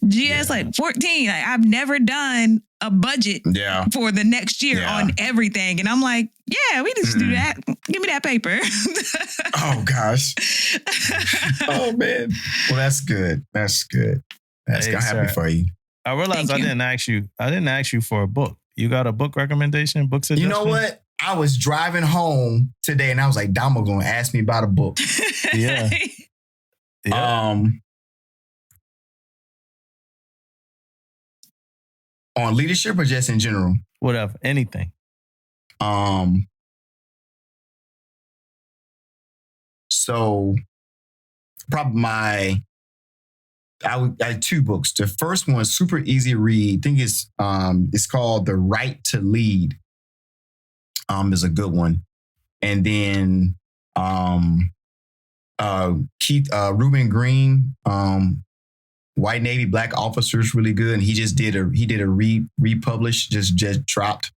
GS like 14. Like I've never done a budget for the next year on everything. And I'm like, yeah, we just do that. Give me that paper. Oh gosh. Oh man. Well, that's good. That's good. I'm happy for you. I realized I didn't ask you for a book. You got a book recommendation, book suggestion? You know what? I was driving home today and I was like, Damo gonna ask me about a book. Yeah. On leadership or just in general? Whatever, anything. So probably I had two books. The first one, super easy to read. I think it's called The Right to Lead. Is a good one. And then Reuben Green, White Navy Black Officers, really good. And he did a republish, just dropped.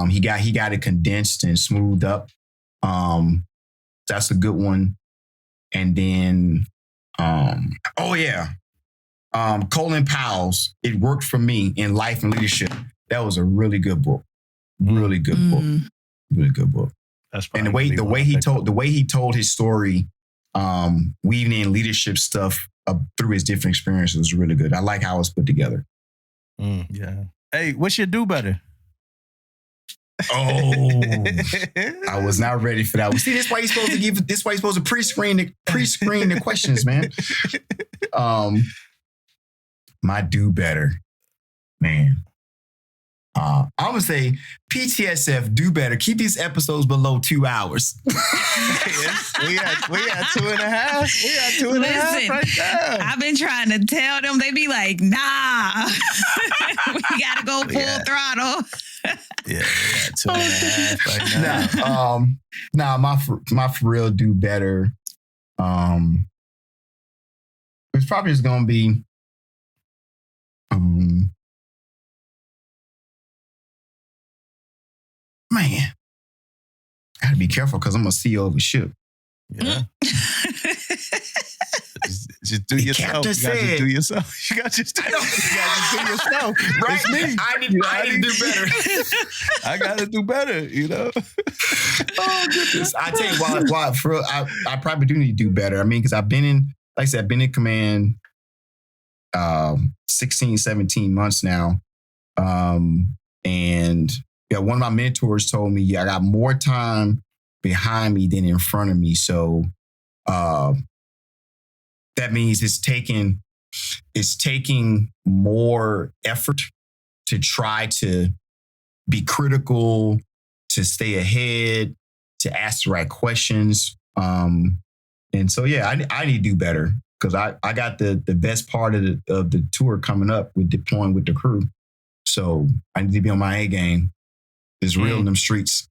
He got it condensed and smoothed up. That's a good one. And then Colin Powell's It Worked for Me in Life and Leadership. That was a really good book. Really good book. Really good book. And the way he told his story, weaving in leadership stuff through his different experiences was really good. I like how it's put together. Yeah. Hey, what's your do better? Oh, I was not ready for that one. See, this is why you're supposed to pre-screen the questions, man. My do better, man. I'm gonna say PTSF, do better. Keep these episodes below 2 hours. we had 2.5. We had 2.5 right there. I've been trying to tell them. They be like, nah, we gotta go full throttle. Yeah, we had 2.5 right now. My for real do better. It's probably just gonna be man, I gotta be careful because I'm a CEO of a ship. Yeah. Just do yourself. You gotta just do yourself. You gotta just do yourself. Right? It's me. I need to do better. I gotta do better, you know? Oh, goodness. I tell you why for real, I probably do need to do better. I mean, because I've been in command 16, 17 months now. And yeah, one of my mentors told me, I got more time behind me than in front of me. So that means it's taking more effort to try to be critical, to stay ahead, to ask the right questions. And so, yeah, I need to do better because I got the best part of the tour coming up with deploying with the crew. So I need to be on my A game. It's real in them streets.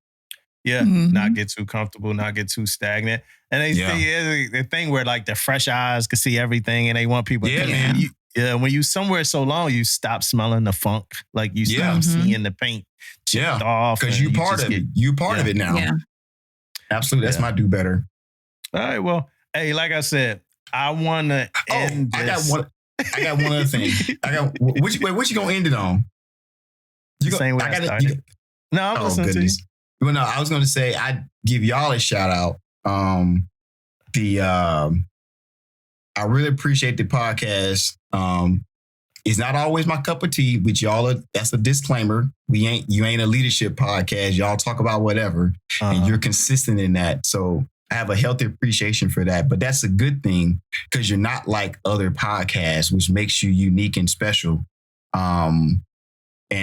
Yeah, not get too comfortable, not get too stagnant. And they see the thing where like the fresh eyes can see everything and they want people. Yeah, man. When you somewhere so long, you stop smelling the funk. Like you stop seeing the paint chipped off. Because you're part of it. You're part of it now. Yeah. Absolutely. That's my do better. All right. Well, hey, like I said, I want to end this. I got one other thing. What you going to end it on? Same way I started. No, I'm listening to you. Well, no, I was going to say I'd give y'all a shout out. I really appreciate the podcast. It's not always my cup of tea, which that's a disclaimer. You ain't a leadership podcast. Y'all talk about whatever, and you're consistent in that. So I have a healthy appreciation for that. But that's a good thing because you're not like other podcasts, which makes you unique and special. And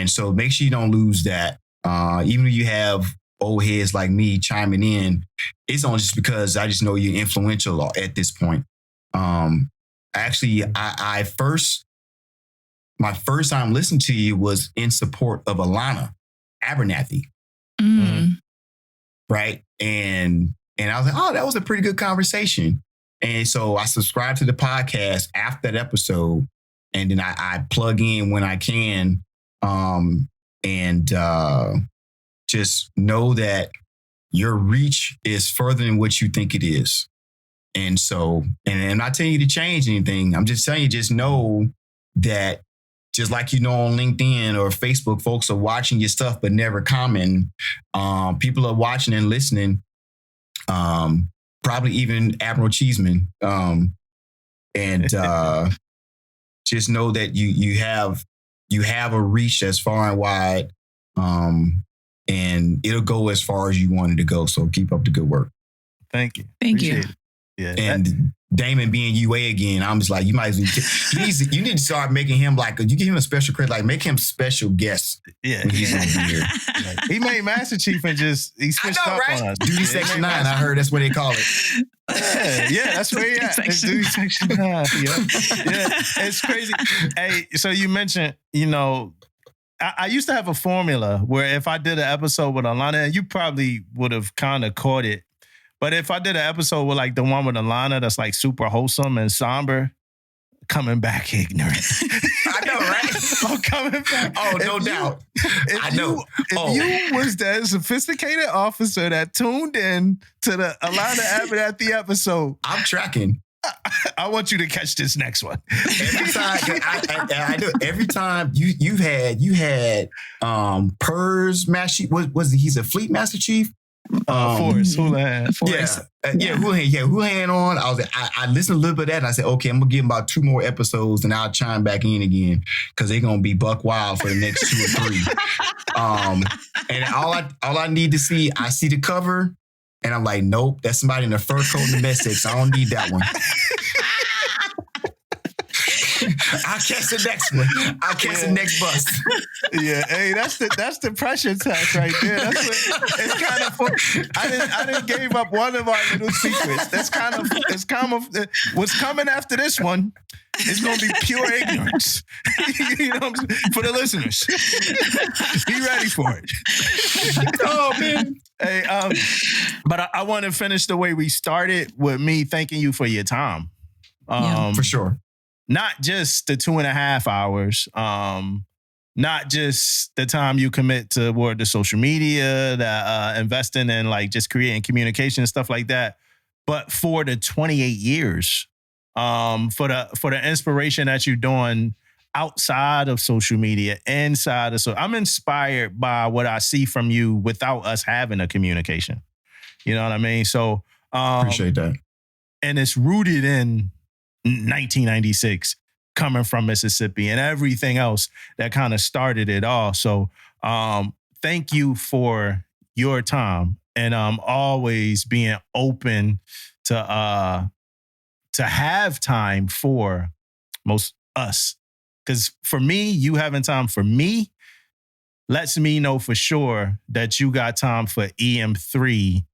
so make sure you don't lose that. Even if you have old heads like me chiming in, it's only just because I just know you're influential at this point. Actually, my first time listening to you was in support of Alana Abernathy. Right? And I was like, oh, that was a pretty good conversation. And so I subscribed to the podcast after that episode. And then I plug in when I can. And just know that your reach is further than what you think it is. And so, and I'm not telling you to change anything. I'm just telling you, just know that just like you know on LinkedIn or Facebook, folks are watching your stuff but never commenting. People are watching and listening. Probably even Admiral Cheeseman. And just know that you have a reach that's far and wide. And it'll go as far as you want it to go. So keep up the good work. Thank you. Thank you. Yeah. And Damon being UA again, I'm just like, you might you need to start making him like, you give him a special credit, like make him special guest. Yeah. When he's on here. Like, he made Master Chief and he switched up on us. Duty Section 9, I heard that's what they call it. Yeah, that's where he at. It's Duty Section 9. Yeah. It's crazy. Hey, so you mentioned, I used to have a formula where if I did an episode with Alana, and you probably would have kind of caught it, but if I did an episode with like the one with Alana that's like super wholesome and somber, coming back ignorant. I know, right? I'm coming back. Oh, no doubt. I know. If you was that sophisticated officer that tuned in to the Alana Abernathy episode, I'm tracking. I want you to catch this next one. Every time I do. Every time you had Purr's Master Chief. He's a Fleet Master Chief? Forrest Houlihan. Houlihan on. I was like, I listened a little bit of that and I said, okay, I'm gonna give him about 2 more episodes and I'll chime back in again because they're gonna be buck wild for the next 2 or 3. And all I need to see, I see the cover. And I'm like, nope, that's somebody in a fur coat and a mess so I don't need that one. I'll catch the next one. I'll catch the next bus. Yeah, hey, that's the pressure test right there. That's what, it's kind of. I didn't give up one of our little secrets. It's kind of what's coming after this one. It's gonna be pure ignorance. For the listeners. Be ready for it. Oh man. Hey, but I want to finish the way we started with me thanking you for your time. For sure. Not just the 2.5 hours, not just the time you commit toward the social media, the investing and like just creating communication and stuff like that, but for the 28 years, for the inspiration that you're doing outside of social media, inside of I'm inspired by what I see from you without us having a communication. You know what I mean? So Appreciate that. And it's rooted in 1996, coming from Mississippi and everything else that kind of started it all. So thank you for your time and always being open to have time for most us. Because for me, you having time for me lets me know for sure that you got time for EM3,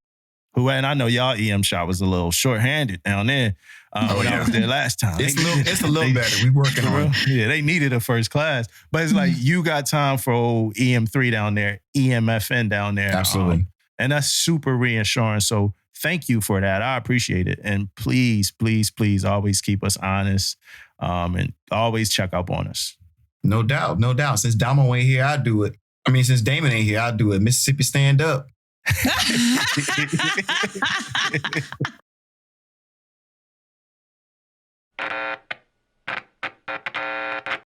and I know y'all EM shot was a little shorthanded down there when I was there last time. It's a little better. We working on it. Yeah, they needed a first class. But it's like you got time for old EM3 down there, EMFN down there. Absolutely. And that's super reassuring. So thank you for that. I appreciate it. And please, please, please always keep us honest and always check up on us. No doubt. No doubt. Since Damo ain't here, I'll do it. I mean, since Damon ain't here, I'll do it. Mississippi, stand up.